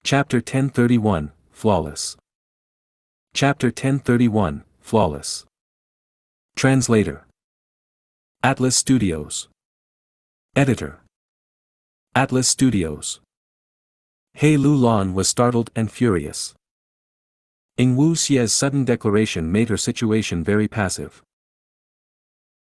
Chapter 1031, Flawless. Chapter 1031, Flawless. Translator. Atlas Studios. Editor. Atlas Studios. He Lulan was startled and furious. Wu Xie's sudden declaration made her situation very passive.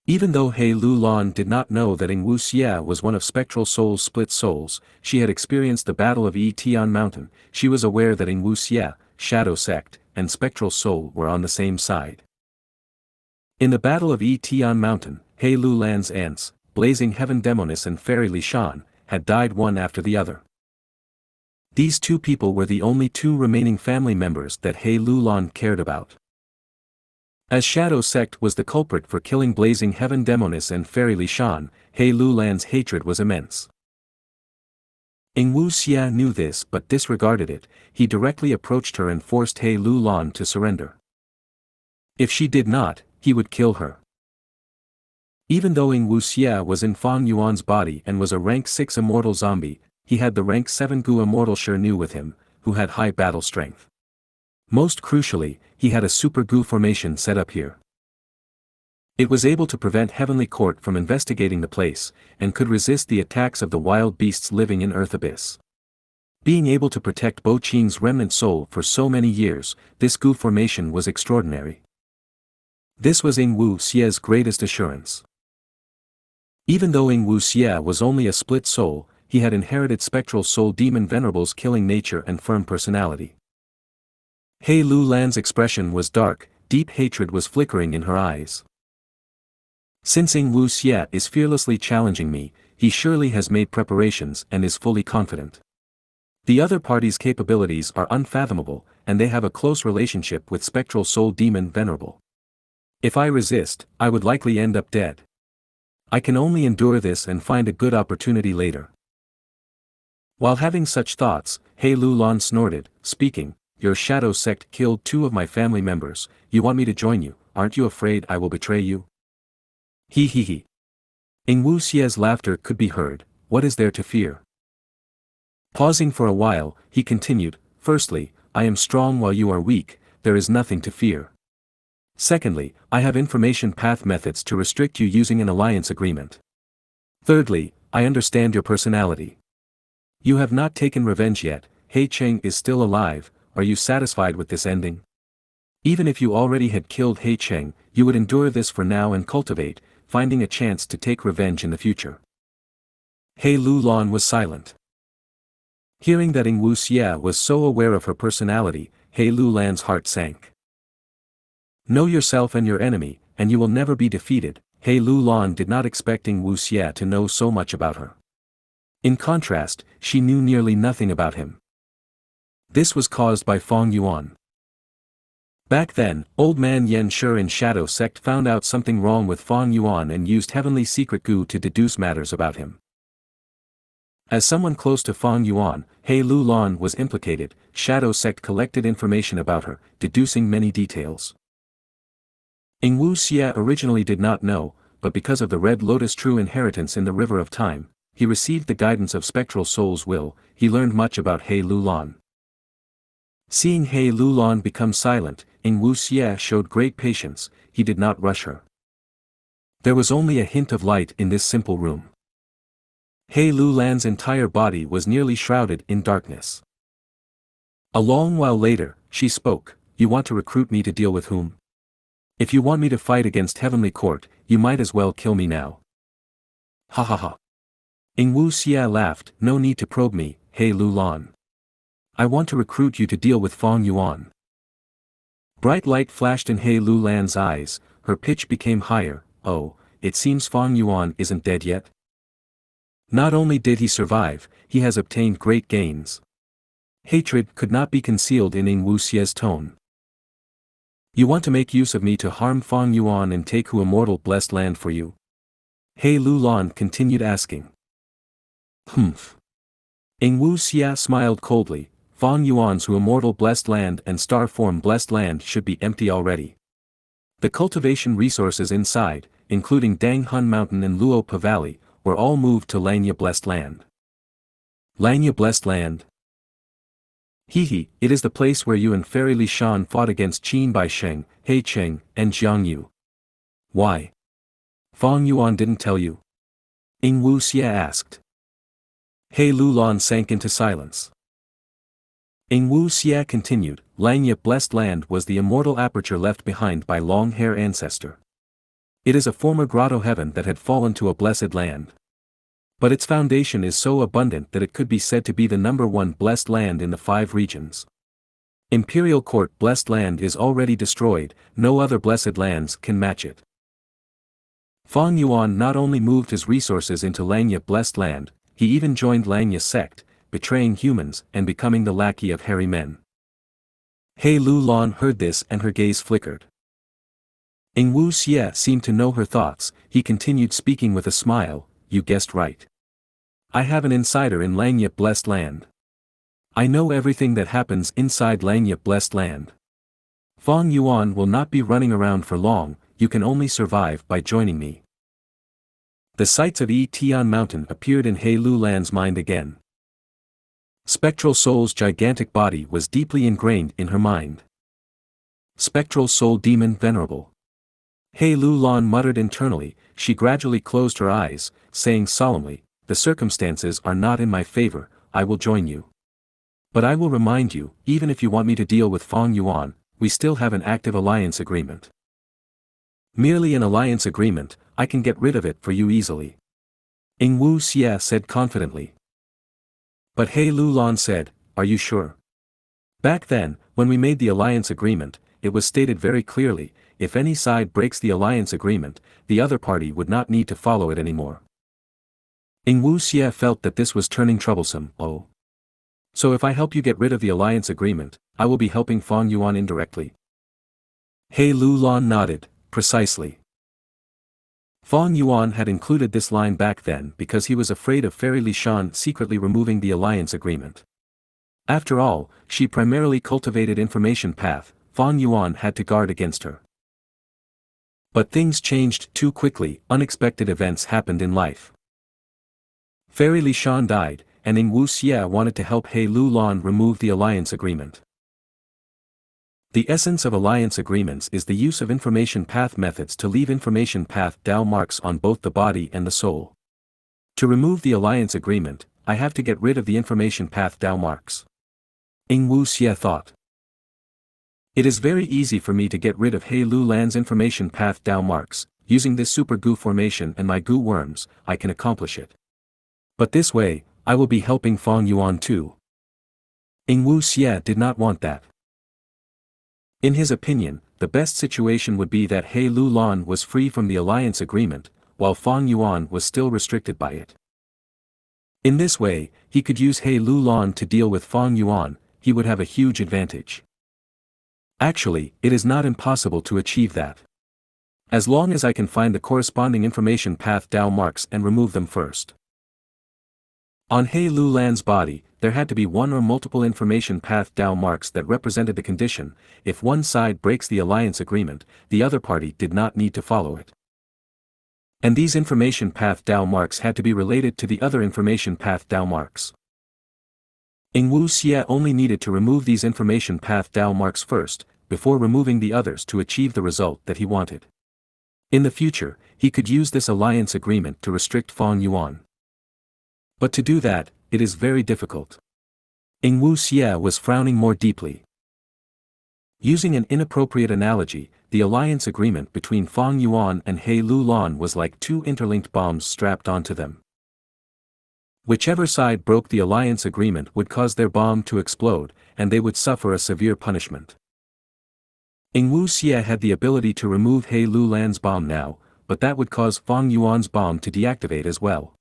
Even though He Lulan did not know that Wu Xie was one of Spectral Soul's split souls, she had experienced the Battle of Tian Mountain. She was aware that Wu Xie, Shadow Sect, and Spectral Soul were on the same side. In the Battle of Tian Mountain, He Lulan's aunts, Blazing Heaven Demoness and Fairy Li Shan, had died one after the other. These two people were the only two remaining family members that He Lulan cared about. As Shadow Sect was the culprit for killing Blazing Heaven Demoness and Fairy Li Shan, He Lulan's hatred was immense. Wu Xie knew this but disregarded it. He directly approached her and forced He Lulan to surrender. If she did not, he would kill her. Even though Wu Xie was in Fang Yuan's body and was a rank 6 immortal zombie, he had the rank 7 Gu immortal Xianxia with him, who had high battle strength. Most crucially, he had a super Gu formation set up here. It was able to prevent Heavenly Court from investigating the place, and could resist the attacks of the wild beasts living in Earth Abyss. Being able to protect Bo Qing's remnant soul for so many years, this Gu formation was extraordinary. This was Wu Xie's greatest assurance. Even though Wu Xie was only a split soul, he had inherited Spectral Soul Demon Venerable's killing nature and firm personality. He Lulan's expression was dark, deep hatred was flickering in her eyes. Since Wu Xie is fearlessly challenging me, he surely has made preparations and is fully confident. The other party's capabilities are unfathomable, and they have a close relationship with Spectral Soul Demon Venerable. If I resist, I would likely end up dead. I can only endure this and find a good opportunity later. While having such thoughts, He Lulan snorted, speaking, "Your Shadow Sect killed 2 of my family members, you want me to join you, aren't you afraid I will betray you?" He. Wu Xie's laughter could be heard. What is there to fear? Pausing for a while, he continued, "Firstly, I am strong while you are weak, there is nothing to fear. Secondly, I have information path methods to restrict you using an alliance agreement. Thirdly, I understand your personality. You have not taken revenge yet, He Cheng is still alive, are you satisfied with this ending? Even if you already had killed He Cheng, you would endure this for now and cultivate, finding a chance to take revenge in the future." He Lulan was silent. Hearing that Wu Xie was so aware of her personality, He Lulan's heart sank. Know yourself and your enemy, and you will never be defeated. He Lulan did not expect Wu Xie to know so much about her. In contrast, she knew nearly nothing about him. This was caused by Fang Yuan. Back then, old man Yan Shi in Shadow Sect found out something wrong with Fang Yuan and used Heavenly Secret Gu to deduce matters about him. As someone close to Fang Yuan, He Lulan was implicated. Shadow Sect collected information about her, deducing many details. Wu Xie originally did not know, but because of the Red Lotus true inheritance in the River of Time, he received the guidance of Spectral Soul's will. He learned much about He Lulan. Seeing He Lulan become silent, Wu Xie showed great patience. He did not rush her. There was only a hint of light in this simple room. He Lulan's entire body was nearly shrouded in darkness. A long while later, she spoke, "You want to recruit me to deal with whom? If you want me to fight against Heavenly Court, you might as well kill me now." Ha ha ha. Wu Xie laughed, "No need to probe me, He Lulan. I want to recruit you to deal with Fang Yuan." Bright light flashed in He Lulan's eyes, her pitch became higher. "Oh, it seems Fang Yuan isn't dead yet. Not only did he survive, he has obtained great gains." Hatred could not be concealed in Wu Xie's tone. "You want to make use of me to harm Fang Yuan and take Hu immortal blessed land for you?" He Lulan continued asking. Humph. Wu Xie smiled coldly. Fang Yuan's Hu immortal blessed land and star form blessed land should be empty already. The cultivation resources inside, including Dang Hun Mountain and Luo Pa Valley, were all moved to Langya blessed land. Langya blessed land? Hehe, it is the place where you and Fairy Li Shan fought against Qin Bai Sheng, He Cheng, and Jiang Yu. Why? Fang Yuan didn't tell you? Wu Xie asked. He Lulan sank into silence. Wu Xie continued, Langya Blessed Land was the immortal aperture left behind by long-hair ancestor. It is a former grotto heaven that had fallen to a blessed land. But its foundation is so abundant that it could be said to be the #1 blessed land in the 5 regions. Imperial Court Blessed Land is already destroyed, no other blessed lands can match it. Fang Yuan not only moved his resources into Langya Blessed Land, he even joined Langya sect, betraying humans and becoming the lackey of hairy men. He Lulan heard this and her gaze flickered. Wu Xie seemed to know her thoughts, he continued speaking with a smile, you guessed right. I have an insider in Langya Blessed Land. I know everything that happens inside Langya Blessed Land. Fang Yuan will not be running around for long, you can only survive by joining me. The sights of Tian Mountain appeared in He Lulan's mind again. Spectral Soul's gigantic body was deeply ingrained in her mind. Spectral Soul Demon Venerable. He Lulan muttered internally, she gradually closed her eyes, saying solemnly, the circumstances are not in my favor, I will join you. But I will remind you, even if you want me to deal with Fang Yuan, we still have an active alliance agreement. Merely an alliance agreement, I can get rid of it for you easily. Wu Xie said confidently. But He Lulan said, are you sure? Back then, when we made the alliance agreement, it was stated very clearly, if any side breaks the alliance agreement, the other party would not need to follow it anymore. Wu Xie felt that this was turning troublesome. Oh. So if I help you get rid of the alliance agreement, I will be helping Fang Yuan indirectly. He Lulan nodded, precisely. Fang Yuan had included this line back then because he was afraid of Fairy Li Shan secretly removing the alliance agreement. After all, she primarily cultivated information path, Fang Yuan had to guard against her. But things changed too quickly, unexpected events happened in life. Fairy Li Shan died, and Wu Xie wanted to help He Lulan remove the alliance agreement. The essence of alliance agreements is the use of information path methods to leave information path Dao marks on both the body and the soul. To remove the alliance agreement, I have to get rid of the information path Dao marks. Wu Xie thought. It is very easy for me to get rid of He Lulan's information path Dao marks, using this super Gu formation and my Gu worms, I can accomplish it. But this way, I will be helping Fang Yuan too. Wu Xie did not want that. In his opinion, the best situation would be that He Lulan was free from the alliance agreement, while Fang Yuan was still restricted by it. In this way, he could use He Lulan to deal with Fang Yuan, he would have a huge advantage. Actually, it is not impossible to achieve that. As long as I can find the corresponding information path Dao marks and remove them first. On He Lulan's body, there had to be one or multiple information path Dao marks that represented the condition, if one side breaks the alliance agreement, the other party did not need to follow it. And these information path Dao marks had to be related to the other information path Dao marks. Wu Xie only needed to remove these information path Dao marks first, before removing the others to achieve the result that he wanted. In the future, he could use this alliance agreement to restrict Fang Yuan. But to do that, it is very difficult. Wu Xie was frowning more deeply. Using an inappropriate analogy, the alliance agreement between Fang Yuan and He Lulan was like two interlinked bombs strapped onto them. Whichever side broke the alliance agreement would cause their bomb to explode, and they would suffer a severe punishment. Wu Xie had the ability to remove He Lulan's bomb now, but that would cause Fang Yuan's bomb to deactivate as well.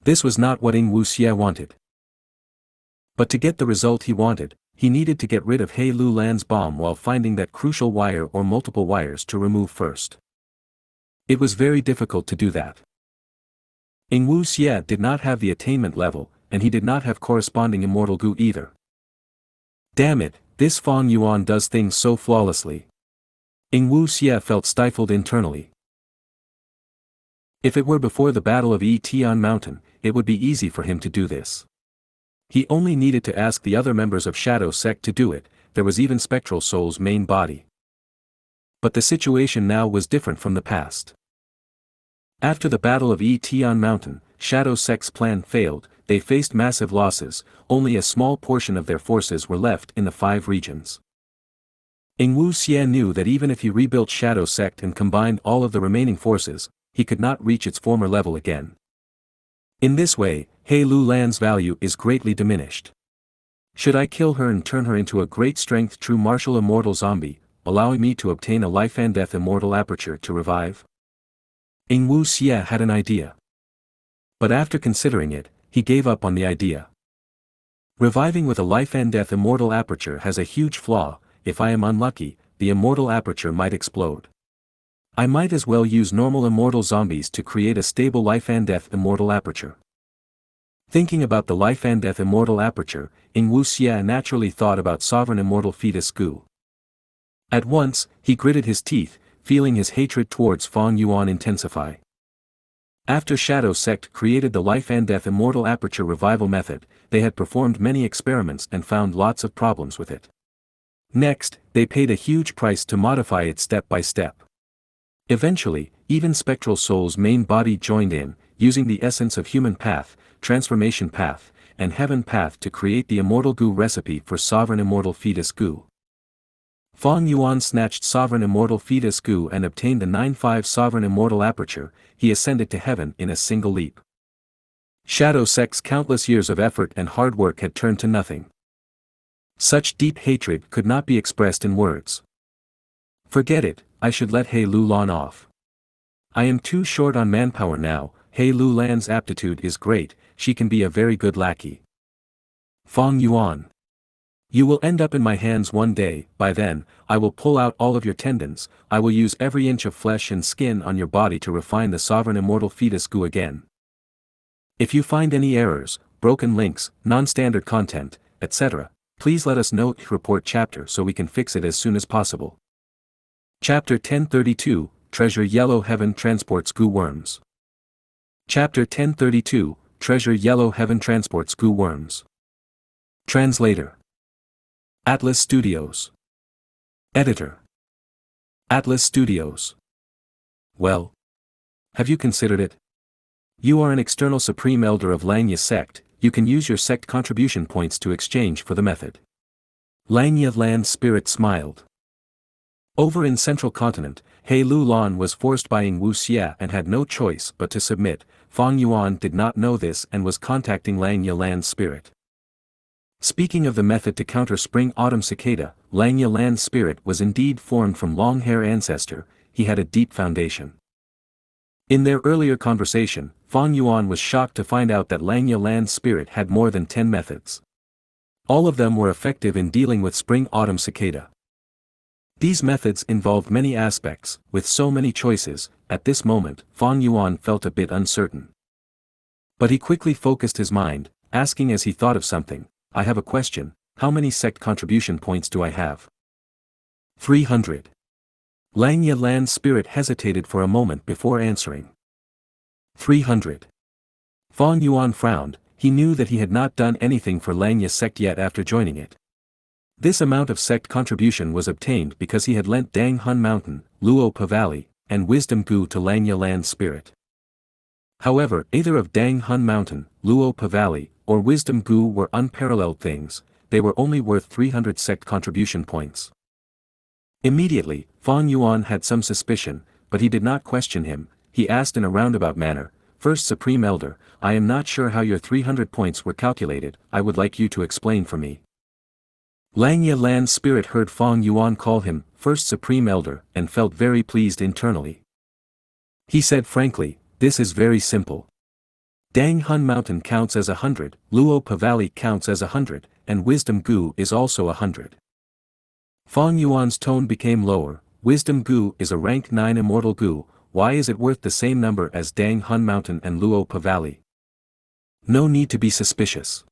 This was not what Wu Xie wanted. But to get the result he wanted, he needed to get rid of He Lulan's bomb while finding that crucial wire or multiple wires to remove first. It was very difficult to do that. Wu Xie did not have the attainment level, and he did not have corresponding immortal Gu either. Damn it, this Fang Yuan does things so flawlessly. Wu Xie felt stifled internally. If it were before the Battle of Tian Mountain, it would be easy for him to do this. He only needed to ask the other members of Shadow Sect to do it. There was even Spectral Soul's main body. But the situation now was different from the past. After the Battle of Tian Mountain, Shadow Sect's plan failed. They faced massive losses. Only a small portion of their forces were left in the 5 regions. Xianxia knew that even if he rebuilt Shadow Sect and combined all of the remaining forces, he could not reach its former level again. In this way, He Lu Lan's value is greatly diminished. Should I kill her and turn her into a great strength true martial immortal zombie, allowing me to obtain a life and death immortal aperture to revive? Xianxia had an idea. But after considering it, he gave up on the idea. Reviving with a life and death immortal aperture has a huge flaw. If I am unlucky, the immortal aperture might explode. I might as well use normal immortal zombies to create a stable life and death immortal aperture. Thinking about the life and death immortal aperture, Xianxia naturally thought about sovereign immortal fetus Gu. At once, he gritted his teeth, feeling his hatred towards Fang Yuan intensify. After Shadow Sect created the life and death immortal aperture revival method, they had performed many experiments and found lots of problems with it. Next, they paid a huge price to modify it step by step. Eventually, even Spectral Soul's main body joined in, using the essence of Human Path, Transformation Path, and Heaven Path to create the Immortal Gu recipe for Sovereign Immortal Fetus Gu. Fang Yuan snatched Sovereign Immortal Fetus Gu and obtained the 9-5 Sovereign Immortal Aperture. He ascended to heaven in a single leap. Shadow Sect's countless years of effort and hard work had turned to nothing. Such deep hatred could not be expressed in words. Forget it, I should let He Lu Lan off. I am too short on manpower now. He Lu Lan's aptitude is great, she can be a very good lackey. Fang Yuan. You will end up in my hands one day. By then, I will pull out all of your tendons. I will use every inch of flesh and skin on your body to refine the sovereign immortal fetus Gu again. If you find any errors, broken links, non-standard content, etc., please let us know. Report chapter so we can fix it as soon as possible. Chapter 1032, Treasure Yellow Heaven Transports Gu Worms. Chapter 1032, Treasure Yellow Heaven Transports Gu Worms. Translator. Atlas Studios. Editor. Atlas Studios. Well. Have you considered it? You are an external Supreme Elder of Xianxia sect. You can use your sect contribution points to exchange for the method. Xianxia Land Spirit smiled. Over in Central Continent, He Lu Lan was forced by Xianxia and had no choice but to submit. Fang Yuan did not know this and was contacting Xianxia Land Spirit. Speaking of the method to counter spring-autumn cicada, Xianxia Land Spirit was indeed formed from long-hair ancestor. He had a deep foundation. In their earlier conversation, Fang Yuan was shocked to find out that Xianxia Land Spirit had more than 10 methods. All of them were effective in dealing with spring-autumn cicada. These methods involved many aspects. With so many choices, at this moment, Fang Yuan felt a bit uncertain. But he quickly focused his mind, asking as he thought of something, I have a question, how many sect contribution points do I have? 300. Xianxia Land Spirit hesitated for a moment before answering. 300. Fang Yuan frowned. He knew that he had not done anything for Xianxia sect yet after joining it. This amount of sect contribution was obtained because he had lent Dang Hun Mountain, Luo Pa Valley, and Wisdom Gu to Xianxia Land Spirit. However, either of Dang Hun Mountain, Luo Pa Valley, or Wisdom Gu were unparalleled things. They were only worth 300 sect contribution points. Immediately, Fang Yuan had some suspicion, but he did not question him. He asked in a roundabout manner, First Supreme Elder, I am not sure how your 300 points were calculated. I would like you to explain for me. Xianxia Land Spirit heard Fang Yuan call him First Supreme Elder and felt very pleased internally. He said frankly, this is very simple. Dang Hun Mountain counts as 100, Luo Pa Valley counts as 100, and Wisdom Gu is also 100. Fang Yuan's tone became lower. Wisdom Gu is a rank 9 immortal Gu. Why is it worth the same number as Dang Hun Mountain and Luo Pa Valley? No need to be suspicious.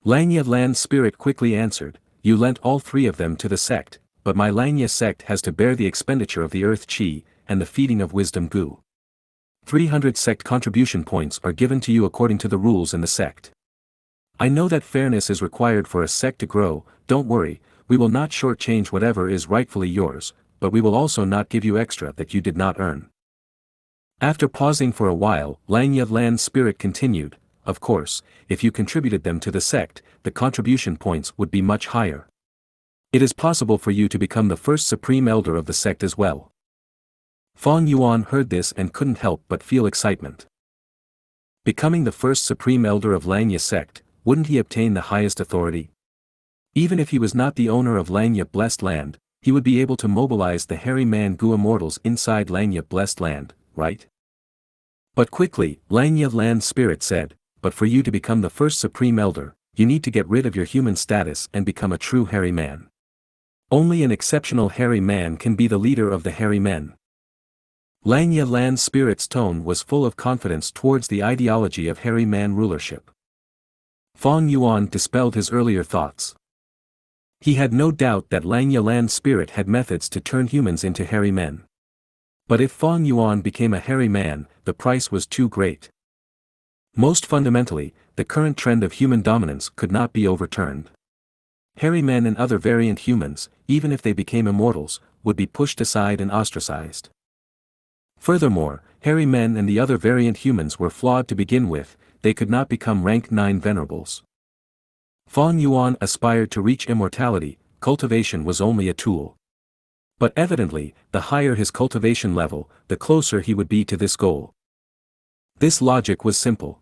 Xianxia Land Spirit quickly answered, you lent all 3 of them to the sect, but my Xianxia sect has to bear the expenditure of the earth chi, and the feeding of Wisdom Gu. 300 sect contribution points are given to you according to the rules in the sect. I know that fairness is required for a sect to grow, don't worry, we will not shortchange whatever is rightfully yours, but we will also not give you extra that you did not earn. After pausing for a while, Xianxia Land's spirit continued, of course, if you contributed them to the sect, the contribution points would be much higher. It is possible for you to become the first supreme elder of the sect as well. Fang Yuan heard this and couldn't help but feel excitement. Becoming the first supreme elder of Xianxia sect, wouldn't he obtain the highest authority? Even if he was not the owner of Xianxia Blessed Land, he would be able to mobilize the hairy man Gu immortals inside Xianxia Blessed Land, right? But quickly, Xianxia Land Spirit said, but for you to become the first supreme elder, you need to get rid of your human status and become a true hairy man. Only an exceptional hairy man can be the leader of the hairy men. Xianxia Land Spirit's tone was full of confidence towards the ideology of hairy man rulership. Fang Yuan dispelled his earlier thoughts. He had no doubt that Xianxia Land Spirit had methods to turn humans into hairy men. But if Fang Yuan became a hairy man, the price was too great. Most fundamentally, the current trend of human dominance could not be overturned. Hairy men and other variant humans, even if they became immortals, would be pushed aside and ostracized. Furthermore, hairy men and the other variant humans were flawed to begin with, they could not become rank 9 venerables. Fang Yuan aspired to reach immortality, cultivation was only a tool. But evidently, the higher his cultivation level, the closer he would be to this goal. This logic was simple.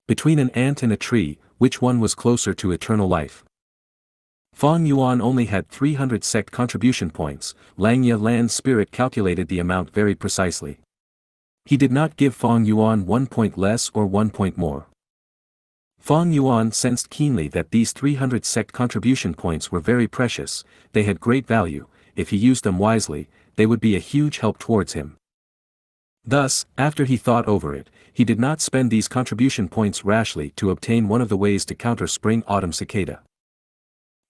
Between an ant and a tree, which one was closer to eternal life? Fang Yuan only had 300 sect contribution points, Xianxia Land Spirit calculated the amount very precisely. He did not give Fang Yuan 1 point less or 1 point more. Fang Yuan sensed keenly that these 300 sect contribution points were very precious, they had great value, if he used them wisely, they would be a huge help towards him. Thus, after he thought over it, he did not spend these contribution points rashly to obtain one of the ways to counter Spring-Autumn Cicada.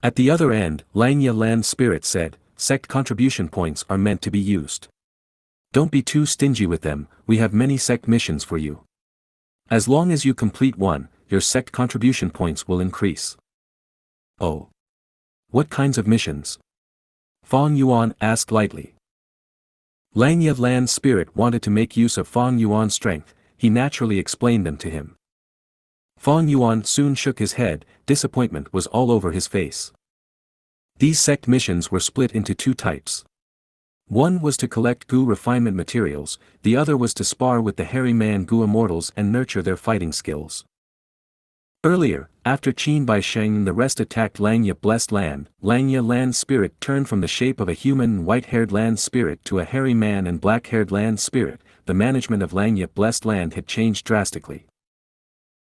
At the other end, Xianxia Land Spirit said, sect contribution points are meant to be used. Don't be too stingy with them, we have many sect missions for you. As long as you complete one, your sect contribution points will increase. Oh. What kinds of missions? Fang Yuan asked lightly. Xianxia Land Spirit wanted to make use of Fang Yuan's strength, he naturally explained them to him. Fang Yuan soon shook his head, disappointment was all over his face. These sect missions were split into 2 types. One was to collect Gu refinement materials, the other was to spar with the hairy man Gu immortals and nurture their fighting skills. Earlier, after Qin Bai Sheng and the rest attacked Xianxia Blessed Land, Xianxia Land Spirit turned from the shape of a human and white-haired land spirit to a hairy man and black-haired land spirit, the management of Xianxia Blessed Land had changed drastically.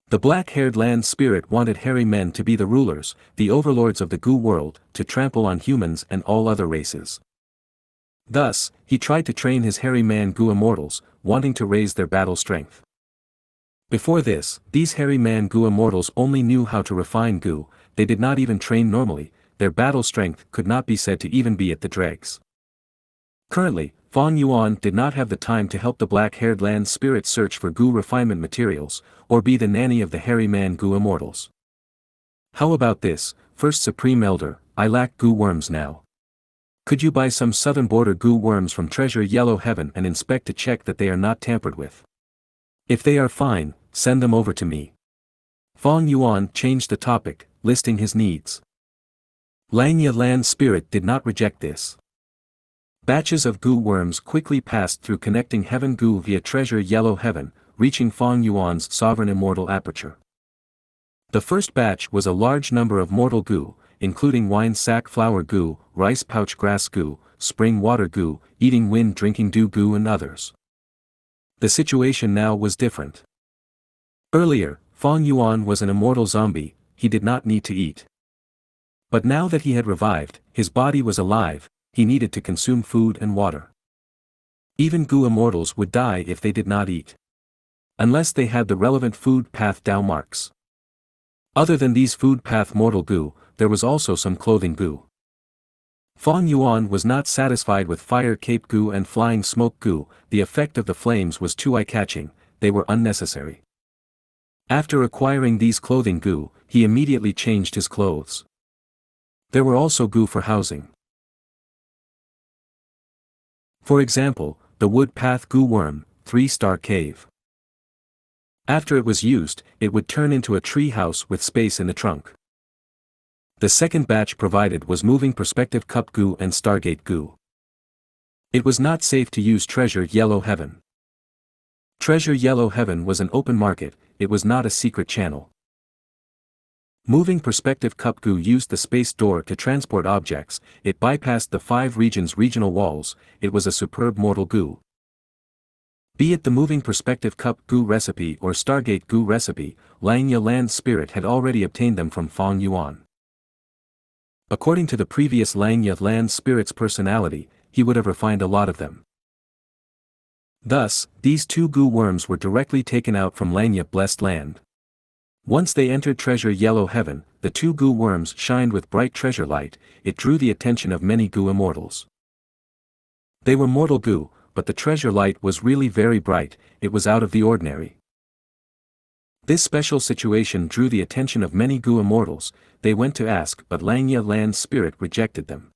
The black-haired land spirit wanted hairy men to be the rulers, the overlords of the Gu world, to trample on humans and all other races. Thus, he tried to train his hairy man Gu immortals, wanting to raise their battle strength. Before this, these hairy man Gu immortals only knew how to refine Gu, they did not even train normally, their battle strength could not be said to even be at the dregs. Currently, Fang Yuan did not have the time to help the black-haired land spirit search for Gu refinement materials, or be the nanny of the hairy man Gu immortals. How about this, first supreme elder, I lack Gu worms now. Could you buy some southern border Gu worms from Treasure Yellow Heaven and inspect to check that they are not tampered with? If they are fine, send them over to me. Fang Yuan changed the topic, listing his needs. Xianxia Land Spirit did not reject this. Batches of Gu worms quickly passed through connecting Heaven Gu via Treasure Yellow Heaven, reaching Fang Yuan's sovereign immortal aperture. The first batch was a large number of mortal Gu, including wine sack flower Gu, rice pouch grass Gu, spring water Gu, eating wind drinking dew Gu and others. The situation now was different. Earlier, Fang Yuan was an immortal zombie, he did not need to eat. But now that he had revived, his body was alive, he needed to consume food and water. Even Gu immortals would die if they did not eat. Unless they had the relevant food path Dao marks. Other than these food path mortal Gu, there was also some clothing Gu. Fang Yuan was not satisfied with fire cape Gu and flying smoke Gu, the effect of the flames was too eye-catching, they were unnecessary. After acquiring these clothing Gu, he immediately changed his clothes. There were also Gu for housing. For example, the wood path Gu worm, 3-star cave. After it was used, it would turn into a tree house with space in the trunk. The second batch provided was moving perspective cup Gu and Stargate Gu. It was not safe to use Treasure Yellow Heaven. Treasure Yellow Heaven was an open market, it was not a secret channel. Moving perspective cup Gu used the space door to transport objects, it bypassed the 5 regions' regional walls, it was a superb mortal Gu. Be it the moving perspective cup Gu recipe or Stargate Gu recipe, Xianxia land spirit had already obtained them from Fang Yuan. According to the previous Xianxia land spirit's personality, he would have refined a lot of them. Thus, these 2 Gu worms were directly taken out from Xianxia blessed land. Once they entered Treasure Yellow Heaven, the 2 Gu worms shined with bright treasure light, it drew the attention of many Gu immortals. They were mortal Gu, but the treasure light was really very bright, it was out of the ordinary. This special situation drew the attention of many Gu immortals, they went to ask but Xianxia land spirit rejected them.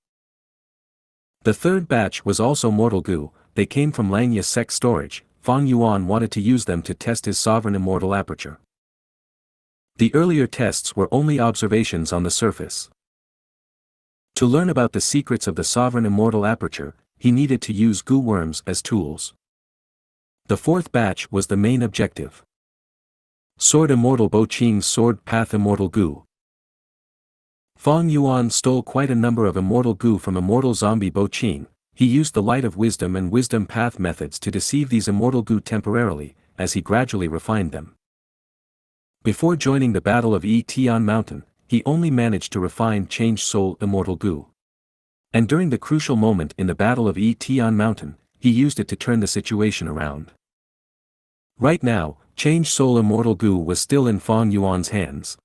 The third batch was also mortal Gu, they came from Xianxia sect storage, Fang Yuan wanted to use them to test his sovereign immortal aperture. The earlier tests were only observations on the surface. To learn about the secrets of the sovereign immortal aperture, he needed to use Gu worms as tools. The fourth batch was the main objective. Sword Immortal Bo Qing's Sword Path Immortal Gu. Fang Yuan stole quite a number of immortal Gu from immortal zombie Bo Qing, he used the light of wisdom and wisdom path methods to deceive these immortal Gu temporarily, as he gradually refined them. Before joining the Battle of Tian Mountain, he only managed to refine Change Soul Immortal Gu. And during the crucial moment in the Battle of Tian Mountain, he used it to turn the situation around. Right now, Change Soul Immortal Gu was still in Fang Yuan's hands.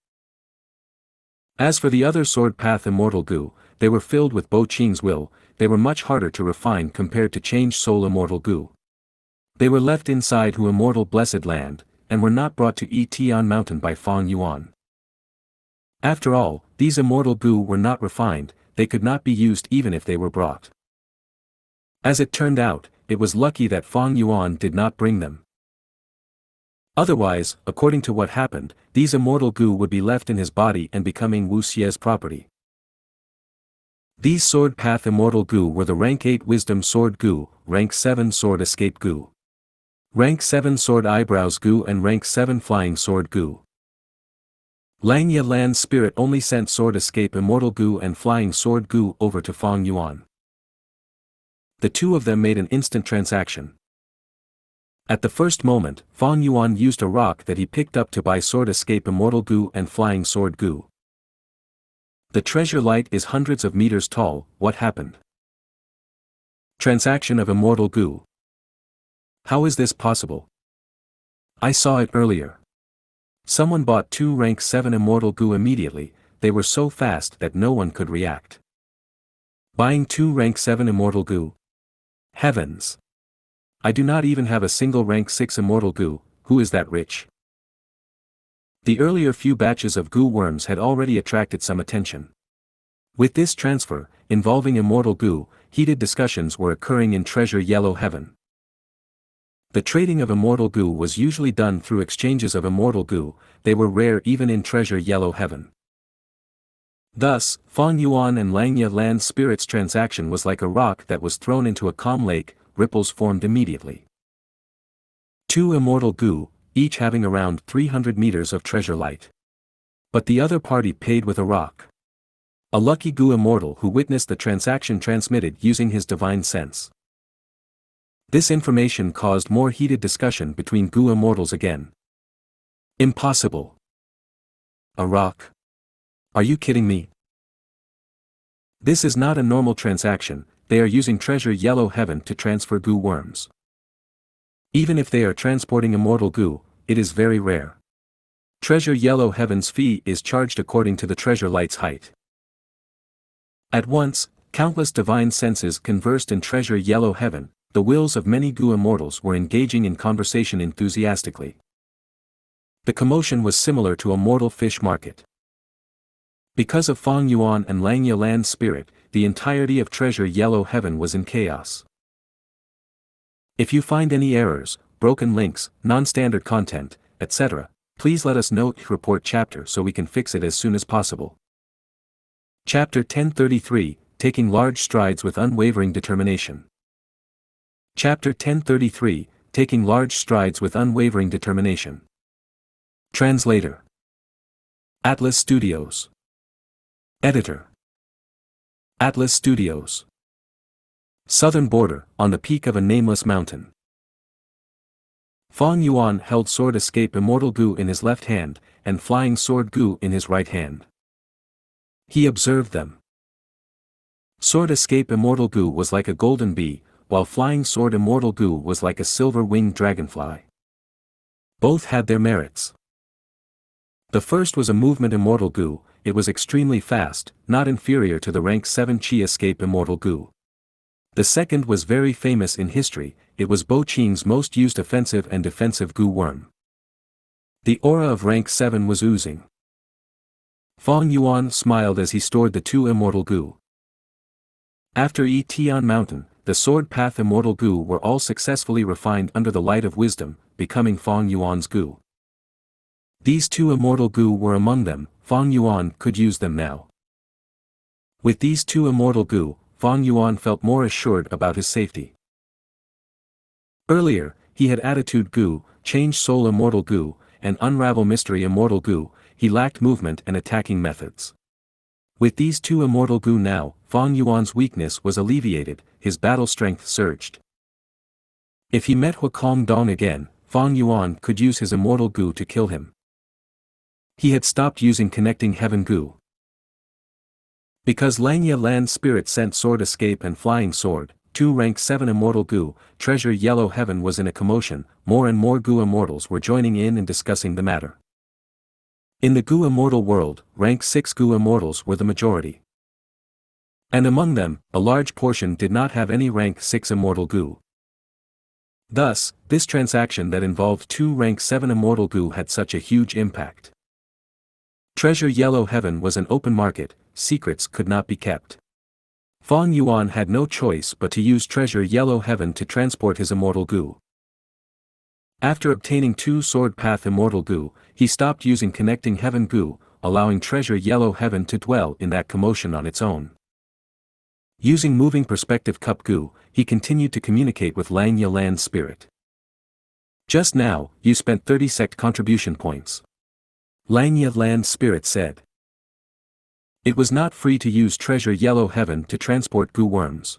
As for the other Sword Path Immortal Gu, they were filled with Bo Qing's will, they were much harder to refine compared to Change Soul Immortal Gu. They were left inside Hu Immortal Blessed Land, and were not brought to Tian Mountain by Fang Yuan. After all, these immortal Gu were not refined, they could not be used even if they were brought. As it turned out, it was lucky that Fang Yuan did not bring them. Otherwise, according to what happened, these immortal Gu would be left in his body and becoming Wu Xie's property. These Sword Path Immortal Gu were the Rank 8 Wisdom Sword Gu, Rank 7 Sword Escape Gu, Rank 7 Sword Eyebrows Gu and Rank 7 Flying Sword Gu. Xianxia Land Spirit only sent Sword Escape Immortal Gu and Flying Sword Gu over to Fang Yuan. The two of them made an instant transaction. At the first moment, Fang Yuan used a rock that he picked up to buy Sword Escape Immortal Gu and Flying Sword Gu. The treasure light is hundreds of meters tall, what happened? Transaction of Immortal Gu. How is this possible? I saw it earlier. Someone bought 2 Rank 7 Immortal Gu immediately, they were so fast that no one could react. Buying 2 Rank 7 Immortal Gu? Heavens! I do not even have a single Rank 6 Immortal Gu, who is that rich? The earlier few batches of Gu worms had already attracted some attention. With this transfer, involving Immortal Gu, heated discussions were occurring in Treasure Yellow Heaven. The trading of Immortal Gu was usually done through exchanges of Immortal Gu, they were rare even in Treasure Yellow Heaven. Thus, Fang Yuan and Xianxia Land Spirit's transaction was like a rock that was thrown into a calm lake, ripples formed immediately. 2 Immortal Gu, each having around 300 meters of treasure light. But the other party paid with a rock. A lucky Gu immortal who witnessed the transaction transmitted using his divine sense. This information caused more heated discussion between Gu immortals again. Impossible. A rock? Are you kidding me? This is not a normal transaction, they are using Treasure Yellow Heaven to transfer Gu worms. Even if they are transporting Immortal Gu, it is very rare. Treasure Yellow Heaven's fee is charged according to the treasure light's height. At once, countless divine senses conversed in Treasure Yellow Heaven, the wills of many Gu immortals were engaging in conversation enthusiastically. The commotion was similar to a mortal fish market. Because of Fang Yuan and Xianxia Land's spirit, the entirety of Treasure Yellow Heaven was in chaos. If you find any errors, broken links, non-standard content, etc., please let us know. Report chapter so we can fix it as soon as possible. Chapter 1033, Taking Large Strides with Unwavering Determination. Chapter 1033, Taking Large Strides with Unwavering Determination. Translator. Atlas Studios. Editor. Atlas Studios. Southern border, on the peak of a nameless mountain. Fang Yuan held Sword Escape Immortal Gu in his left hand, and Flying Sword Gu in his right hand. He observed them. Sword Escape Immortal Gu was like a golden bee, while Flying Sword Immortal Gu was like a silver-winged dragonfly. Both had their merits. The first was a movement Immortal Gu. It was extremely fast, not inferior to the rank 7 Chi Escape Immortal Gu. The second was very famous in history. It was Bo Qing's most used offensive and defensive Gu worm. The aura of rank 7 was oozing. Fang Yuan smiled as he stored the two Immortal Gu. After Tian Mountain, the Sword Path Immortal Gu were all successfully refined under the light of wisdom, becoming Fang Yuan's Gu. These two Immortal Gu were among them. Fang Yuan could use them now. With these two Immortal Gu, Fang Yuan felt more assured about his safety. Earlier, he had Attitude Gu, Change Soul Immortal Gu, and Unravel Mystery Immortal Gu. He lacked movement and attacking methods. With these two Immortal Gu now, Fang Yuan's weakness was alleviated, his battle strength surged. If he met Huakong Dong again, Fang Yuan could use his Immortal Gu to kill him. He had stopped using Connecting Heaven Gu. Because Xianxia Land's spirit sent Sword Escape and Flying Sword, two rank 7 Immortal Gu, Treasure Yellow Heaven was in a commotion. More and more Gu Immortals were joining in and discussing the matter. In the Gu Immortal world, rank 6 Gu Immortals were the majority. And among them, a large portion did not have any rank 6 Immortal Gu. Thus, this transaction that involved two rank 7 Immortal Gu had such a huge impact. Treasure Yellow Heaven was an open market, secrets could not be kept. Fang Yuan had no choice but to use Treasure Yellow Heaven to transport his Immortal Gu. After obtaining two Sword Path Immortal Gu, he stopped using Connecting Heaven Gu, allowing Treasure Yellow Heaven to dwell in that commotion on its own. Using Moving Perspective Cup Gu, he continued to communicate with Xianxia Land's spirit. Just now, you spent 30 sect contribution points. Xianxia Land's spirit said. It was not free to use Treasure Yellow Heaven to transport Gu worms.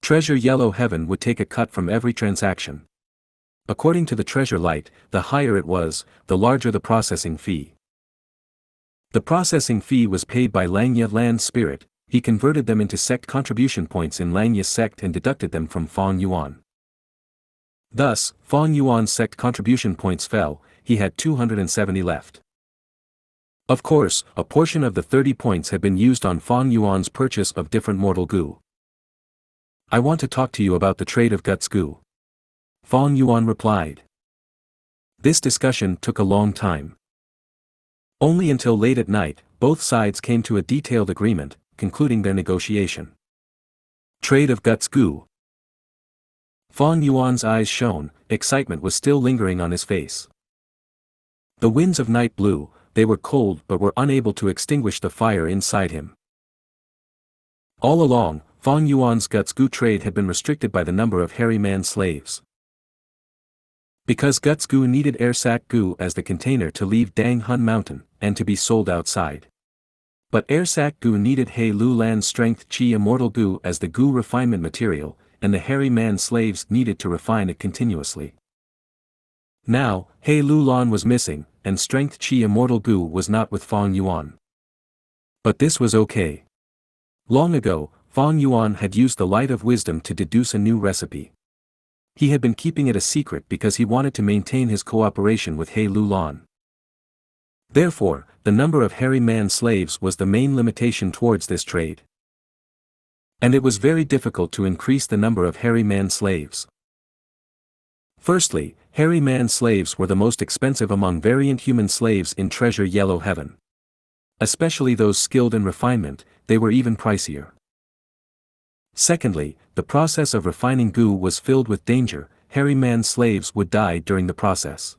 Treasure Yellow Heaven would take a cut from every transaction. According to the Treasure Light, the higher it was, the larger the processing fee. The processing fee was paid by Xianxia Land's spirit. He converted them into sect contribution points in Xianxia's sect and deducted them from Fang Yuan. Thus, Fang Yuan's sect contribution points fell. He had 270 left. Of course, a portion of the 30 points had been used on Fang Yuan's purchase of different Mortal Gu. I want to talk to you about the trade of Guts Gu. Fang Yuan replied. This discussion took a long time. Only until late at night, both sides came to a detailed agreement, concluding their negotiation. Trade of Guts Gu. Fang Yuan's eyes shone, excitement was still lingering on his face. The winds of night blew, they were cold but were unable to extinguish the fire inside him. All along, Fang Yuan's Guts Gu trade had been restricted by the number of hairy man slaves. Because Guts Gu needed Air Sac Gu as the container to leave Dang Hun Mountain, and to be sold outside. But Air Sac Gu needed He Lu Lan's Strength Chi Immortal Gu as the Gu refinement material, and the hairy man slaves needed to refine it continuously. Now, He Lu Lan was missing, and Strength Chi Immortal Gu was not with Fang Yuan. But this was okay. Long ago, Fang Yuan had used the light of wisdom to deduce a new recipe. He had been keeping it a secret because he wanted to maintain his cooperation with He Lu Lan. Therefore, the number of hairy man slaves was the main limitation towards this trade. And it was very difficult to increase the number of hairy man slaves. Firstly, hairy man slaves were the most expensive among variant human slaves in Treasure Yellow Heaven. Especially those skilled in refinement, they were even pricier. Secondly, the process of refining goo was filled with danger. Hairy man slaves would die during the process.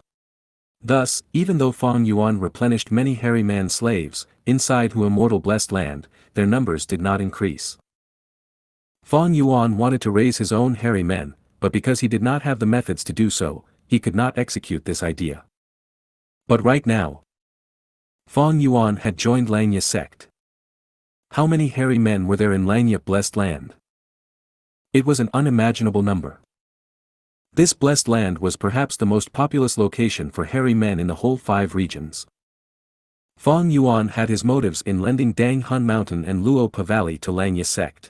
Thus, even though Fang Yuan replenished many hairy man slaves, inside Hu Immortal Blessed Land, their numbers did not increase. Fang Yuan wanted to raise his own hairy men, but because he did not have the methods to do so, he could not execute this idea. But right now, Fang Yuan had joined Xianxia sect. How many hairy men were there in Xianxia Blessed Land? It was an unimaginable number. This blessed land was perhaps the most populous location for hairy men in the whole 5 regions. Fang Yuan had his motives in lending Dang Hun Mountain and Luo Pa Valley to Xianxia sect.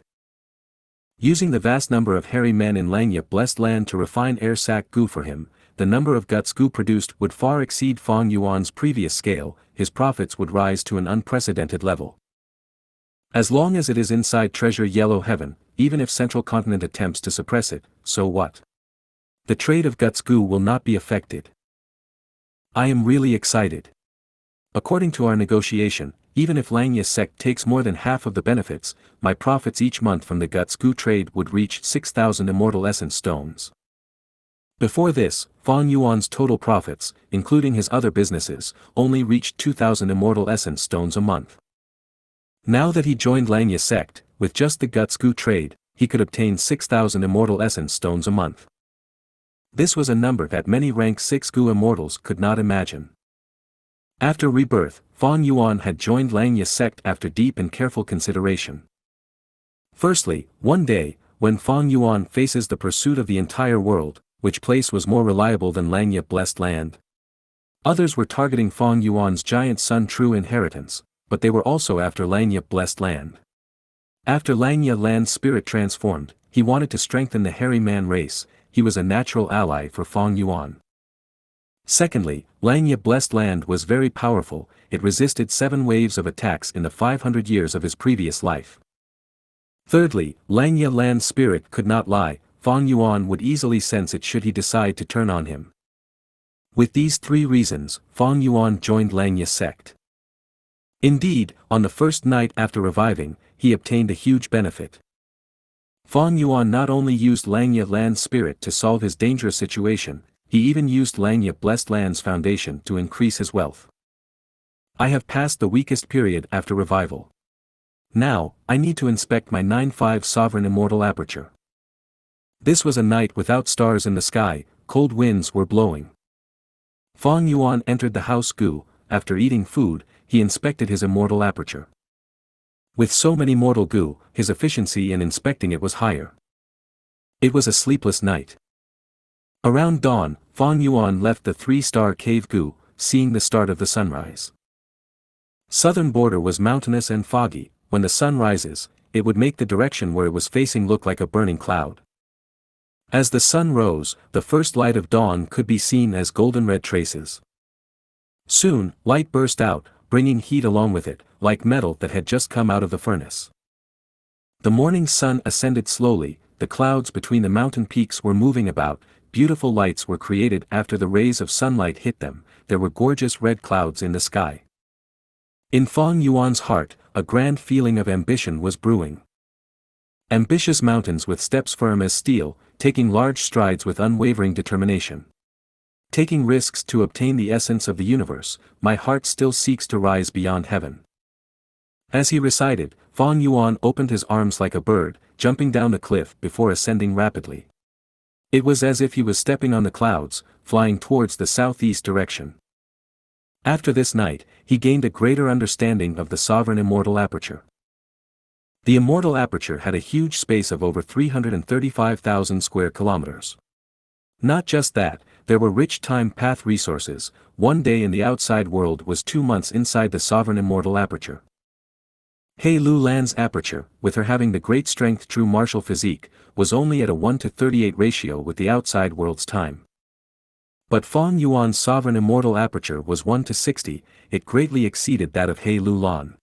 Using the vast number of hairy men in Xianxia Blessed Land to refine air sac goo for him, the number of guts goo produced would far exceed Fang Yuan's previous scale. His profits would rise to an unprecedented level. As long as it is inside Treasure Yellow Heaven, even if Central Continent attempts to suppress it, so what? The trade of guts goo will not be affected. I am really excited. According to our negotiation, even if Xianxia sect takes more than half of the benefits, my profits each month from the guts goo trade would reach 6,000 immortal essence stones. Before this, Fang Yuan's total profits, including his other businesses, only reached 2,000 immortal essence stones a month. Now that he joined Xianxia sect, with just the guts goo trade, he could obtain 6,000 immortal essence stones a month. This was a number that many rank 6 goo immortals could not imagine. After rebirth, Fang Yuan had joined Xianxia sect after deep and careful consideration. Firstly, one day, when Fang Yuan faces the pursuit of the entire world, which place was more reliable than Xianxia Blessed Land? Others were targeting Fang Yuan's giant son True Inheritance, but they were also after Xianxia Blessed Land. After Xianxia Land's spirit transformed, he wanted to strengthen the hairy man race. He was a natural ally for Fang Yuan. Secondly, Xianxia Blessed Land was very powerful. It resisted 7 waves of attacks in the 500 years of his previous life. Thirdly, Xianxia Land's spirit could not lie. Fang Yuan would easily sense it should he decide to turn on him. With these 3 reasons, Fang Yuan joined Xianxia sect. Indeed, on the first night after reviving, he obtained a huge benefit. Fang Yuan not only used Xianxia Land's spirit to solve his dangerous situation, he even used Xianxia Blessed Land's foundation to increase his wealth. I have passed the weakest period after revival. Now, I need to inspect my 9-5 Sovereign Immortal Aperture. This was a night without stars in the sky, cold winds were blowing. Fang Yuan entered the house Gu. After eating food, he inspected his immortal aperture. With so many mortal Gu, his efficiency in inspecting it was higher. It was a sleepless night. Around dawn, Fang Yuan left the 3-star cave Gu, seeing the start of the sunrise. Southern border was mountainous and foggy. When the sun rises, it would make the direction where it was facing look like a burning cloud. As the sun rose, the first light of dawn could be seen as golden-red traces. Soon, light burst out, bringing heat along with it, like metal that had just come out of the furnace. The morning sun ascended slowly. The clouds between the mountain peaks were moving about. Beautiful lights were created after the rays of sunlight hit them. There were gorgeous red clouds in the sky. In Fang Yuan's heart, a grand feeling of ambition was brewing. Ambitious mountains with steps firm as steel, taking large strides with unwavering determination. Taking risks to obtain the essence of the universe, my heart still seeks to rise beyond heaven. As he recited, Fang Yuan opened his arms like a bird, jumping down the cliff before ascending rapidly. It was as if he was stepping on the clouds, flying towards the southeast direction. After this night, he gained a greater understanding of the Sovereign Immortal Aperture. The Immortal Aperture had a huge space of over 335,000 square kilometers. Not just that, there were rich time path resources. 1 day in the outside world was 2 months inside the Sovereign Immortal Aperture. He Lu Lan's aperture, with her having the great strength true martial physique, was only at a 1:38 ratio with the outside world's time. But Fang Yuan's Sovereign Immortal Aperture was 1:60, it greatly exceeded that of He Lu Lan.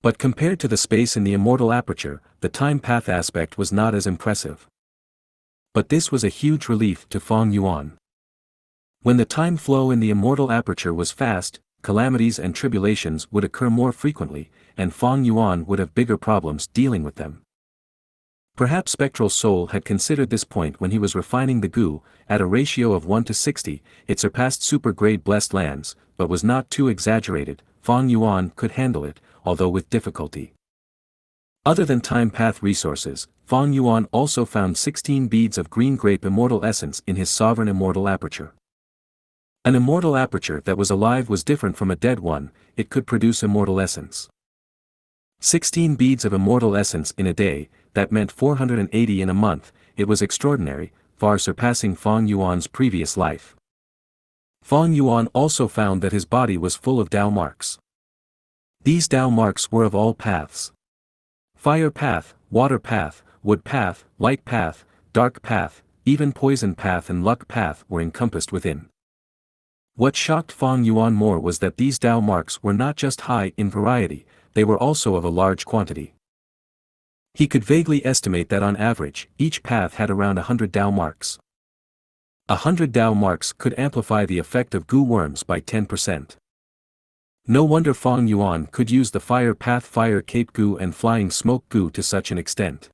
But compared to the space in the Immortal Aperture, the time path aspect was not as impressive. But this was a huge relief to Fang Yuan. When the time flow in the immortal aperture was fast, calamities and tribulations would occur more frequently, and Feng Yuan would have bigger problems dealing with them. Perhaps Spectral Soul had considered this point when he was refining the Gu. At a ratio of 1 to 60, it surpassed super-grade blessed lands, but was not too exaggerated. Feng Yuan could handle it, although with difficulty. Other than time path resources, Feng Yuan also found 16 beads of green grape immortal essence in his sovereign immortal aperture. An immortal aperture that was alive was different from a dead one, it could produce immortal essence. 16 beads of immortal essence in a day, that meant 480 in a month. It was extraordinary, far surpassing Feng Yuan's previous life. Feng Yuan also found that his body was full of Dao marks. These Dao marks were of all paths. Fire path, water path, wood path, light path, dark path, even poison path and luck path were encompassed within. What shocked Feng Yuan more was that these Dao marks were not just high in variety, they were also of a large quantity. He could vaguely estimate that on average, each path had around 100 Dao marks. 100 Dao marks could amplify the effect of Gu worms by 10%. No wonder Feng Yuan could use the fire path fire cape Gu and flying smoke Gu to such an extent.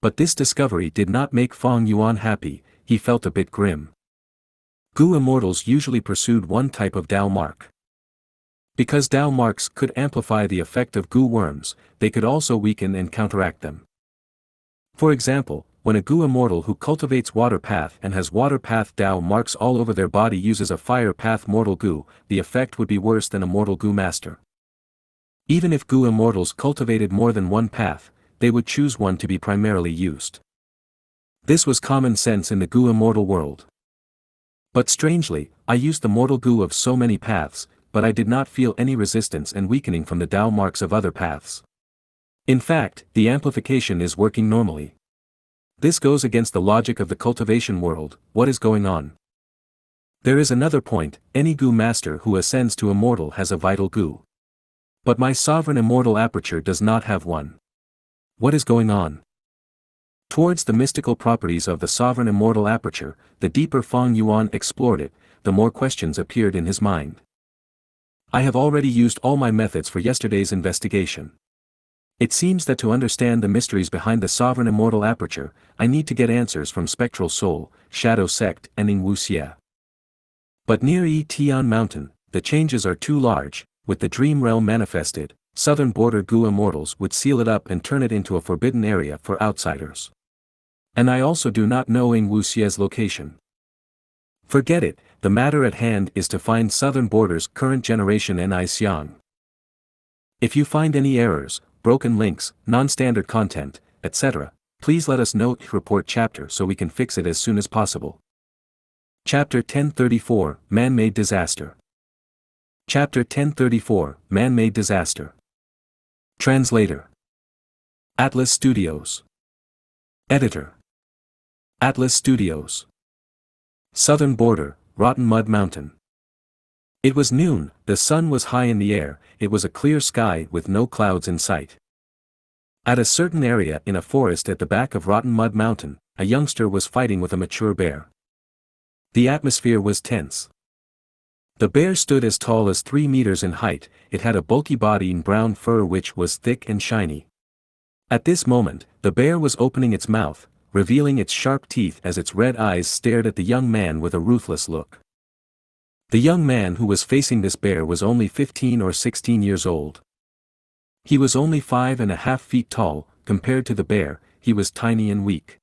But this discovery did not make Feng Yuan happy, he felt a bit grim. Gu immortals usually pursued one type of Dao mark. Because Dao marks could amplify the effect of Gu worms, they could also weaken and counteract them. For example, when a Gu immortal who cultivates water path and has water path Dao marks all over their body uses a fire path mortal Gu, the effect would be worse than a mortal Gu master. Even if Gu immortals cultivated more than one path, they would choose one to be primarily used. This was common sense in the Gu immortal world. But strangely, I used the mortal Gu of so many paths, but I did not feel any resistance and weakening from the Dao marks of other paths. In fact, the amplification is working normally. This goes against the logic of the cultivation world. What is going on? There is another point, any Gu master who ascends to immortal has a vital Gu. But my sovereign immortal aperture does not have one. What is going on? Towards the mystical properties of the sovereign immortal aperture, the deeper Feng Yuan explored it, the more questions appeared in his mind. I have already used all my methods for yesterday's investigation. It seems that to understand the mysteries behind the sovereign immortal aperture, I need to get answers from Spectral Soul, Shadow Sect and Xianxia. But near Tian Mountain, the changes are too large. With the dream realm manifested, southern border Gu immortals would seal it up and turn it into a forbidden area for outsiders. And I also do not know Xianxia's location. Forget it, the matter at hand is to find southern border's current generation Xiang. If you find any errors, broken links, non-standard content, etc., please let us know. Report chapter so we can fix it as soon as possible. Chapter 1034, Man-Made Disaster. Chapter 1034, Man-Made Disaster. Translator. Atlas Studios. Editor. Atlas Studios. Southern border, Rotten Mud Mountain. It was noon, the sun was high in the air, it was a clear sky with no clouds in sight. At a certain area in a forest at the back of Rotten Mud Mountain, a youngster was fighting with a mature bear. The atmosphere was tense. The bear stood as tall as 3 meters in height, it had a bulky body and brown fur which was thick and shiny. At this moment, the bear was opening its mouth, revealing its sharp teeth as its red eyes stared at the young man with a ruthless look. The young man who was facing this bear was only 15 or 16 years old. He was only 5.5 feet tall, compared to the bear, he was tiny and weak.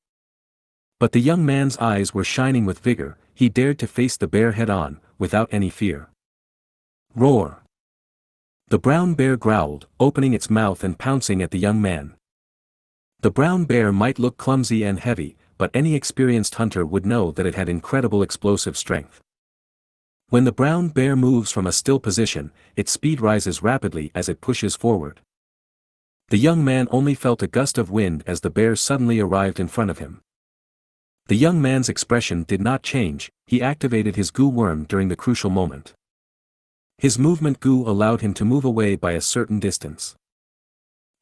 But the young man's eyes were shining with vigor, he dared to face the bear head-on, without any fear. Roar! The brown bear growled, opening its mouth and pouncing at the young man. The brown bear might look clumsy and heavy, but any experienced hunter would know that it had incredible explosive strength. When the brown bear moves from a still position, its speed rises rapidly as it pushes forward. The young man only felt a gust of wind as the bear suddenly arrived in front of him. The young man's expression did not change, he activated his Gu worm during the crucial moment. His movement Gu allowed him to move away by a certain distance.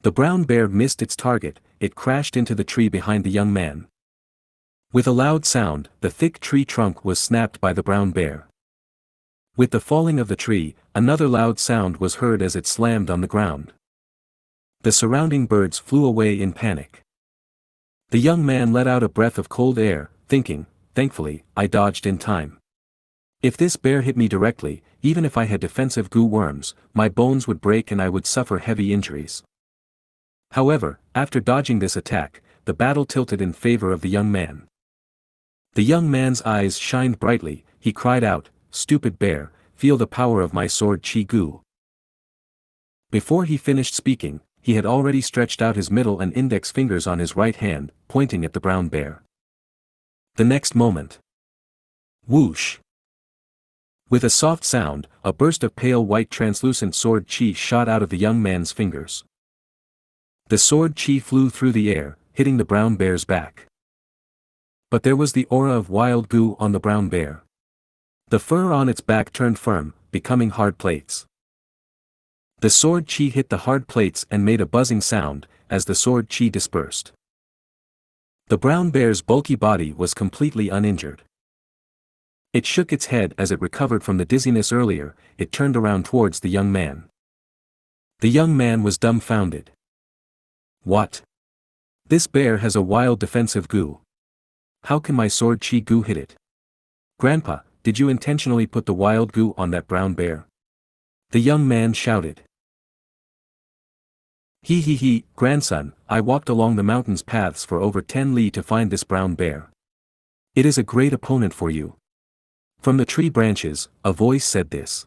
The brown bear missed its target, it crashed into the tree behind the young man. With a loud sound, the thick tree trunk was snapped by the brown bear. With the falling of the tree, another loud sound was heard as it slammed on the ground. The surrounding birds flew away in panic. The young man let out a breath of cold air, thinking, "Thankfully, I dodged in time. If this bear hit me directly, even if I had defensive goo worms, my bones would break and I would suffer heavy injuries." However, after dodging this attack, the battle tilted in favor of the young man. The young man's eyes shined brightly. He cried out, "Stupid bear, feel the power of my sword Gu." Before he finished speaking, he had already stretched out his middle and index fingers on his right hand, pointing at the brown bear. The next moment. Whoosh! With a soft sound, a burst of pale white translucent sword chi shot out of the young man's fingers. The sword chi flew through the air, hitting the brown bear's back. But there was the aura of wild goo on the brown bear. The fur on its back turned firm, becoming hard plates. The sword chi hit the hard plates and made a buzzing sound, as the sword chi dispersed. The brown bear's bulky body was completely uninjured. It shook its head as it recovered from the dizziness earlier. It turned around towards the young man. The young man was dumbfounded. What? This bear has a wild defensive goo. How can my sword chi goo hit it? Grandpa, did you intentionally put the wild goo on that brown bear? The young man shouted. He, grandson, I walked along the mountain's paths for over 10 li to find this brown bear. It is a great opponent for you. From the tree branches, a voice said this.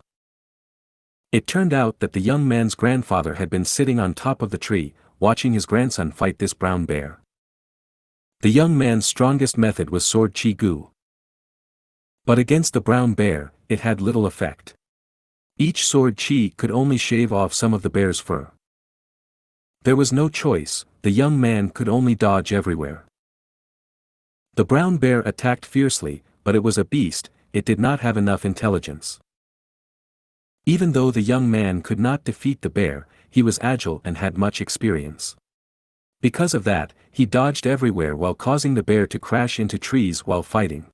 It turned out that the young man's grandfather had been sitting on top of the tree, watching his grandson fight this brown bear. The young man's strongest method was sword chi goo. But against the brown bear, it had little effect. Each sword chi could only shave off some of the bear's fur. There was no choice, the young man could only dodge everywhere. The brown bear attacked fiercely, but it was a beast. It did not have enough intelligence. Even though the young man could not defeat the bear, he was agile and had much experience. Because of that, he dodged everywhere while causing the bear to crash into trees while fighting.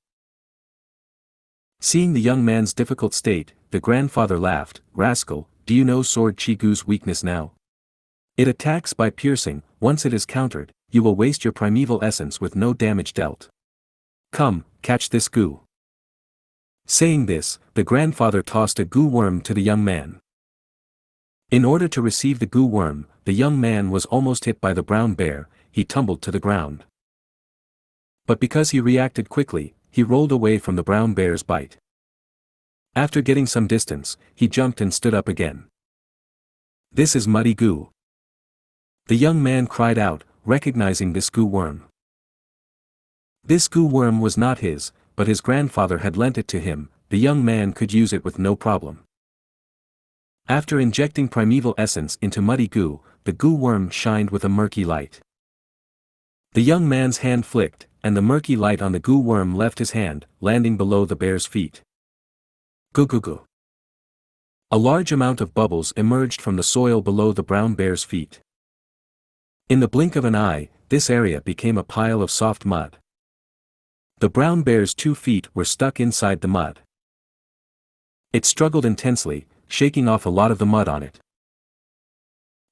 Seeing the young man's difficult state, the grandfather laughed, "Rascal, do you know sword chi goo's weakness now? It attacks by piercing. Once it is countered, you will waste your primeval essence with no damage dealt. Come, catch this goo." Saying this, the grandfather tossed a goo worm to the young man. In order to receive the goo worm, the young man was almost hit by the brown bear. He tumbled to the ground. But because he reacted quickly, he rolled away from the brown bear's bite. After getting some distance, he jumped and stood up again. "This is muddy goo." The young man cried out, recognizing this goo worm. This goo worm was not his, but his grandfather had lent it to him. The young man could use it with no problem. After injecting primeval essence into muddy goo, the goo worm shined with a murky light. The young man's hand flicked, and the murky light on the goo worm left his hand, landing below the bear's feet. Goo goo goo. A large amount of bubbles emerged from the soil below the brown bear's feet. In the blink of an eye, this area became a pile of soft mud. The brown bear's 2 feet were stuck inside the mud. It struggled intensely, shaking off a lot of the mud on it.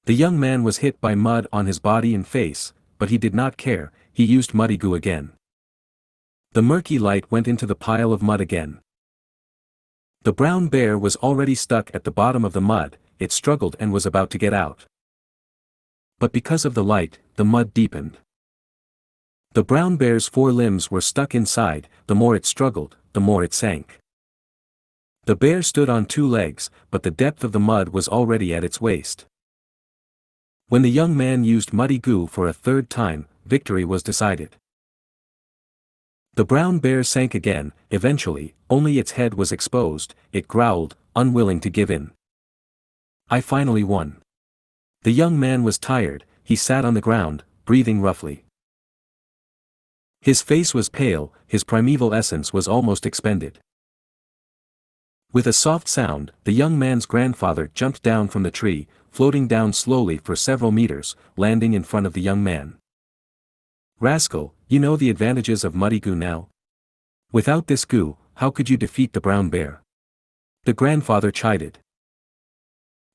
The young man was hit by mud on his body and face, but he did not care. He used muddy goo again. The murky light went into the pile of mud again. The brown bear was already stuck at the bottom of the mud. It struggled and was about to get out. But because of the light, the mud deepened. The brown bear's 4 limbs were stuck inside. The more it struggled, the more it sank. The bear stood on 2 legs, but the depth of the mud was already at its waist. When the young man used muddy goo for a 3rd time, victory was decided. The brown bear sank again. Eventually, only its head was exposed. It growled, unwilling to give in. "I finally won." The young man was tired. He sat on the ground, breathing roughly. His face was pale. His primeval essence was almost expended. With a soft sound, the young man's grandfather jumped down from the tree, floating down slowly for several meters, landing in front of the young man. "Rascal, You know the advantages of muddy goo now? Without this goo, how could you defeat the brown bear? The grandfather chided.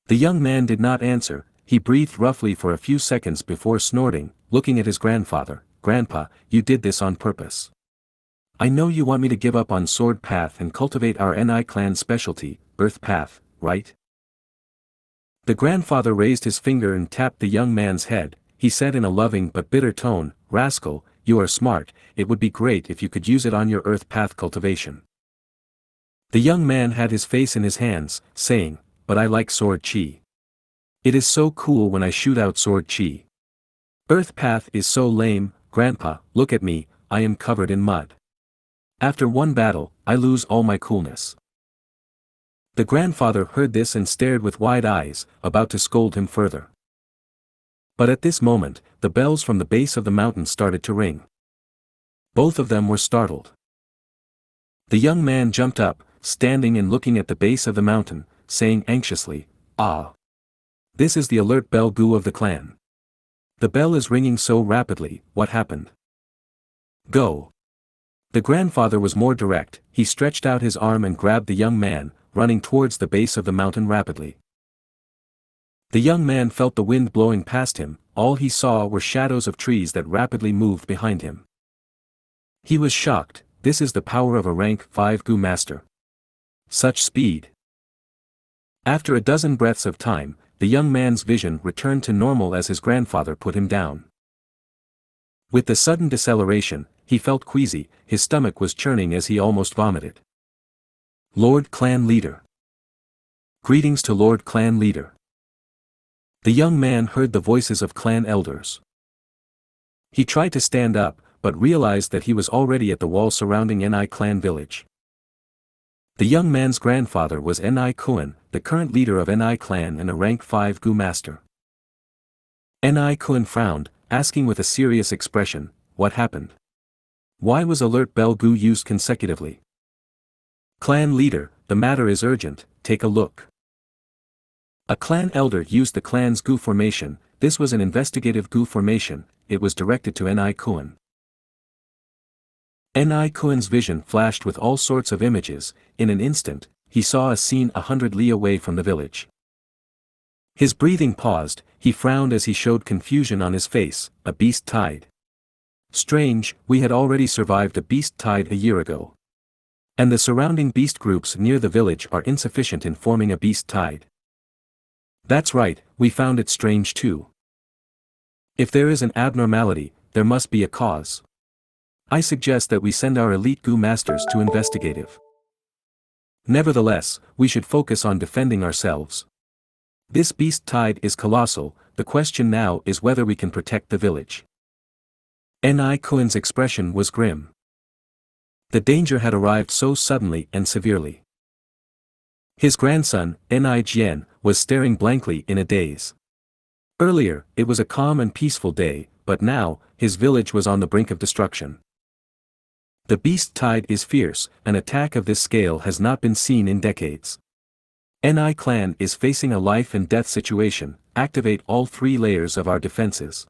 The young man did not answer. He breathed roughly for a few seconds before snorting, looking at his grandfather. Grandpa, you did this on purpose. I know you want me to give up on sword path and cultivate our Ni clan specialty, earth path, right? The grandfather raised his finger and tapped the young man's head. He said in a loving but bitter tone, Rascal, you are smart, it would be great if you could use it on your earth path cultivation. The young man had his face in his hands, saying, But I like sword chi. It is so cool when I shoot out sword chi. Earth path is so lame, Grandpa, look at me, I am covered in mud. After one battle, I lose all my coolness. The grandfather heard this and stared with wide eyes, about to scold him further. But at this moment, the bells from the base of the mountain started to ring. Both of them were startled. The young man jumped up, standing and looking at the base of the mountain, saying anxiously, Ah! This is the alert bell Gu of the clan. The bell is ringing so rapidly, what happened? Go! The grandfather was more direct. He stretched out his arm and grabbed the young man, running towards the base of the mountain rapidly. The young man felt the wind blowing past him. All he saw were shadows of trees that rapidly moved behind him. He was shocked. This is the power of a rank 5 Gu master. Such speed. After a dozen breaths of time, the young man's vision returned to normal as his grandfather put him down. With the sudden deceleration, he felt queasy. His stomach was churning as he almost vomited. Lord Clan Leader. Greetings to Lord Clan Leader. The young man heard the voices of clan elders. He tried to stand up, but realized that he was already at the wall surrounding Ni clan village. The young man's grandfather was Ni Kuan, the current leader of Ni clan and a rank 5 Gu master. Ni Kuan frowned, asking with a serious expression, what happened? Why was alert bell Gu used consecutively? Clan leader, the matter is urgent, take a look. A clan elder used the clan's Gu formation. This was an investigative Gu formation. It was directed to Ni Kuan. Ni Kuan's vision flashed with all sorts of images. In an instant, he saw a scene 100 li away from the village. His breathing paused. He frowned as he showed confusion on his face. A beast tide. Strange, we had already survived a beast tide a year ago. And the surrounding beast groups near the village are insufficient in forming a beast tide. That's right, we found it strange too. If there is an abnormality, there must be a cause. I suggest that we send our elite Gu masters to investigative. Nevertheless, we should focus on defending ourselves. This beast tide is colossal. The question now is whether we can protect the village. Ni Kuan's expression was grim. The danger had arrived so suddenly and severely. His grandson, Ni Jian, was staring blankly in a daze. Earlier, it was a calm and peaceful day, but now, his village was on the brink of destruction. The beast tide is fierce. An attack of this scale has not been seen in decades. Ni clan is facing a life and death situation. Activate all 3 layers of our defenses.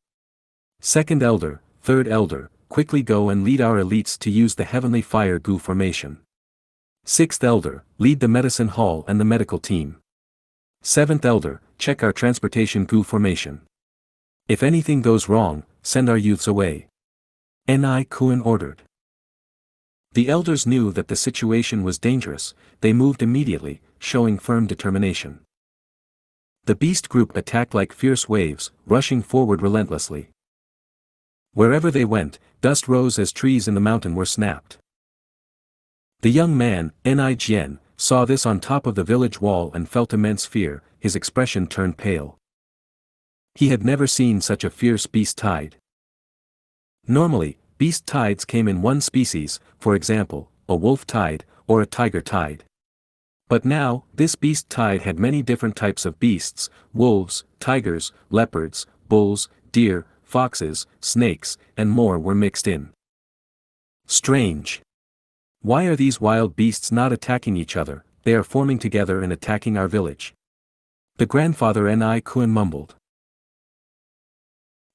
Second elder, third elder, quickly go and lead our elites to use the heavenly fire Gu formation. Sixth elder, lead the medicine hall and the medical team. Seventh elder, check our transportation Gu formation. If anything goes wrong, send our youths away. Ni Kuan ordered. The elders knew that the situation was dangerous. They moved immediately, showing firm determination. The beast group attacked like fierce waves, rushing forward relentlessly. Wherever they went, dust rose as trees in the mountain were snapped. The young man, Ni Jian, saw this on top of the village wall and felt immense fear. His expression turned pale. He had never seen such a fierce beast tide. Normally, beast tides came in one species, for example, a wolf tide, or a tiger tide. But now, this beast tide had many different types of beasts: wolves, tigers, leopards, bulls, deer, foxes, snakes, and more were mixed in. Strange. Why are these wild beasts not attacking each other? They are forming together and attacking our village. The grandfather Ni Kuan mumbled.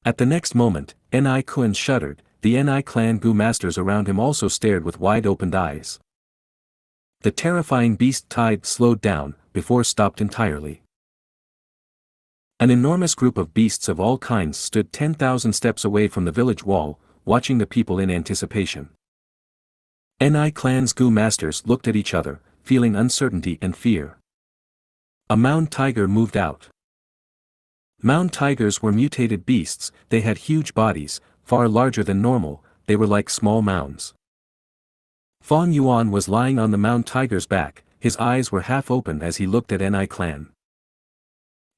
At the next moment, Ni Kuan shuddered. the Ni clan Gu masters around him also stared with wide-opened eyes. The terrifying beast tide slowed down, before stopped entirely. An enormous group of beasts of all kinds stood 10,000 steps away from the village wall, watching the people in anticipation. Ni clan's Gu masters looked at each other, feeling uncertainty and fear. A mound tiger moved out. Mound tigers were mutated beasts, they had huge bodies, far larger than normal, they were like small mounds. Fang Yuan was lying on the mound tiger's back, his eyes were half open as he looked at Ni clan.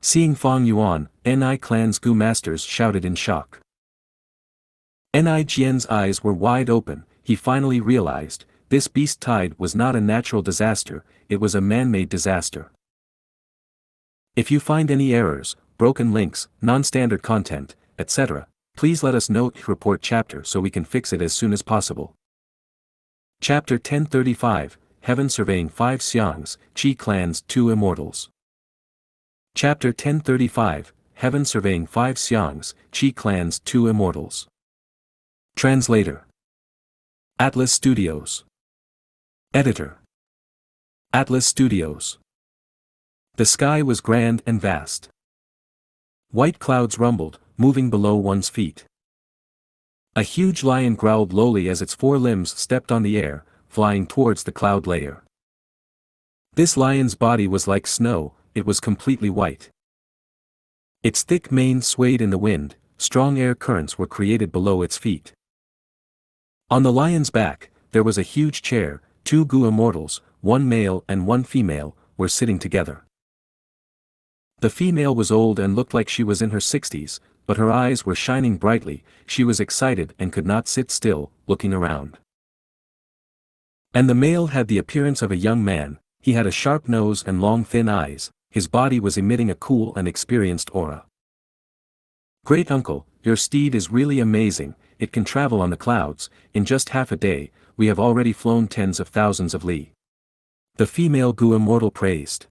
Seeing Fang Yuan, Ni clan's Gu masters shouted in shock. Ni Jian's eyes were wide open, he finally realized, this beast tide was not a natural disaster, it was a man-made disaster. If you find any errors, broken links, non-standard content, etc., please let us know. Report chapter so we can fix it as soon as possible. Chapter 1035, Heaven Surveying 5 Xianxia Clan's 2 Immortals. Chapter 1035, Heaven Surveying 5 Xianxia Clan's 2 Immortals. Translator. Atlas Studios. Editor. Atlas Studios. The sky was grand and vast. White clouds rumbled, moving below one's feet. A huge lion growled lowly as its 4 limbs stepped on the air, flying towards the cloud layer. This lion's body was like snow, it was completely white. Its thick mane swayed in the wind, strong air currents were created below its feet. On the lion's back, there was a huge chair, 2 Gu immortals, 1 male and 1 female, were sitting together. The female was old and looked like she was in her 60s, but her eyes were shining brightly, she was excited and could not sit still, looking around. And the male had the appearance of a young man, he had a sharp nose and long thin eyes, his body was emitting a cool and experienced aura. Great uncle, your steed is really amazing, it can travel on the clouds, in just half a day, we have already flown tens of thousands of li. The female Gu immortal praised.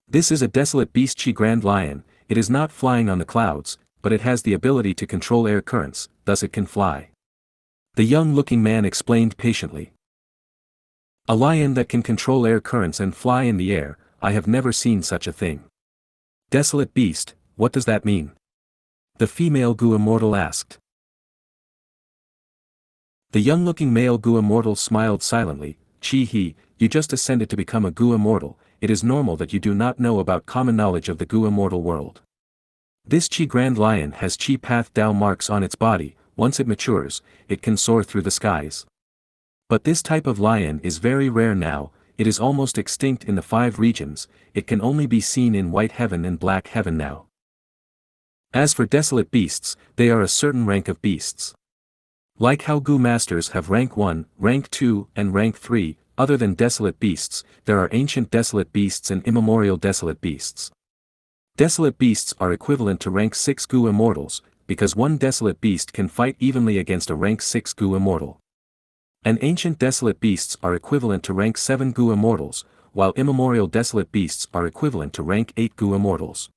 This is a desolate beast Grand Lion, it is not flying on the clouds, but it has the ability to control air currents, thus it can fly. The young-looking man explained patiently. A lion that can control air currents and fly in the air, I have never seen such a thing. Desolate beast, what does that mean? The female Gu immortal asked. The young-looking male Gu immortal smiled silently, He, you just ascended to become a Gu immortal, it is normal that you do not know about common knowledge of the Gu immortal world. This Grand Lion has Chi Path Dao marks on its body, once it matures, it can soar through the skies. But this type of lion is very rare now, it is almost extinct in the 5 regions, it can only be seen in White Heaven and Black Heaven now. As for desolate beasts, they are a certain rank of beasts. Like how Gu masters have rank 1, rank 2, and rank 3, other than desolate beasts, there are ancient desolate beasts and immemorial desolate beasts. Desolate beasts are equivalent to rank 6 Gu immortals, because one desolate beast can fight evenly against a rank 6 Gu immortal. And ancient desolate beasts are equivalent to rank 7 Gu immortals, while immemorial desolate beasts are equivalent to rank 8 Gu immortals.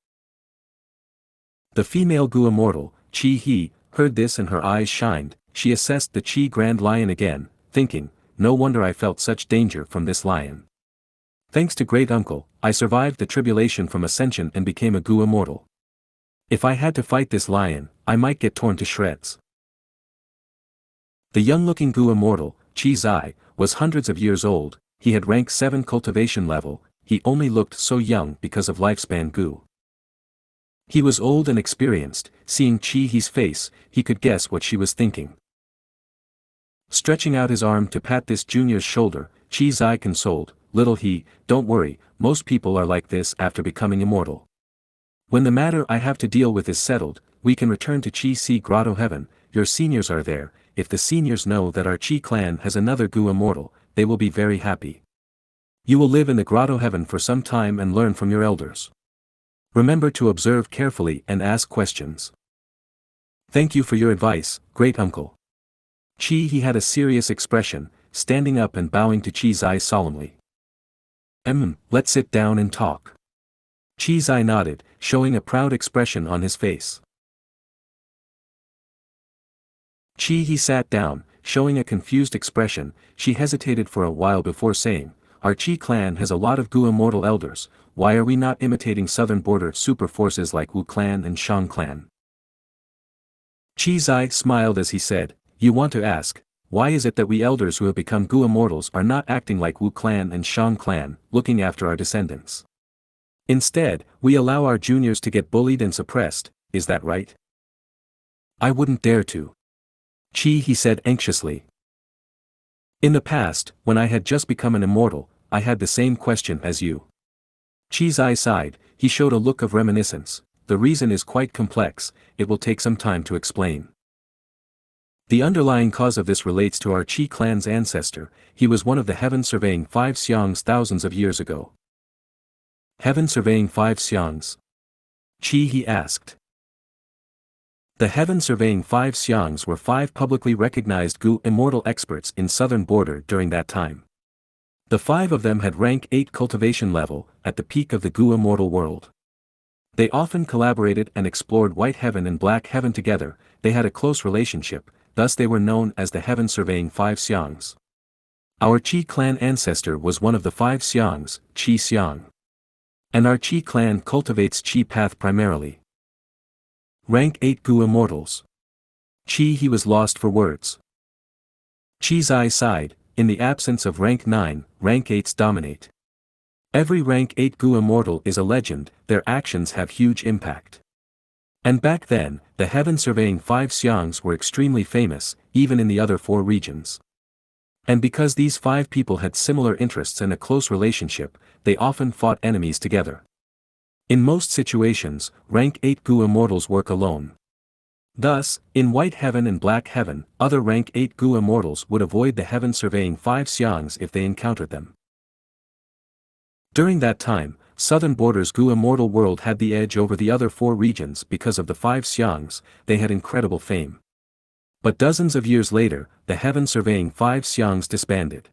The female Gu immortal, He, heard this and her eyes shined, she assessed the Grand Lion again, thinking, no wonder I felt such danger from this lion. Thanks to great uncle, I survived the tribulation from ascension and became a Gu immortal. If I had to fight this lion, I might get torn to shreds. The young-looking Gu immortal, Zai, was hundreds of years old, he had rank 7 cultivation level, he only looked so young because of lifespan Gu. He was old and experienced, seeing He's face, he could guess what she was thinking. Stretching out his arm to pat this junior's shoulder, Zai consoled, little he, don't worry, most people are like this after becoming immortal. When the matter I have to deal with is settled, we can return to Chi Grotto Heaven, your seniors are there, if the seniors know that our Chi clan has another Gu immortal, they will be very happy. You will live in the Grotto Heaven for some time and learn from your elders. Remember to observe carefully and ask questions. Thank you for your advice, great uncle. He had a serious expression, standing up and bowing to Zai solemnly. Let's sit down and talk. Zai nodded, showing a proud expression on his face. He sat down, showing a confused expression. She hesitated for a while before saying, "Our Qi clan has a lot of Gu immortal elders, why are we not imitating southern border super forces like Wu clan and Shang clan?" Qi Zai smiled as he said, "You want to ask, why is it that we elders who have become Gu immortals are not acting like Wu clan and Shang clan, looking after our descendants? Instead, we allow our juniors to get bullied and suppressed, is that right?" "I wouldn't dare to." He said anxiously. "In the past, when I had just become an immortal, I had the same question as you." Zai sighed, he showed a look of reminiscence. "The reason is quite complex, it will take some time to explain. The underlying cause of this relates to our Qi clan's ancestor. He was one of the heaven-surveying 5 Xiangs thousands of years ago." "Heaven-surveying 5 Xiangs?" He asked. The heaven-surveying 5 Xiangs were 5 publicly recognized Gu immortal experts in southern border during that time. The 5 of them had rank 8 cultivation level, at the peak of the Gu immortal world. They often collaborated and explored White Heaven and Black Heaven together. They had a close relationship, thus they were known as the heaven-surveying 5 Xiangs. Our Qi clan ancestor was one of the 5 Xiangs, Qi Xiang. And our Qi clan cultivates Qi path primarily. Rank 8 Gu immortals. He was lost for words. Zai sighed, "In the absence of rank 9, rank 8s dominate. Every rank 8 Gu immortal is a legend, their actions have huge impact. And back then, the heaven-surveying 5 Xiangs were extremely famous, even in the other 4 regions. And because these 5 people had similar interests and a close relationship, they often fought enemies together. In most situations, rank 8 Gu immortals work alone. Thus, in White Heaven and Black Heaven, other rank 8 Gu immortals would avoid the heaven-surveying 5 Xiangs if they encountered them. During that time, southern border's Gu immortal world had the edge over the other 4 regions because of the 5 Xiangs. They had incredible fame. But dozens of years later, the heaven-surveying 5 Xiangs disbanded."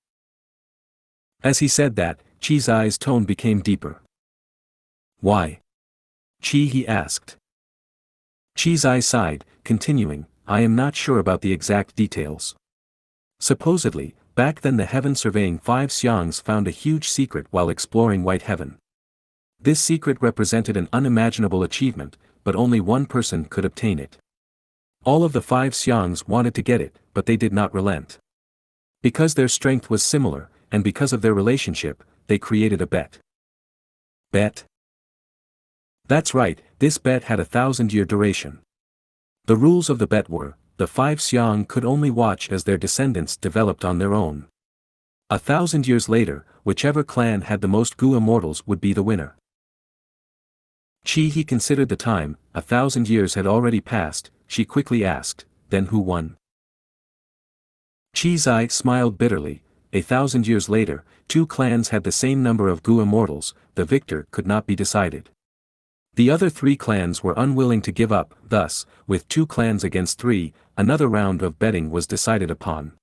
As he said that, Zai's tone became deeper. "Why?" he asked. Zai sighed, continuing, "I am not sure about the exact details. Supposedly, back then the heaven-surveying 5 Xiangs found a huge secret while exploring White Heaven. This secret represented an unimaginable achievement, but only one person could obtain it. All of the 5 Xiangs wanted to get it, but they did not relent. Because their strength was similar, and because of their relationship, they created a bet." "Bet?" "That's right, this bet had a 1,000-year duration. The rules of the bet were, the 5 Xiang could only watch as their descendants developed on their own. 1,000 years later, whichever clan had the most Gu immortals would be the winner." He considered the time. 1,000 years had already passed. She quickly asked, "Then who won?" Zai smiled bitterly. 1,000 years later, 2 clans had the same number of Gu immortals. The victor could not be decided. The other 3 clans were unwilling to give up, thus, with 2 clans against 3, another round of betting was decided upon.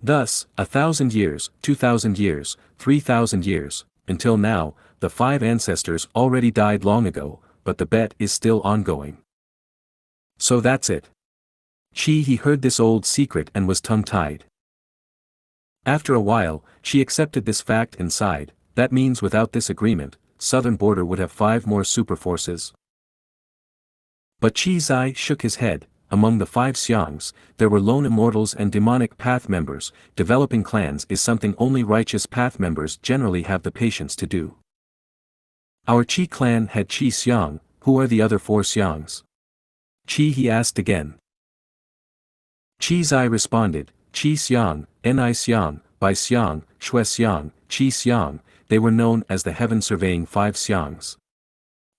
Thus, 1,000 years, 2,000 years, 3,000 years, until now, the 5 ancestors already died long ago, but the bet is still ongoing. "So that's it." He heard this old secret and was tongue-tied. After a while, she accepted this fact and sighed. "That means without this agreement, southern border would have 5 more super forces." But Zai shook his head. Among the 5 Xiangs, there were lone immortals and demonic path members. Developing clans is something only righteous path members generally have the patience to do. Our Qi clan had Qi Xiang. Who are the other 4 Xiangs? He asked again. Zai responded, "Qi Xiang, Ni Xiang, Bai Xiang, Shui Xiang, Qi Xiang." They were known as the heaven-surveying 5 Xiangs.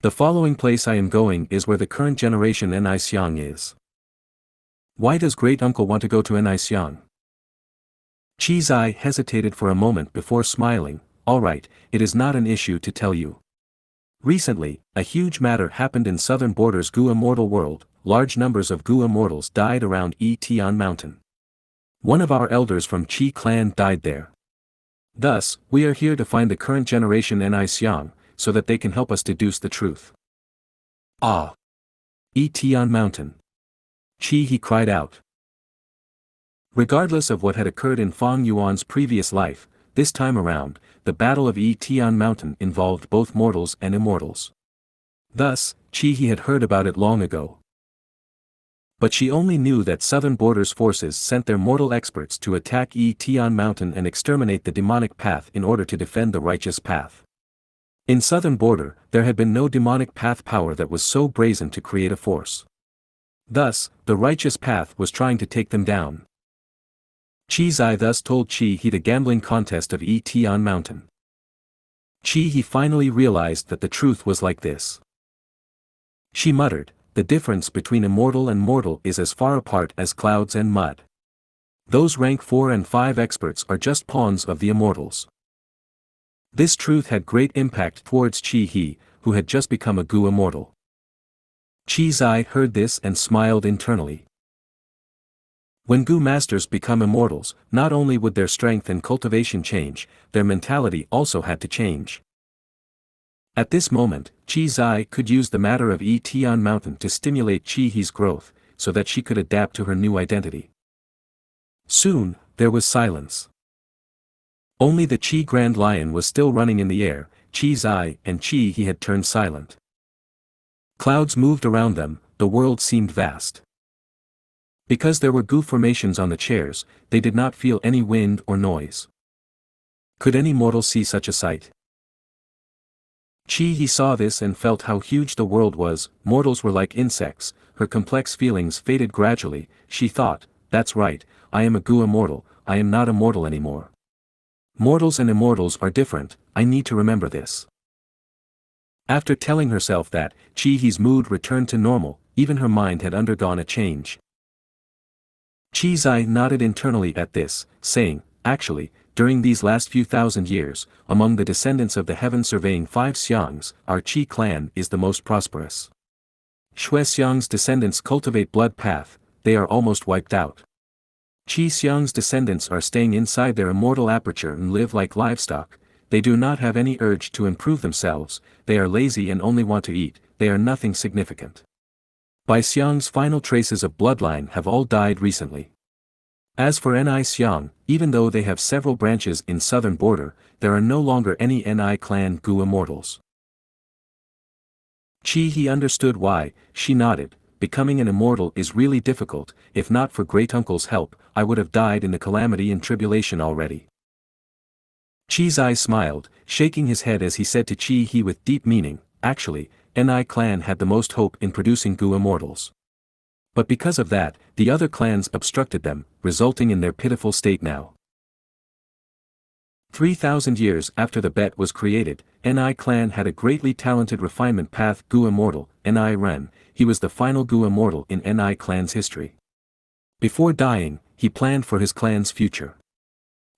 The following place I am going is where the current generation Ni Xiang is. Why does great-uncle want to go to Ni Xiang? Zai hesitated for a moment before smiling. "All right, it is not an issue to tell you. Recently, a huge matter happened in southern border's Gu immortal world. Large numbers of Gu immortals died around Tian Mountain. One of our elders from Qi clan died there. Thus, we are here to find the current generation Ni Xiang, so that they can help us deduce the truth." "Ah! Tian Mountain!" He cried out. Regardless of what had occurred in Fang Yuan's previous life, this time around, the Battle of Tian Mountain involved both mortals and immortals. Thus, Qi He had heard about it long ago. But she only knew that Southern Border's forces sent their mortal experts to attack Tian Mountain and exterminate the demonic path in order to defend the righteous path. In Southern Border, there had been no demonic path power that was so brazen to create a force. Thus, the righteous path was trying to take them down. Qi Zai thus told Qi He the gambling contest of Tian Mountain. Qi He finally realized that the truth was like this. She muttered, "The difference between immortal and mortal is as far apart as clouds and mud. Those rank 4 and 5 experts are just pawns of the immortals." This truth had great impact towards Qi He, who had just become a Gu immortal. Qi Zai heard this and smiled internally. When Gu masters become immortals, not only would their strength and cultivation change, their mentality also had to change. At this moment, Qi Zai could use the matter of Tian Mountain to stimulate Qi He's growth, so that she could adapt to her new identity. Soon, there was silence. Only the Qi Grand Lion was still running in the air. Qi Zai and Qi He had turned silent. Clouds moved around them, the world seemed vast. Because there were Gu formations on the chairs, they did not feel any wind or noise. Could any mortal see such a sight? Qi He saw this and felt how huge the world was. Mortals were like insects. Her complex feelings faded gradually. She thought, "That's right, I am a Gu immortal, I am not immortal anymore. Mortals and immortals are different, I need to remember this." After telling herself that, Qi He's mood returned to normal. Even her mind had undergone a change. Qi Zai nodded internally at this, saying, "Actually, during these last few thousand years, among the descendants of the heaven-surveying 5 Xiangs, our Qi clan is the most prosperous. Shui Xiang's descendants cultivate blood path, they are almost wiped out. Qi Xiang's descendants are staying inside their immortal aperture and live like livestock. They do not have any urge to improve themselves, they are lazy and only want to eat, they are nothing significant. Bai Xiang's final traces of bloodline have all died recently. As for Ni Xiang, even though they have several branches in Southern Border, there are no longer any Ni clan Gu immortals." Qi He understood why. She nodded. "Becoming an immortal is really difficult. If not for great-uncle's help, I would have died in the calamity and tribulation already." Qi Zai smiled, shaking his head as he said to Qi He with deep meaning, "Actually, Ni clan had the most hope in producing Gu immortals. But because of that, the other clans obstructed them, resulting in their pitiful state now." 3,000 years after the bet was created, Ni clan had a greatly talented refinement path Gu immortal, Ni Ren. He was the final Gu immortal in Ni clan's history. Before dying, he planned for his clan's future.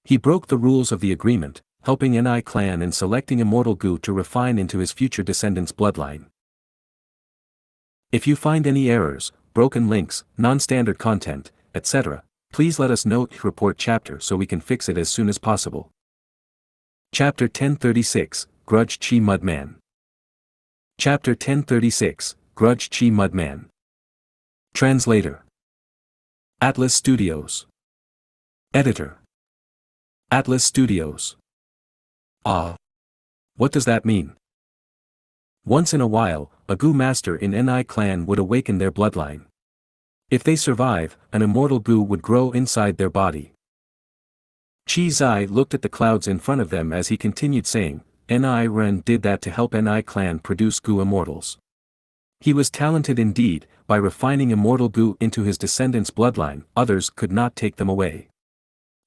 He broke the rules of the agreement, helping Ni clan in selecting immortal Gu to refine into his future descendants' bloodline. If you find any errors, broken links, non-standard content, etc., please let us know. Report chapter so we can fix it as soon as possible. Chapter 1036, Grudge Chi Mudman. Chapter 1036, Grudge Chi Mudman. Translator. Atlas Studios. Editor. Atlas Studios. What does that mean? Once in a while, a Gu master in Ni clan would awaken their bloodline. If they survive, an immortal Gu would grow inside their body. Qi Zai looked at the clouds in front of them as he continued saying, Ni Ren did that to help Ni clan produce Gu immortals. He was talented indeed. By refining immortal Gu into his descendants' bloodline, others could not take them away.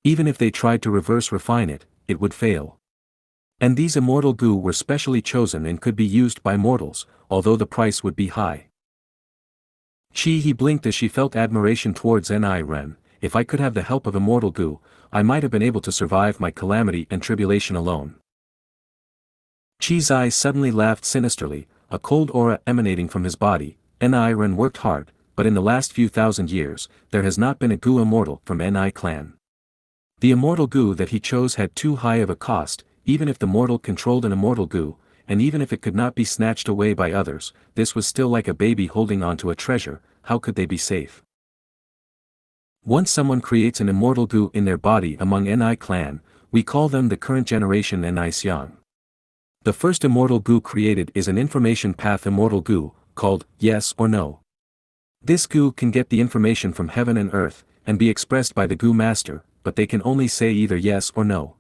Even if they tried to reverse refine it, it would fail. And these immortal Gu were specially chosen and could be used by mortals, although the price would be high. Qi He blinked as she felt admiration towards Ni Ren. If I could have the help of immortal Gu, I might have been able to survive my calamity and tribulation alone. Qi Zai suddenly laughed sinisterly, a cold aura emanating from his body. Ni Ren worked hard, but in the last few thousand years, there has not been a Gu immortal from Ni clan. The immortal Gu that he chose had too high of a cost. Even if the mortal controlled an immortal Gu, and even if it could not be snatched away by others, this was still like a baby holding onto a treasure. How could they be safe? Once someone creates an immortal Gu in their body among Ni clan, we call them the current generation Ni Xiang. The first immortal Gu created is an information path immortal Gu, called yes or no. This Gu can get the information from heaven and earth, and be expressed by the Gu master, but they can only say either yes or no.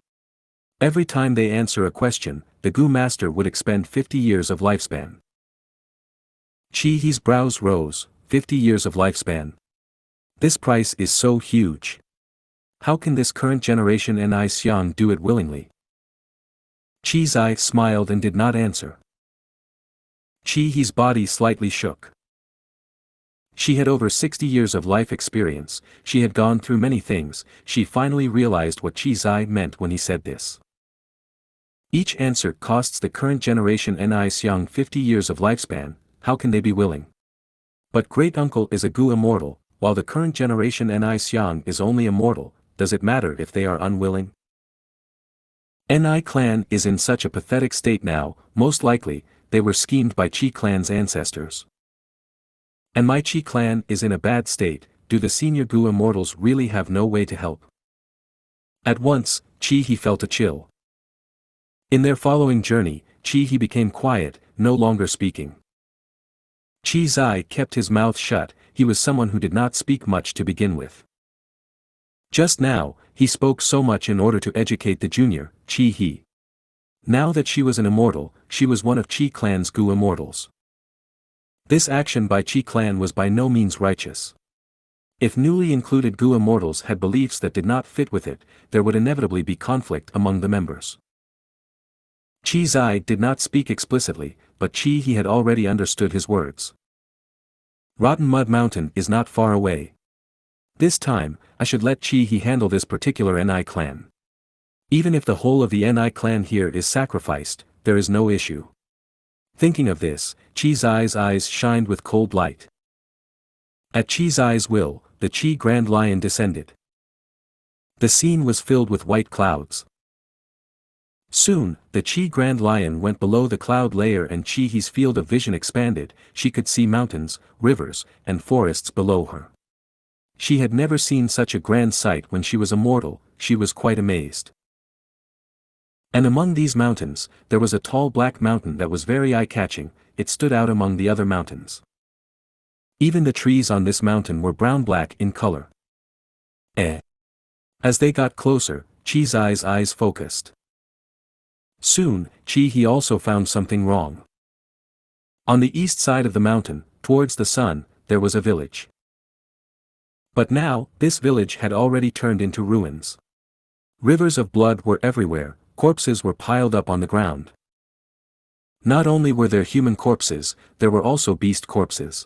Every time they answer a question, the Gu master would expend 50 years of lifespan. Chi He's brows rose, 50 years of lifespan. This price is so huge. How can this current generation Ni Xiang do it willingly? Chi Zai smiled and did not answer. Chi He's body slightly shook. She had over 60 years of life experience, she had gone through many things, she finally realized what Chi Zai meant when he said this. Each answer costs the current generation Ni Xiang 50 years of lifespan, how can they be willing? But great-uncle is a Gu immortal, while the current generation Ni Xiang is only immortal, does it matter if they are unwilling? Ni clan is in such a pathetic state now, most likely, they were schemed by Chi clan's ancestors. And my Chi clan is in a bad state, do the senior Gu immortals really have no way to help? At once, Chi He felt a chill. In their following journey, Chi He became quiet, no longer speaking. Chi Zai kept his mouth shut, he was someone who did not speak much to begin with. Just now, he spoke so much in order to educate the junior, Chi He. Now that she was an immortal, she was one of Chi clan's Gu immortals. This action by Chi clan was by no means righteous. If newly included Gu immortals had beliefs that did not fit with it, there would inevitably be conflict among the members. Chi Zai did not speak explicitly, but Chi He had already understood his words. Rotten Mud Mountain is not far away. This time, I should let Chi He handle this particular Ni clan. Even if the whole of the Ni clan here is sacrificed, there is no issue. Thinking of this, Chi Zai's eyes shined with cold light. At Chi Zai's will, the Chi Grand Lion descended. The scene was filled with white clouds. Soon, the Chi Grand Lion went below the cloud layer and Chi He's field of vision expanded, she could see mountains, rivers, and forests below her. She had never seen such a grand sight when she was a mortal, she was quite amazed. And among these mountains, there was a tall black mountain that was very eye-catching, it stood out among the other mountains. Even the trees on this mountain were brown-black in color. As they got closer, Chi Zai's eyes focused. Soon, Chi He also found something wrong. On the east side of the mountain, towards the sun, there was a village. But now, this village had already turned into ruins. Rivers of blood were everywhere, corpses were piled up on the ground. Not only were there human corpses, there were also beast corpses.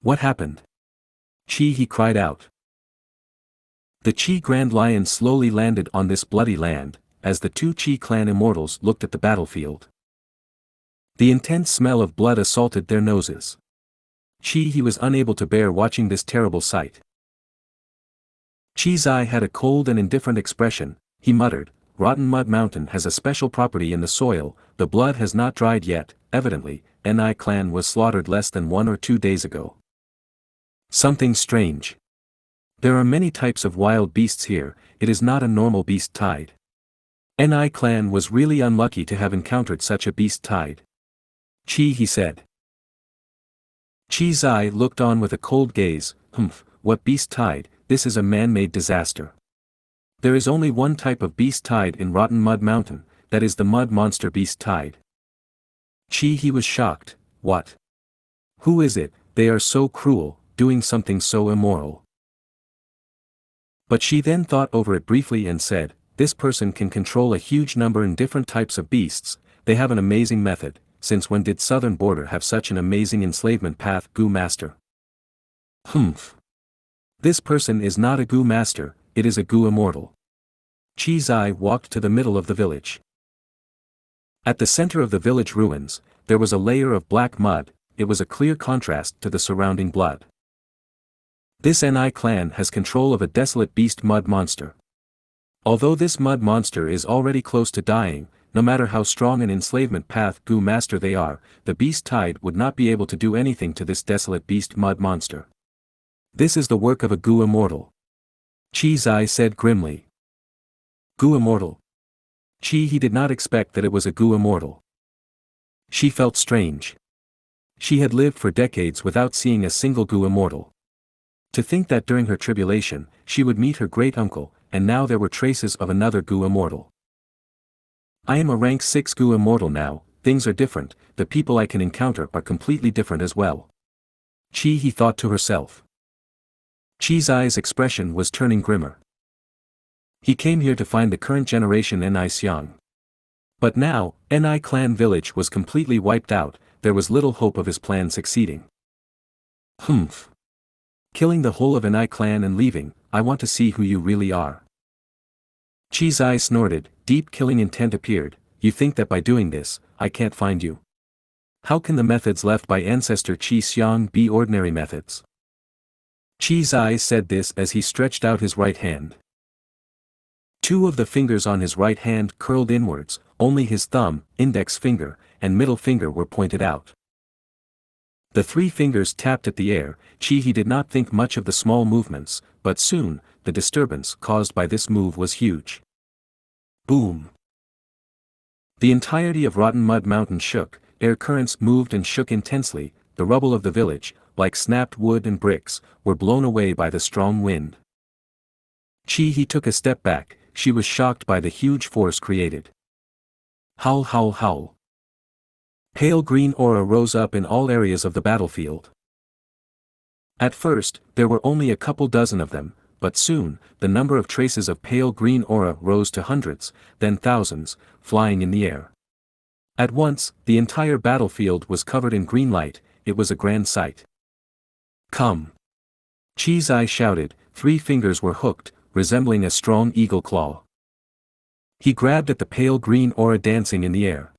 What happened? Chi He cried out. The Chi Grand Lion slowly landed on this bloody land, as the two Chi clan immortals looked at the battlefield. The intense smell of blood assaulted their noses. Chi He was unable to bear watching this terrible sight. Chi Zai had a cold and indifferent expression, he muttered, Rotten Mud Mountain has a special property in the soil, the blood has not dried yet, evidently, Ni clan was slaughtered less than 1 or 2 days ago. Something strange. There are many types of wild beasts here, it is not a normal beast tide. Ni clan was really unlucky to have encountered such a beast tide. Chi He said. Chi Zai looked on with a cold gaze, what beast tide, this is a man-made disaster. There is only one type of beast tide in Rotten Mud Mountain, that is the mud monster beast tide. Chi He was shocked, what? Who is it, they are so cruel, doing something so immoral. But she then thought over it briefly and said, this person can control a huge number in different types of beasts, they have an amazing method, since when did Southern Border have such an amazing enslavement path Gu master? This person is not a Gu master, it is a Gu immortal. Chi Zai walked to the middle of the village. At the center of the village ruins, there was a layer of black mud, it was a clear contrast to the surrounding blood. This Ni clan has control of a desolate beast mud monster. Although this mud monster is already close to dying, no matter how strong an enslavement path Gu master they are, the beast tide would not be able to do anything to this desolate beast mud monster. This is the work of a Gu immortal. Qi said grimly. Gu immortal? He did not expect that it was a Gu immortal. She felt strange. She had lived for decades without seeing a single Gu immortal. To think that during her tribulation, she would meet her great-uncle, and now there were traces of another Gu immortal. I am a rank 6 Gu immortal now, things are different, the people I can encounter are completely different as well. He thought to herself. Qi's expression was turning grimmer. He came here to find the current generation Xiang. But now, Ni clan village was completely wiped out, there was little hope of his plan succeeding. Humph. Killing the whole of Ni clan and leaving, I want to see who you really are. Qi's snorted, deep killing intent appeared, you think that by doing this, I can't find you? How can the methods left by ancestor Qi Xiang be ordinary methods? Qi's said this as he stretched out his right hand. Two of the fingers on his right hand curled inwards, only his thumb, index finger, and middle finger were pointed out. The three fingers tapped at the air. He did not think much of the small movements, but soon, the disturbance caused by this move was huge. Boom! The entirety of Rotten Mud Mountain shook, air currents moved and shook intensely, the rubble of the village, like snapped wood and bricks, were blown away by the strong wind. He took a step back, she was shocked by the huge force created. Howl howl howl. Pale green aura rose up in all areas of the battlefield. At first, there were only a couple dozen of them, but soon, the number of traces of pale green aura rose to hundreds, then thousands, flying in the air. At once, the entire battlefield was covered in green light, it was a grand sight. Come! Qi's shouted, three fingers were hooked, resembling a strong eagle claw. He grabbed at the pale green aura dancing in the air.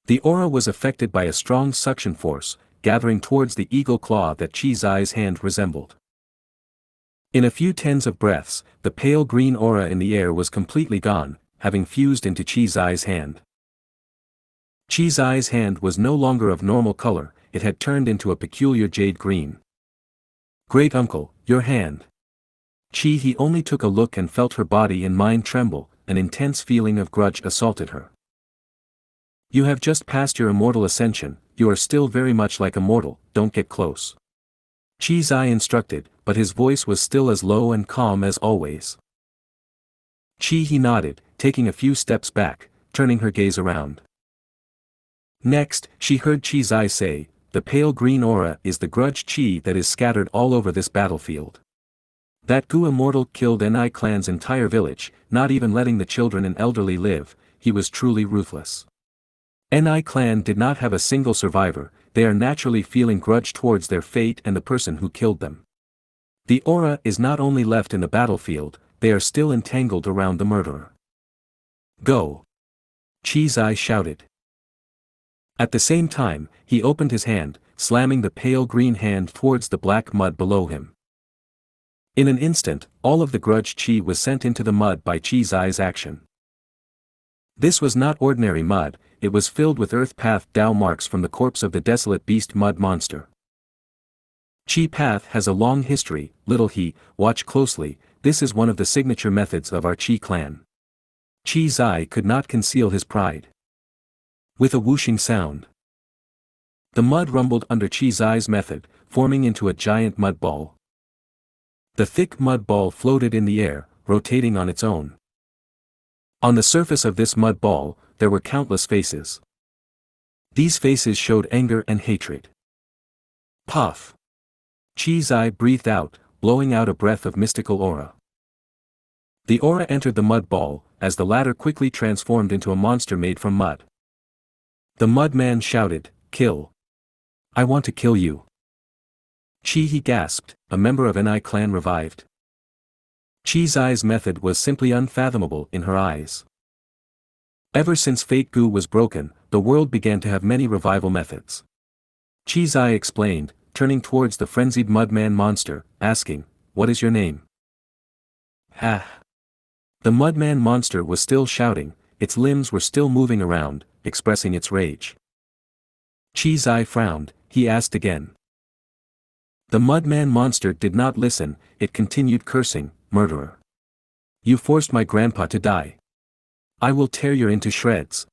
The aura was affected by a strong suction force, gathering towards the eagle claw that Qi's hand resembled. In a few tens of breaths, the pale green aura in the air was completely gone, having fused into Qi's hand. Qi's hand was no longer of normal color, it had turned into a peculiar jade green. Great uncle, your hand. He only took a look and felt her body and mind tremble, an intense feeling of grudge assaulted her. You have just passed your immortal ascension, you are still very much like a mortal, don't get close. Qi's instructed, but his voice was still as low and calm as always. He nodded, taking a few steps back, turning her gaze around. Next, she heard Qi's say, the pale green aura is the grudge Qi that is scattered all over this battlefield. That Gu immortal killed Ni clan's entire village, not even letting the children and elderly live, he was truly ruthless. Ni clan did not have a single survivor, they are naturally feeling grudge towards their fate and the person who killed them. The aura is not only left in the battlefield, they are still entangled around the murderer. Go! Qi's shouted. At the same time, he opened his hand, slamming the pale green hand towards the black mud below him. In an instant, all of the grudge Qi was sent into the mud by Qi's action. This was not ordinary mud, it was filled with earth path Dao marks from the corpse of the desolate beast mud monster. Qi path has a long history, little he, watch closely, this is one of the signature methods of our Qi clan. Qi's could not conceal his pride. With a whooshing sound, the mud rumbled under Qi's method, forming into a giant mud ball. The thick mud ball floated in the air, rotating on its own. On the surface of this mud ball, there were countless faces. These faces showed anger and hatred. Puff! Qi's breathed out, blowing out a breath of mystical aura. The aura entered the mud ball, as the latter quickly transformed into a monster made from mud. The mud man shouted, kill! I want to kill you! He gasped, a member of Ni clan revived. Qi's method was simply unfathomable in her eyes. Ever since Fate Gu was broken, the world began to have many revival methods. Qi's explained, turning towards the frenzied mudman monster, asking, what is your name? Ha! The mudman monster was still shouting, its limbs were still moving around, expressing its rage. Qi's frowned, he asked again. The Mudman monster did not listen, it continued cursing, "Murderer! You forced my grandpa to die. I will tear you into shreds."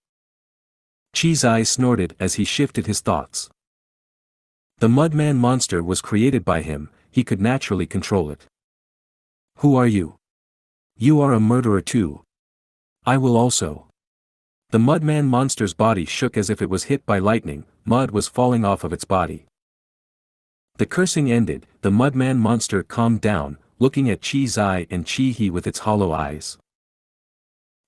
Xianxia snorted as he shifted his thoughts. The Mudman monster was created by him, he could naturally control it. "Who are you? You are a murderer too. I will also." The Mudman monster's body shook as if it was hit by lightning, mud was falling off of its body. The cursing ended, the Mudman monster calmed down, looking at Xianxia and Qi with its hollow eyes.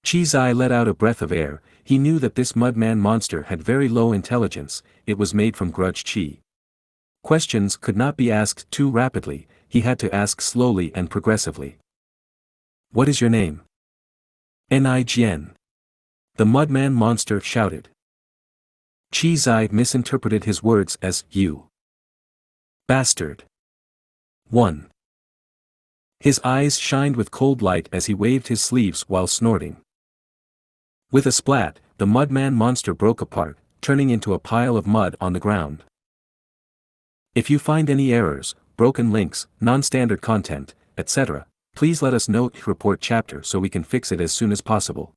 Xianxia let out a breath of air, he knew that this Mudman monster had very low intelligence, it was made from grudge qi. Questions could not be asked too rapidly, he had to ask slowly and progressively. "What is your name?" "Jian." The Mudman monster shouted. Xianxia misinterpreted his words as, "You bastard." 1. His eyes shined with cold light as he waved his sleeves while snorting. With a splat, the Mudman monster broke apart, turning into a pile of mud on the ground. If you find any errors, broken links, non-standard content, etc., please let us know. Report chapter so we can fix it as soon as possible.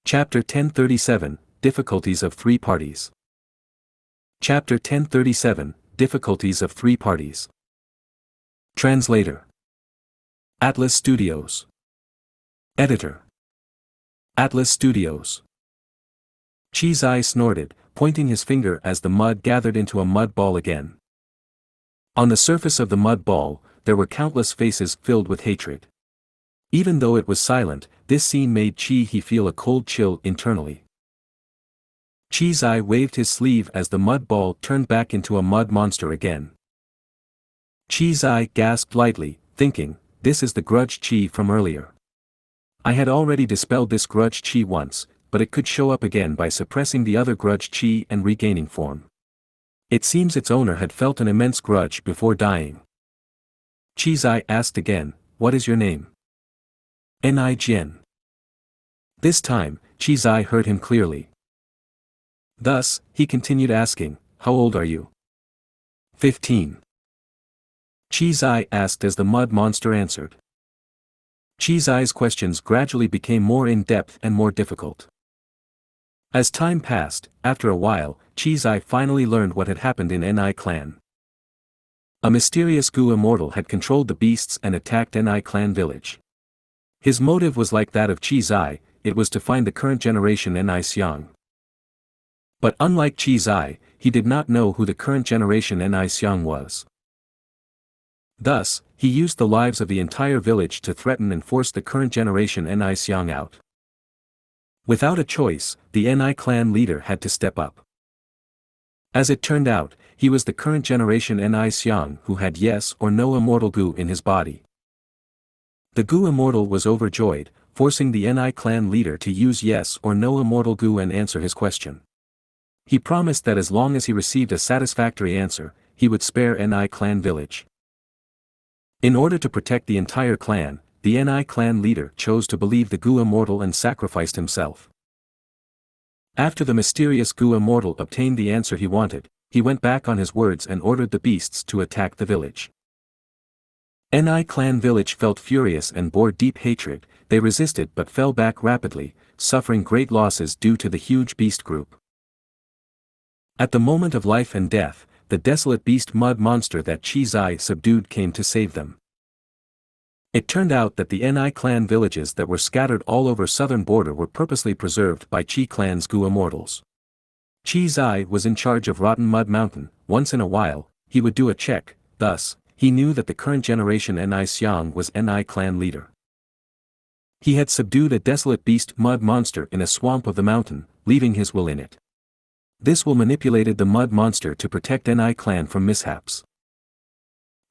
Chapter 1037, Difficulties of Three Parties. Chapter 1037, Difficulties of Three Parties. Translator. Atlas Studios. Editor. Atlas Studios. Xianxia snorted, pointing his finger as the mud gathered into a mud ball again. On the surface of the mud ball, there were countless faces filled with hatred. Even though it was silent, this scene made Qi feel a cold chill internally. Xianxia waved his sleeve as the mud ball turned back into a mud monster again. Xianxia gasped lightly, thinking, "This is the grudge qi from earlier. I had already dispelled this grudge qi once, but it could show up again by suppressing the other grudge qi and regaining form. It seems its owner had felt an immense grudge before dying." Xianxia asked again, "What is your name?" Jian. This time, Xianxia heard him clearly. Thus, he continued asking, "How old are you?" 15. Xianxia asked as the mud monster answered. Xianxia's questions gradually became more in-depth and more difficult. As time passed, after a while, Xianxia finally learned what had happened in Ni clan. A mysterious Gu immortal had controlled the beasts and attacked Ni clan village. His motive was like that of Xianxia, it was to find the current generation Ni Xiang. But unlike Xianxia, he did not know who the current generation Ni Xiang was. Thus, he used the lives of the entire village to threaten and force the current generation Ni Xiang out. Without a choice, the Ni clan leader had to step up. As it turned out, he was the current generation Ni Xiang who had yes or no immortal Gu in his body. The Gu immortal was overjoyed, forcing the Ni clan leader to use yes or no immortal Gu and answer his question. He promised that as long as he received a satisfactory answer, he would spare Ni clan village. In order to protect the entire clan, the Ni clan leader chose to believe the Gu immortal and sacrificed himself. After the mysterious Gu immortal obtained the answer he wanted, he went back on his words and ordered the beasts to attack the village. Ni clan village felt furious and bore deep hatred, they resisted but fell back rapidly, suffering great losses due to the huge beast group. At the moment of life and death, the desolate beast mud monster that Xianxia subdued came to save them. It turned out that the Ni clan villages that were scattered all over southern border were purposely preserved by Qi clan's Gu immortals. Xianxia was in charge of Rotten Mud Mountain, once in a while, he would do a check, thus, he knew that the current generation Ni Xiang was Ni clan leader. He had subdued a desolate beast mud monster in a swamp of the mountain, leaving his will in it. This will manipulated the mud monster to protect Ni clan from mishaps.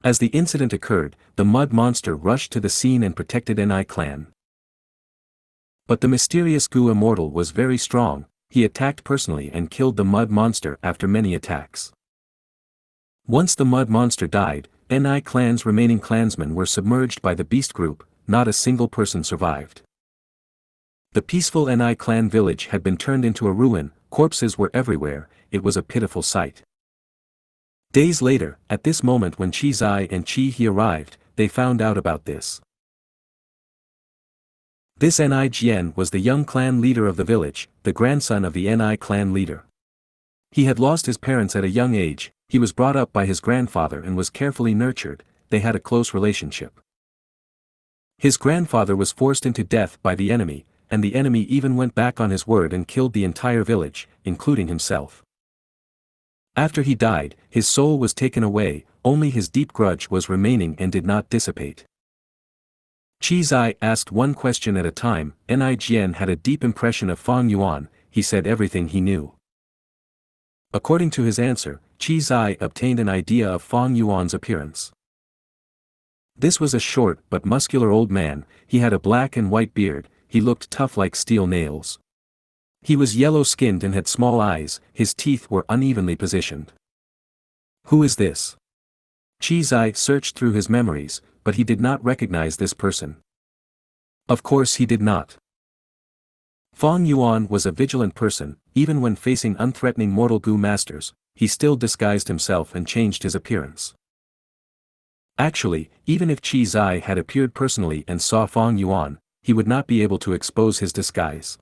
As the incident occurred, the mud monster rushed to the scene and protected Ni clan. But the mysterious Gu immortal was very strong, he attacked personally and killed the mud monster after many attacks. Once the mud monster died, Ni clan's remaining clansmen were submerged by the beast group, not a single person survived. The peaceful Ni clan village had been turned into a ruin, corpses were everywhere, it was a pitiful sight. Days later, at this moment when Qi Zai and Qi He arrived, they found out about this. This Ni Jian was the young clan leader of the village, the grandson of the Ni clan leader. He had lost his parents at a young age, he was brought up by his grandfather and was carefully nurtured, they had a close relationship. His grandfather was forced into death by the enemy, and the enemy even went back on his word and killed the entire village, including himself. After he died, his soul was taken away, only his deep grudge was remaining and did not dissipate. Qi Zai asked one question at a time. Ni Jian had a deep impression of Fang Yuan, he said everything he knew. According to his answer, Qi Zai obtained an idea of Fang Yuan's appearance. This was a short but muscular old man, he had a black and white beard, he looked tough like steel nails. He was yellow-skinned and had small eyes, his teeth were unevenly positioned. Who is this? Qi Zai searched through his memories, but he did not recognize this person. Of course he did not. Fang Yuan was a vigilant person, even when facing unthreatening mortal Gu masters, he still disguised himself and changed his appearance. Actually, even if Qi Zai had appeared personally and saw Fang Yuan, he would not be able to expose his disguise.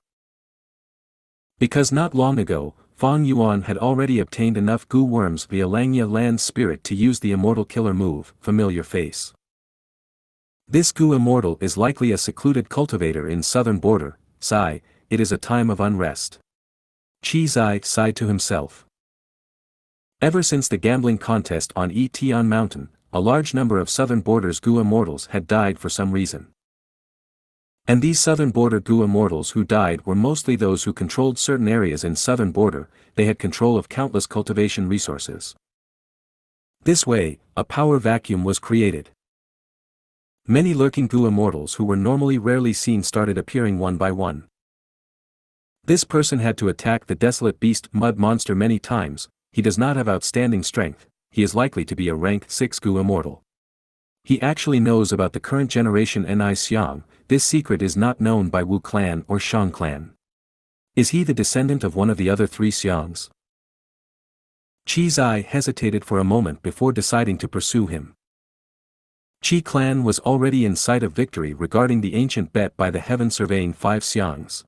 Because not long ago, Fang Yuan had already obtained enough Gu worms via Xianxia Land's spirit to use the immortal killer move, Familiar Face. This Gu immortal is likely a secluded cultivator in southern border, Sai, it is a time of unrest. Qi Zai sighed to himself. Ever since the gambling contest on Tian Mountain, a large number of southern border's Gu immortals had died for some reason. And these southern border Gu immortals who died were mostly those who controlled certain areas in southern border, they had control of countless cultivation resources. This way, a power vacuum was created. Many lurking Gu immortals who were normally rarely seen started appearing one by one. This person had to attack the desolate beast mud monster many times, he does not have outstanding strength, he is likely to be a rank 6 Gu immortal. He actually knows about the current generation Ni Xiang, this secret is not known by Wu clan or Shang clan. Is he the descendant of one of the other 3 Xiangs? Qi Zai hesitated for a moment before deciding to pursue him. Qi clan was already in sight of victory regarding the ancient bet by the heaven surveying 5 Xiangs.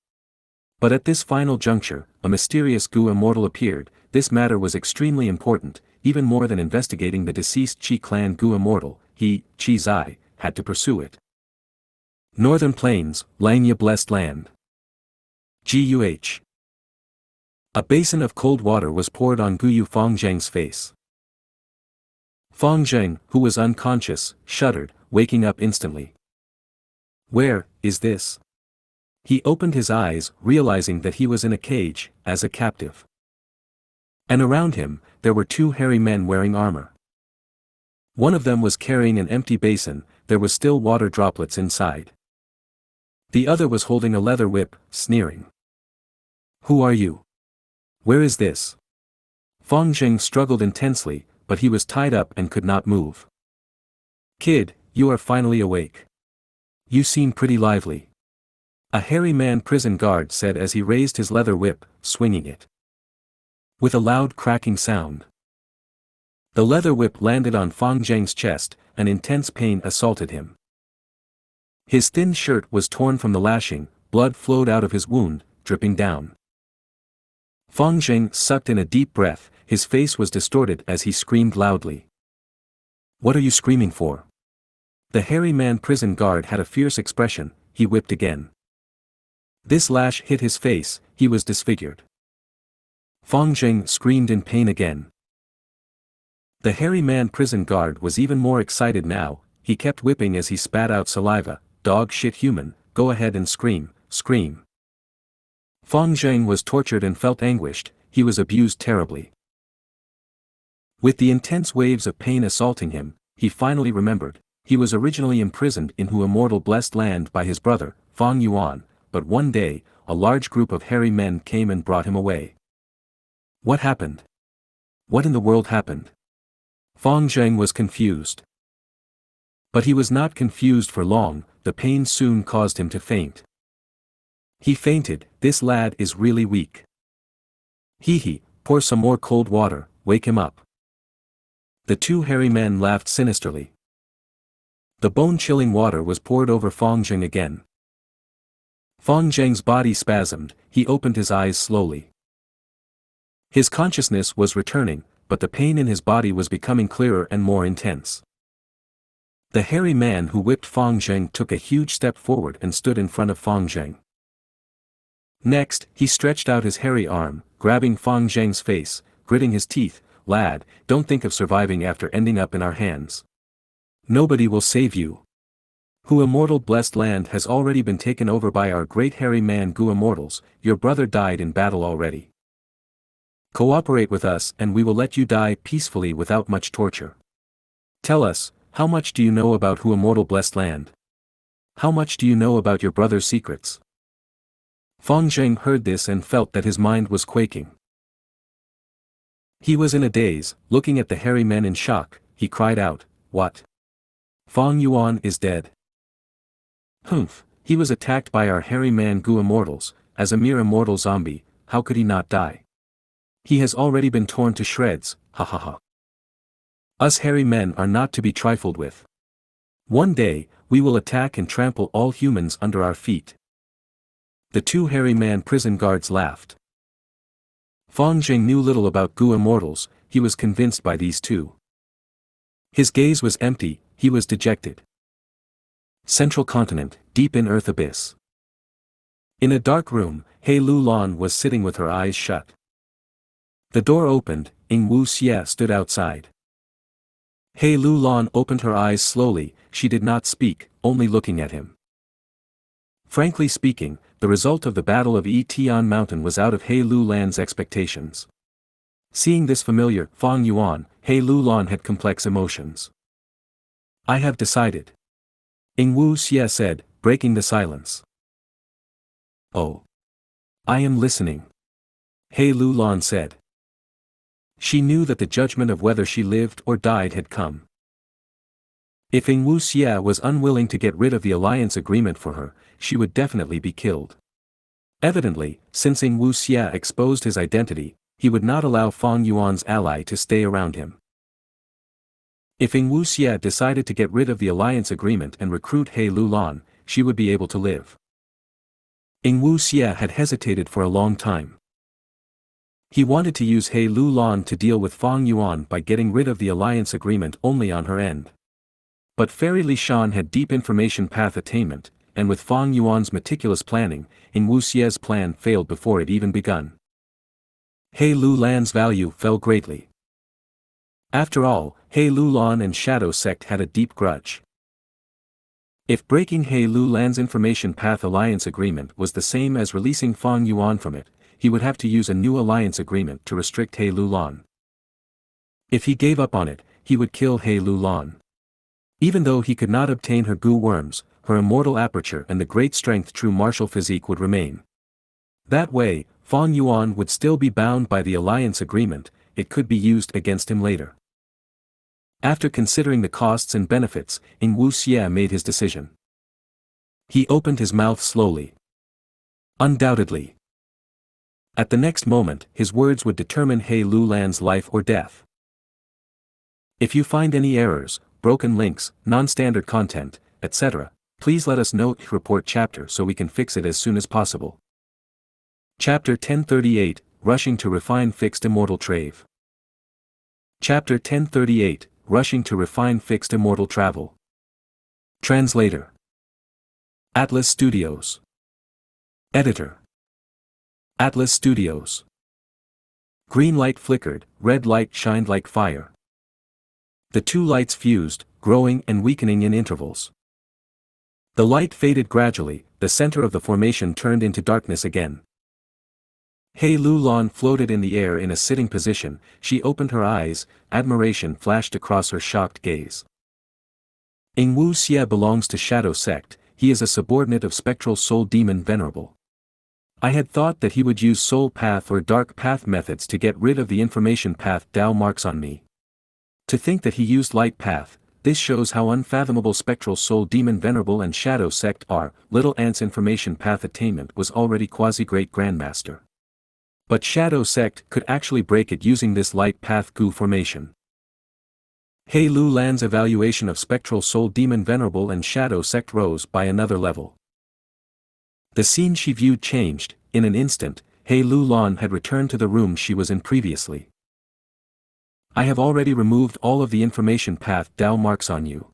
But at this final juncture, a mysterious Gu immortal appeared, this matter was extremely important, even more than investigating the deceased Qi clan Gu immortal, he, Qi Zai, had to pursue it. Northern Plains, Xianxia Blessed Land. Guh. A basin of cold water was poured on Guyu Fangzheng's face. Fangzheng, who was unconscious, shuddered, waking up instantly. Where is this? He opened his eyes, realizing that he was in a cage, as a captive. And around him, there were 2 hairy men wearing armor. One of them was carrying an empty basin, there was still water droplets inside. The other was holding a leather whip, sneering. Who are you? Where is this? Fangzheng struggled intensely, but he was tied up and could not move. Kid, you are finally awake. You seem pretty lively. A hairy man prison guard said as he raised his leather whip, swinging it. With a loud cracking sound. The leather whip landed on Fangzheng's chest, and intense pain assaulted him. His thin shirt was torn from the lashing, blood flowed out of his wound, dripping down. Fangzheng sucked in a deep breath, his face was distorted as he screamed loudly. What are you screaming for? The hairy man prison guard had a fierce expression, he whipped again. This lash hit his face, he was disfigured. Fangzheng screamed in pain again. The hairy man prison guard was even more excited now, he kept whipping as he spat out saliva, dog shit human, go ahead and scream, scream. Fangzheng was tortured and felt anguished, he was abused terribly. With the intense waves of pain assaulting him, he finally remembered, he was originally imprisoned in Hu immortal blessed land by his brother, Fang Yuan, but one day, a large group of hairy men came and brought him away. What happened? What in the world happened? Fangzheng was confused. But he was not confused for long, the pain soon caused him to faint. He fainted, this lad is really weak. Hee, pour some more cold water, wake him up. The two hairy men laughed sinisterly. The bone-chilling water was poured over Fang Zheng again. Fang Zheng's body spasmed, he opened his eyes slowly. His consciousness was returning, but the pain in his body was becoming clearer and more intense. The hairy man who whipped Fang Zheng took a huge step forward and stood in front of Fang Zheng. Next, he stretched out his hairy arm, grabbing Fang Zheng's face, gritting his teeth. "Lad, don't think of surviving after ending up in our hands. Nobody will save you. Gu Immortal blessed land has already been taken over by our great hairy man Gu Immortals. Your brother died in battle already. Cooperate with us and we will let you die peacefully without much torture. Tell us, how much do you know about Gu Immortal blessed land? How much do you know about your brother's secrets?" Fang Zheng heard this and felt that his mind was quaking. He was in a daze, looking at the hairy men in shock. He cried out, "What? Fang Yuan is dead." "Humph, he was attacked by our hairy man Gu Immortals, as a mere immortal zombie, how could he not die? He has already been torn to shreds, ha ha ha. Us hairy men are not to be trifled with. One day, we will attack and trample all humans under our feet." The two hairy man prison guards laughed. Fang Zheng knew little about Gu Immortals, he was convinced by these two. His gaze was empty, he was dejected. Central continent, deep in earth abyss. In a dark room, He Lu Lan was sitting with her eyes shut. The door opened, Ing Wu Xie stood outside. He Lu Lan opened her eyes slowly, she did not speak, only looking at him. Frankly speaking, the result of the Battle of Tian Mountain was out of He Lu Lan's expectations. Seeing this familiar Fang Yuan, He Lu Lan had complex emotions. "I have decided," Ing Wu Xie said, breaking the silence. "Oh. I am listening," He Lu Lan said. She knew that the judgment of whether she lived or died had come. If Ing Wu Xie was unwilling to get rid of the alliance agreement for her, she would definitely be killed. Evidently, since Ing Wu Xie exposed his identity, he would not allow Fang Yuan's ally to stay around him. If Ing Wu Xie decided to get rid of the alliance agreement and recruit He Lu Lan, she would be able to live. Ing Wu Xie had hesitated for a long time. He wanted to use He Lu Lan to deal with Fang Yuan by getting rid of the alliance agreement only on her end. But Fairy Li Shan had deep information path attainment, and with Fang Yuan's meticulous planning, Ing Wu Xie's plan failed before it even begun. He Lu Lan's value fell greatly. After all, He Lu Lan and Shadow Sect had a deep grudge. If breaking He Lu Lan's information path alliance agreement was the same as releasing Fang Yuan from it, he would have to use a new alliance agreement to restrict He Lu Lan. If he gave up on it, he would kill He Lu Lan. Even though he could not obtain her Gu worms, her immortal aperture and the great strength true martial physique would remain. That way, Fang Yuan would still be bound by the alliance agreement, it could be used against him later. After considering the costs and benefits, Ing Wu Xie made his decision. He opened his mouth slowly. Undoubtedly. At the next moment, his words would determine He Lu Lan's life or death. If you find any errors, broken links, non-standard content, etc., please let us know. Report chapter so we can fix it as soon as possible. Chapter 1038, Rushing to Refine Fixed Immortal Trave. Chapter 1038, Rushing to Refine Fixed Immortal Travel. Translator. Atlas Studios. Editor. Atlas Studios. Green light flickered, red light shined like fire. The two lights fused, growing and weakening in intervals. The light faded gradually, the center of the formation turned into darkness again. He Lu Lan floated in the air in a sitting position, she opened her eyes, admiration flashed across her shocked gaze. Ing Wu Xie belongs to Shadow Sect, he is a subordinate of Spectral Soul Demon Venerable. I had thought that he would use Soul Path or Dark Path methods to get rid of the information path Dao marks on me. To think that he used Light Path, this shows how unfathomable Spectral Soul Demon Venerable and Shadow Sect are. Little Ant's information path attainment was already quasi-great grandmaster. But Shadow Sect could actually break it using this Light Path Gu formation. He Lu Lan's evaluation of Spectral Soul Demon Venerable and Shadow Sect rose by another level. The scene she viewed changed. In an instant, He Lu Lan had returned to the room she was in previously. I have already removed all of the information path Dao marks on you.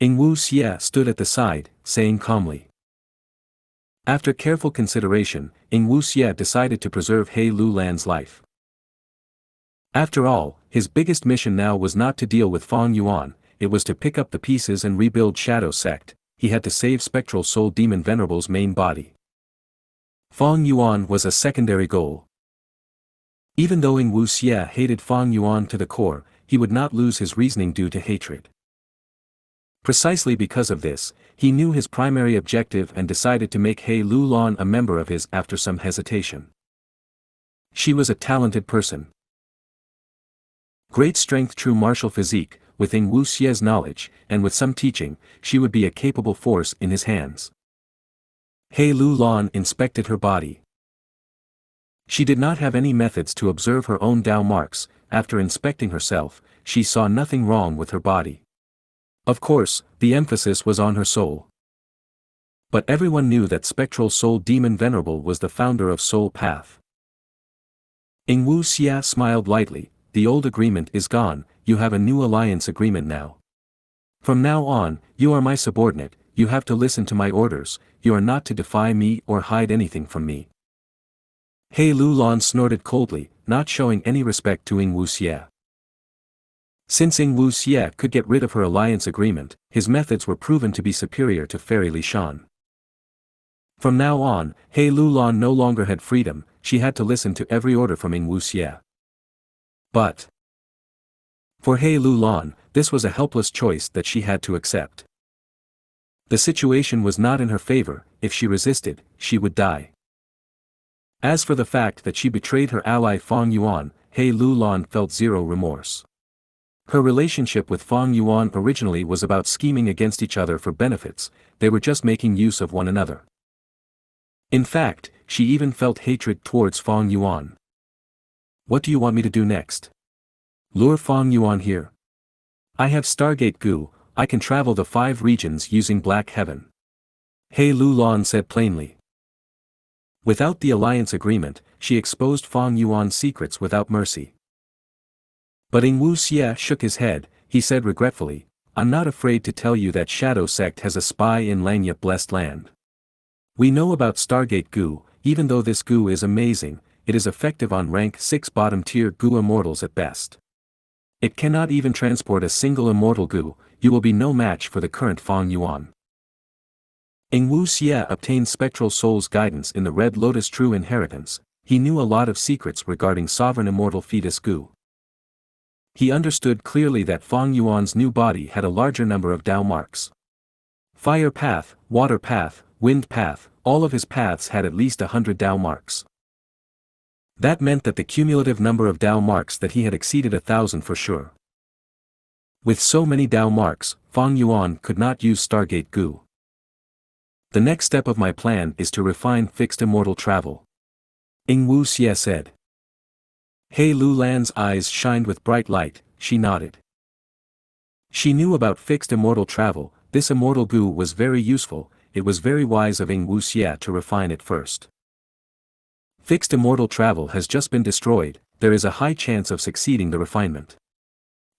Wu Xie stood at the side, saying calmly. After careful consideration, Wu Xie decided to preserve He Lu Lan's life. After all, his biggest mission now was not to deal with Fang Yuan, it was to pick up the pieces and rebuild Shadow Sect. He had to save Spectral Soul Demon Venerable's main body. Fang Yuan was a secondary goal. Even though Wu Xie hated Fang Yuan to the core, he would not lose his reasoning due to hatred. Precisely because of this, he knew his primary objective and decided to make He Lu Lan a member of his after some hesitation. She was a talented person. Great strength, true martial physique, with Wu Xie's knowledge, and with some teaching, she would be a capable force in his hands. He Lu Lan inspected her body. She did not have any methods to observe her own Dao marks. After inspecting herself, she saw nothing wrong with her body. Of course, the emphasis was on her soul. But everyone knew that Spectral Soul Demon Venerable was the founder of Soul Path. Wu Xie smiled lightly. The old agreement is gone, you have a new alliance agreement now. From now on, you are my subordinate, you have to listen to my orders, you are not to defy me or hide anything from me. He Lu Lan snorted coldly, not showing any respect to Wu Xie. Since Wu Xie could get rid of her alliance agreement, his methods were proven to be superior to Fairy Li Shan. From now on, He Lu Lan no longer had freedom, she had to listen to every order from Wu Xie. But for He Lu Lan, this was a helpless choice that she had to accept. The situation was not in her favor, if she resisted, she would die. As for the fact that she betrayed her ally Fang Yuan, He Lu Lan felt zero remorse. Her relationship with Fang Yuan originally was about scheming against each other for benefits, they were just making use of one another. In fact, she even felt hatred towards Fang Yuan. What do you want me to do next? Lure Fang Yuan here? I have Stargate Gu, I can travel the 5 regions using Black Heaven. He Lu Lan said plainly. Without the alliance agreement, she exposed Fang Yuan's secrets without mercy. But Wu Xie shook his head, he said regretfully, I'm not afraid to tell you that Shadow Sect has a spy in Langya Blessed Land. We know about Stargate Gu, even though this Gu is amazing, it is effective on rank 6 bottom-tier Gu immortals at best. It cannot even transport a single immortal Gu, you will be no match for the current Fang Yuan. Wu Xie obtained Spectral Soul's guidance in the Red Lotus True Inheritance, he knew a lot of secrets regarding Sovereign Immortal Fetus Gu. He understood clearly that Fang Yuan's new body had a larger number of Dao marks. Fire path, water path, wind path, all of his paths had at least 100 Dao marks. That meant that the cumulative number of Dao marks that he had exceeded 1,000 for sure. With so many Dao marks, Fang Yuan could not use Stargate Gu. The next step of my plan is to refine fixed immortal travel. Wu Xie said. He Lu Lan's eyes shined with bright light, she nodded. She knew about fixed immortal travel, this immortal Gu was very useful, it was very wise of Wu Xie to refine it first. Fixed immortal travel has just been destroyed, there is a high chance of succeeding the refinement.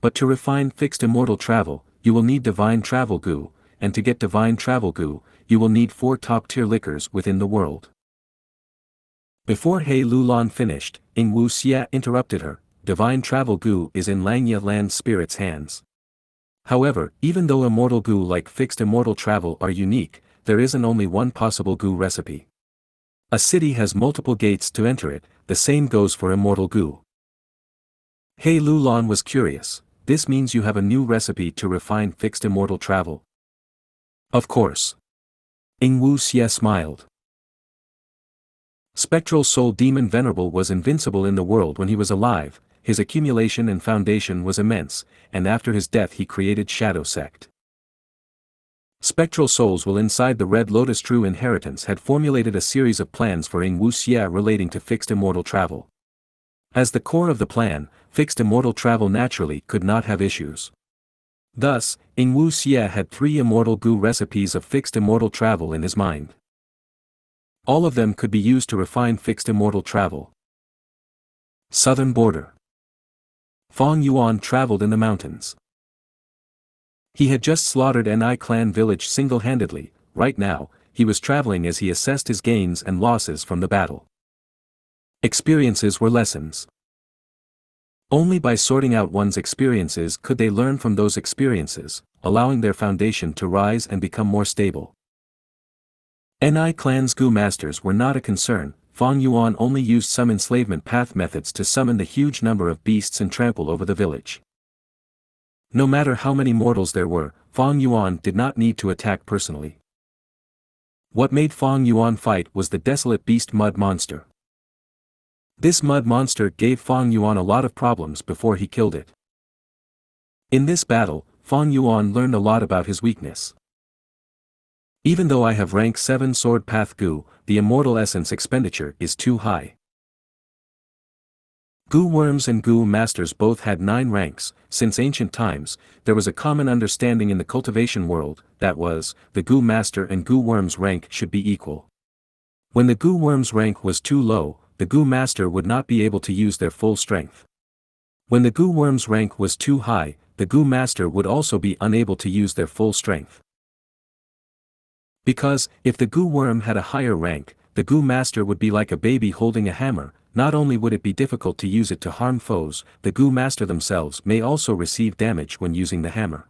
But to refine fixed immortal travel, you will need divine travel Gu, and to get divine travel Gu, you will need 4 top-tier liquors within the world. Before He Lu Lan finished, Wu Xie interrupted her, divine travel Gu is in Langya Land Spirit's hands. However, even though immortal Gu like fixed immortal travel are unique, there isn't only one possible Gu recipe. A city has multiple gates to enter it, the same goes for immortal Gu. He Lu Lan was curious, this means you have a new recipe to refine fixed immortal travel? Of course. Wu Xie smiled. Spectral Soul Demon Venerable was invincible in the world when he was alive, his accumulation and foundation was immense, and after his death he created Shadow Sect. Spectral souls will inside the Red Lotus True Inheritance had formulated a series of plans for Wu Xie relating to fixed immortal travel. As the core of the plan, fixed immortal travel naturally could not have issues. Thus, Wu Xie had 3 immortal Gu recipes of fixed immortal travel in his mind. All of them could be used to refine fixed immortal travel. Southern border. Fang Yuan traveled in the mountains. He had just slaughtered Ni clan village single-handedly. Right now, he was traveling as he assessed his gains and losses from the battle. Experiences were lessons. Only by sorting out one's experiences could they learn from those experiences, allowing their foundation to rise and become more stable. Ni clan's Gu masters were not a concern. Fang Yuan only used some enslavement path methods to summon the huge number of beasts and trample over the village. No matter how many mortals there were, Fang Yuan did not need to attack personally. What made Fang Yuan fight was the desolate beast mud monster. This mud monster gave Fang Yuan a lot of problems before he killed it. In this battle, Fang Yuan learned a lot about his weakness. Even though I have rank 7 sword path Gu, the immortal essence expenditure is too high. Gu worms and Gu masters both had 9 ranks. Since ancient times, there was a common understanding in the cultivation world, that was, the Gu master and Gu worm's rank should be equal. When the Gu worm's rank was too low, the Gu master would not be able to use their full strength. When the Gu worm's rank was too high, the Gu master would also be unable to use their full strength. Because, if the Gu worm had a higher rank, the Gu master would be like a baby holding a hammer. Not only would it be difficult to use it to harm foes, the Gu master themselves may also receive damage when using the hammer.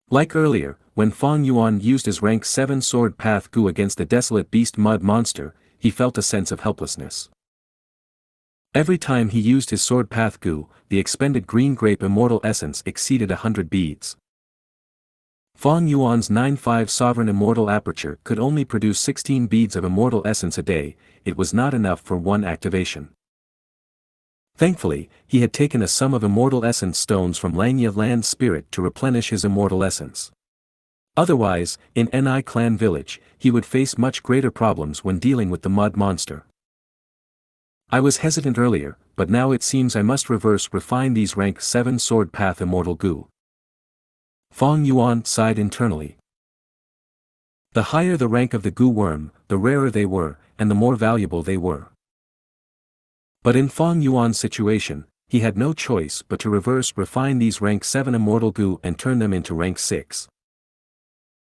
Like earlier, when Fang Yuan used his rank 7 sword path Gu against the desolate beast mud monster, he felt a sense of helplessness. Every time he used his sword path Gu, the expended green grape immortal essence exceeded 100 beads. Fang Yuan's 9-5 sovereign immortal aperture could only produce 16 beads of immortal essence a day. It was not enough for one activation. Thankfully, he had taken a sum of immortal essence stones from Xianxia land spirit to replenish his immortal essence. Otherwise, in Ni clan village, he would face much greater problems when dealing with the mud monster. I was hesitant earlier, but now it seems I must refine these rank 7 sword path immortal Gu. Fang Yuan sighed internally. The higher the rank of the Gu worm, the rarer they were, and the more valuable they were. But in Fang Yuan's situation, he had no choice but to refine these rank 7 immortal Gu and turn them into rank 6.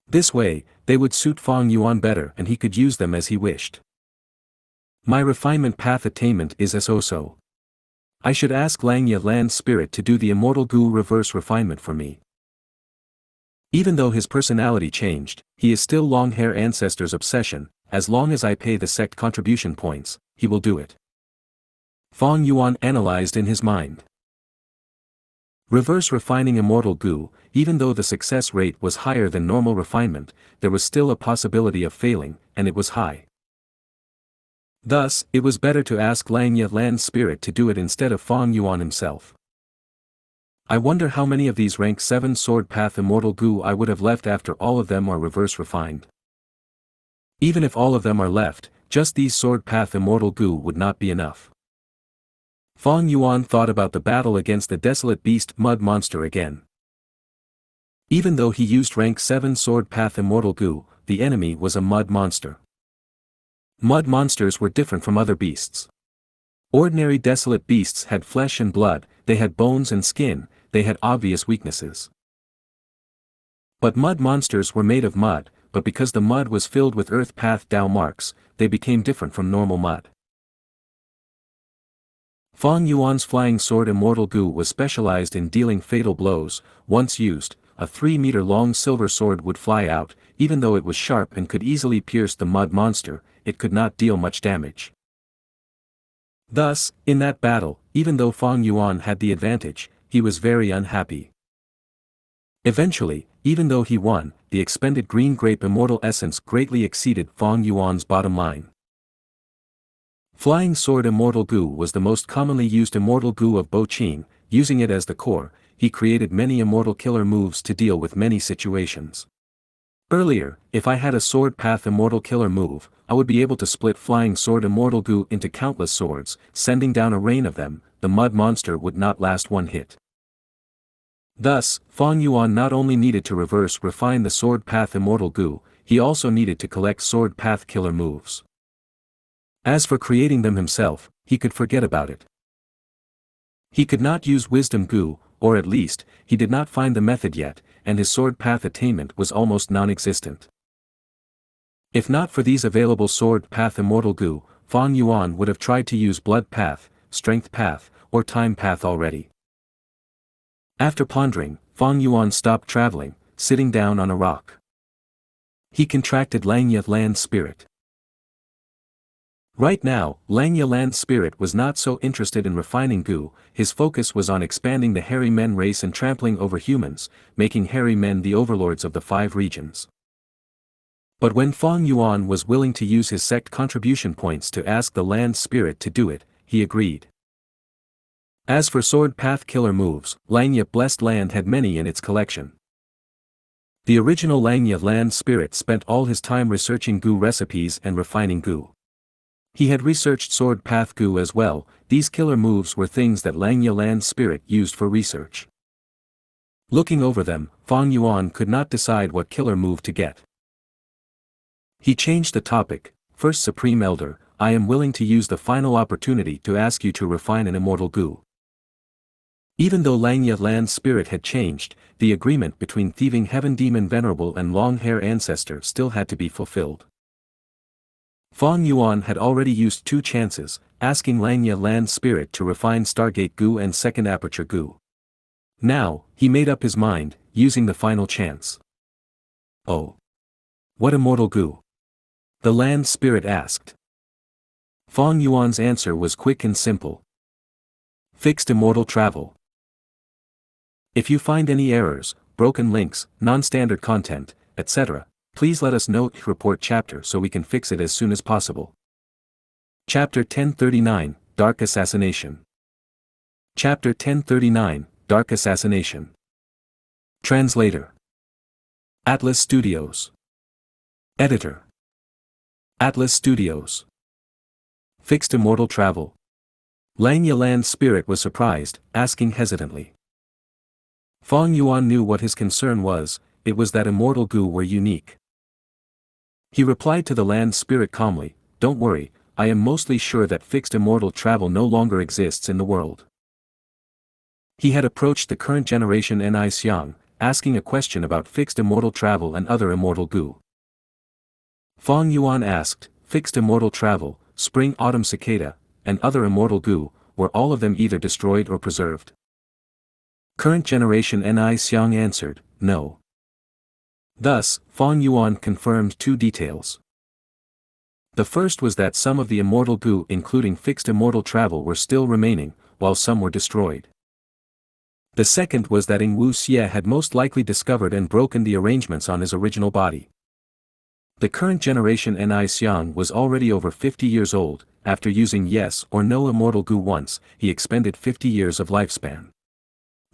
This way, they would suit Fang Yuan better and he could use them as he wished. My refinement path attainment is so. I should ask Xianxia land spirit to do the immortal Gu reverse refinement for me. Even though his personality changed, he is still long-hair ancestor's obsession. As long as I pay the sect contribution points, he will do it. Fang Yuan analyzed in his mind. Reverse refining immortal Gu, even though the success rate was higher than normal refinement, there was still a possibility of failing, and it was high. Thus, it was better to ask Xianxia land spirit to do it instead of Fang Yuan himself. I wonder how many of these rank 7 sword path immortal Gu I would have left after all of them are reverse refined. Even if all of them are left, just these sword path immortal Gu would not be enough. Fang Yuan thought about the battle against the desolate beast mud monster again. Even though he used rank 7 sword path immortal Gu, the enemy was a mud monster. Mud monsters were different from other beasts. Ordinary desolate beasts had flesh and blood, they had bones and skin, they had obvious weaknesses. But mud monsters were made of mud, but because the mud was filled with earth path Dao marks, they became different from normal mud. Fang Yuan's flying sword immortal Gu was specialized in dealing fatal blows. Once used, a 3-meter-long silver sword would fly out. Even though it was sharp and could easily pierce the mud monster, it could not deal much damage. Thus, in that battle, even though Fang Yuan had the advantage, he was very unhappy. Eventually, even though he won, the expended green grape immortal essence greatly exceeded Fang Yuan's bottom line. Flying sword immortal Gu was the most commonly used immortal Gu of Bo Qing. Using it as the core, he created many immortal killer moves to deal with many situations. Earlier, if I had a sword path immortal killer move, I would be able to split flying sword immortal Gu into countless swords, sending down a rain of them. The mud monster would not last one hit. Thus, Fang Yuan not only needed to refine the sword path Immortal Gu, he also needed to collect sword path killer moves. As for creating them himself, he could forget about it. He could not use Wisdom Gu, or at least, he did not find the method yet, and his sword path attainment was almost non-existent. If not for these available sword path Immortal Gu, Fang Yuan would have tried to use blood path, strength path, or time path already. After pondering, Fang Yuan stopped traveling, sitting down on a rock. He contracted Xianxia land spirit. Right now, Xianxia land spirit was not so interested in refining Gu, his focus was on expanding the hairy men race and trampling over humans, making hairy men the overlords of the 5 regions. But when Fang Yuan was willing to use his sect contribution points to ask the land spirit to do it, he agreed. As for sword path killer moves, Xianxia blessed land had many in its collection. The original Xianxia land spirit spent all his time researching Gu recipes and refining Gu. He had researched sword path Gu as well. These killer moves were things that Xianxia land spirit used for research. Looking over them, Fang Yuan could not decide what killer move to get. He changed the topic. First Supreme Elder, I am willing to use the final opportunity to ask you to refine an Immortal Gu. Even though Xianxia land spirit had changed, the agreement between Thieving Heaven Demon Venerable and Long Hair Ancestor still had to be fulfilled. Fang Yuan had already used 2 chances, asking Xianxia land spirit to refine Stargate Gu and Second Aperture Gu. Now, he made up his mind, using the final chance. Oh. What Immortal Gu? The land spirit asked. Fang Yuan's answer was quick and simple. Fixed immortal travel. If you find any errors, broken links, non-standard content, etc., please let us know in report chapter so we can fix it as soon as possible. Chapter 1039, Dark Assassination. Chapter 1039, Dark Assassination. Translator. Atlas Studios. Editor. Atlas Studios. Fixed immortal travel. Xianxia land spirit was surprised, asking hesitantly. Fang Yuan knew what his concern was, it was that Immortal Gu were unique. He replied to the land spirit calmly, don't worry, I am mostly sure that fixed immortal travel no longer exists in the world. He had approached the current generation Xianxia, asking a question about fixed immortal travel and other Immortal Gu. Fang Yuan asked, fixed immortal travel, spring-autumn cicada, and other Immortal Gu, were all of them either destroyed or preserved? Current generation Xianxia answered, no. Thus, Fang Yuan confirmed 2 details. The first was that some of the Immortal Gu including fixed immortal travel were still remaining, while some were destroyed. The second was that Xianxia had most likely discovered and broken the arrangements on his original body. The current generation Xianxia was already over 50 years old, after using yes or no Immortal Gu once, he expended 50 years of lifespan.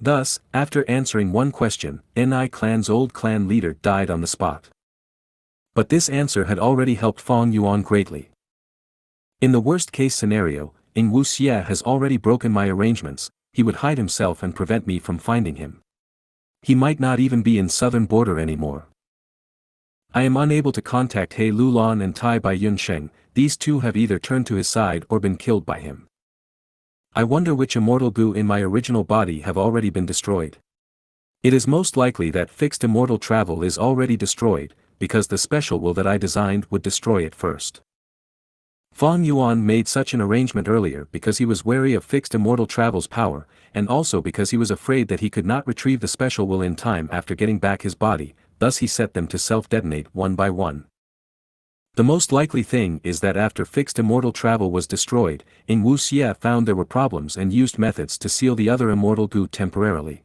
Thus, after answering one question, Ni clan's old clan leader died on the spot. But this answer had already helped Fang Yuan greatly. In the worst-case scenario, Xianxia has already broken my arrangements, he would hide himself and prevent me from finding him. He might not even be in southern border anymore. I am unable to contact He Lulan and Tai Bai Yunsheng, these 2 have either turned to his side or been killed by him. I wonder which Immortal Gu in my original body have already been destroyed. It is most likely that fixed immortal travel is already destroyed, because the special will that I designed would destroy it first. Fang Yuan made such an arrangement earlier because he was wary of fixed immortal travel's power, and also because he was afraid that he could not retrieve the special will in time after getting back his body, thus he set them to self-detonate one by one. The most likely thing is that after fixed immortal travel was destroyed, Xianxia found there were problems and used methods to seal the other Immortal Gu temporarily.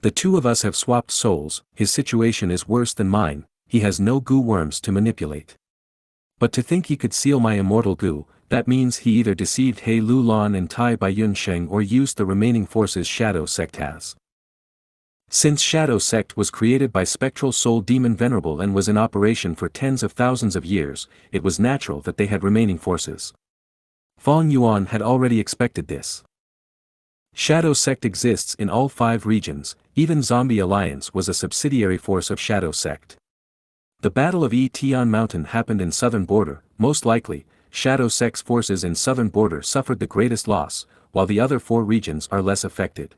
The 2 of us have swapped souls, his situation is worse than mine, he has no Gu worms to manipulate. But to think he could seal my Immortal Gu, that means he either deceived He Lulan and Tai Bai Yunsheng or used the remaining forces Shadow Sect has. Since Shadow Sect was created by Spectral Soul Demon Venerable and was in operation for tens of thousands of years, it was natural that they had remaining forces. Fang Yuan had already expected this. Shadow Sect exists in all 5 regions, even Zombie Alliance was a subsidiary force of Shadow Sect. The Battle of Tian Mountain happened in southern border, most likely, Shadow Sect's forces in southern border suffered the greatest loss, while the other 4 regions are less affected.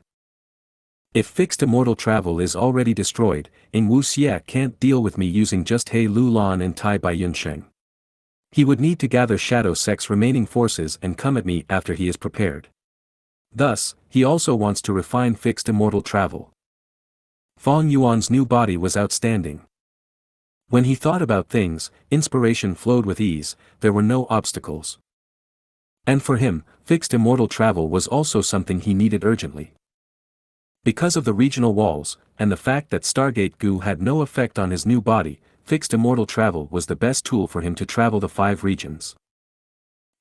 If fixed immortal travel is already destroyed, Ing Wuxia can't deal with me using just He Lu Lan and Tai Bai Yunsheng. He would need to gather Shadow Sect's remaining forces and come at me after he is prepared. Thus, he also wants to refine fixed immortal travel. Fang Yuan's new body was outstanding. When he thought about things, inspiration flowed with ease, there were no obstacles. And for him, fixed immortal travel was also something he needed urgently. Because of the regional walls, and the fact that Stargate Gu had no effect on his new body, fixed immortal travel was the best tool for him to travel the 5 regions.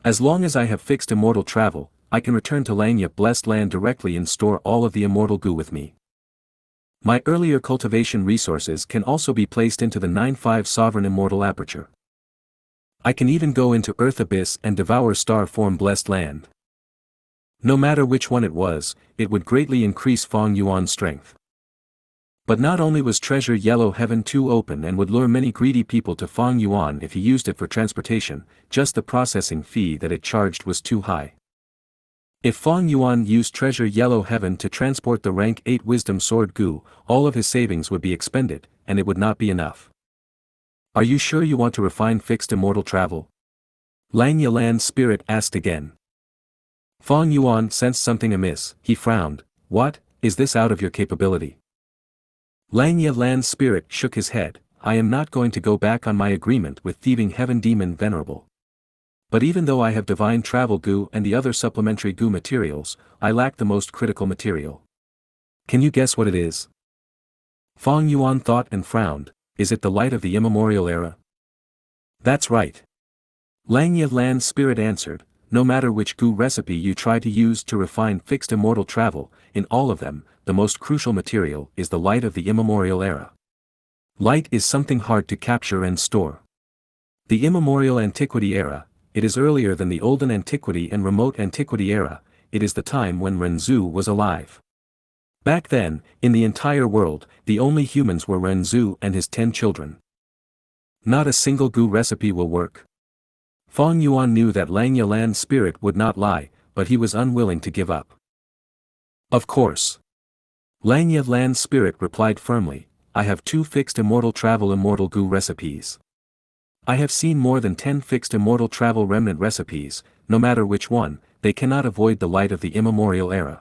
As long as I have fixed immortal travel, I can return to Xianxia blessed land directly and store all of the immortal Gu with me. My earlier cultivation resources can also be placed into the 9-5 Sovereign Immortal Aperture. I can even go into Earth Abyss and devour Star Form Blessed Land. No matter which one it was, it would greatly increase Fang Yuan's strength. But not only was Treasure Yellow Heaven too open and would lure many greedy people to Fang Yuan if he used it for transportation, just the processing fee that it charged was too high. If Fang Yuan used Treasure Yellow Heaven to transport the rank 8 Wisdom Sword Gu, all of his savings would be expended, and it would not be enough. Are you sure you want to refine fixed immortal travel? Xianxia Land Spirit asked again. Fang Yuan sensed something amiss, he frowned. What, is this out of your capability? Xianxia Land Spirit shook his head. I am not going to go back on my agreement with Thieving Heaven Demon Venerable. But even though I have Divine Travel Gu and the other supplementary Gu materials, I lack the most critical material. Can you guess what it is? Fang Yuan thought and frowned. Is it the light of the immemorial era? That's right. Xianxia Land Spirit answered. No matter which Gu recipe you try to use to refine fixed immortal travel, in all of them, the most crucial material is the light of the immemorial era. Light is something hard to capture and store. The immemorial antiquity era, it is earlier than the olden antiquity and remote antiquity era, it is the time when Renzu was alive. Back then, in the entire world, the only humans were Renzu and his 10 children. Not a single Gu recipe will work. Fang Yuan knew that Xianxia Land Spirit would not lie, but he was unwilling to give up. Of course. Xianxia Land Spirit replied firmly, I have 2 fixed immortal travel immortal Gu recipes. I have seen more than 10 fixed immortal travel remnant recipes, no matter which one, they cannot avoid the light of the immemorial era.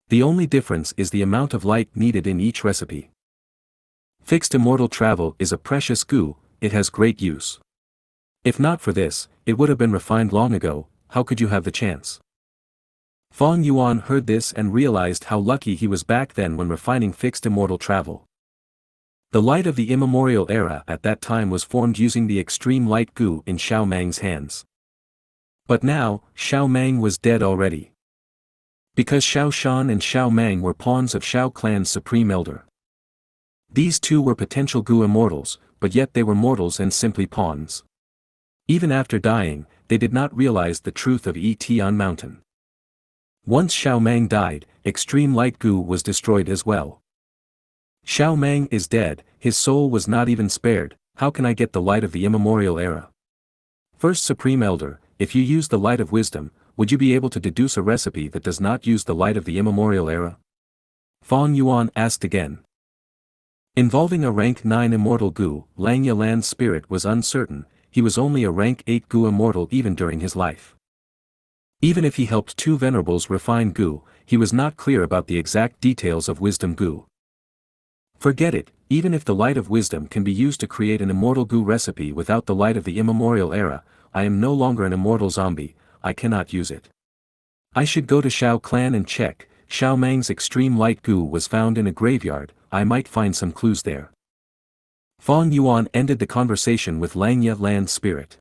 The only difference is the amount of light needed in each recipe. Fixed immortal travel is a precious Gu, it has great use. If not for this, it would have been refined long ago, how could you have the chance? Fang Yuan heard this and realized how lucky he was back then when refining fixed immortal travel. The light of the immemorial era at that time was formed using the extreme light Gu in Xiao Mang's hands. But now, Xiao Mang was dead already. Because Xiao Shan and Xiao Mang were pawns of Xiao Clan's supreme elder. These 2 were potential Gu immortals, but yet they were mortals and simply pawns. Even after dying, they did not realize the truth of Tian Mountain. Once Xiao Mang died, extreme light Gu was destroyed as well. Xiao Mang is dead, his soul was not even spared, how can I get the light of the immemorial era? First Supreme Elder, if you use the light of wisdom, would you be able to deduce a recipe that does not use the light of the immemorial era? Fang Yuan asked again. Involving a rank 9 immortal Gu, Xianxia Land Spirit was uncertain, he was only a rank 8 Gu immortal even during his life. Even if he helped 2 venerables refine Gu, he was not clear about the exact details of wisdom Gu. Forget it, even if the light of wisdom can be used to create an immortal Gu recipe without the light of the immemorial era, I am no longer an immortal zombie, I cannot use it. I should go to Xiao Clan and check, Xiao Mang's extreme light Gu was found in a graveyard, I might find some clues there. Fang Yuan ended the conversation with Xianxia Land Spirit.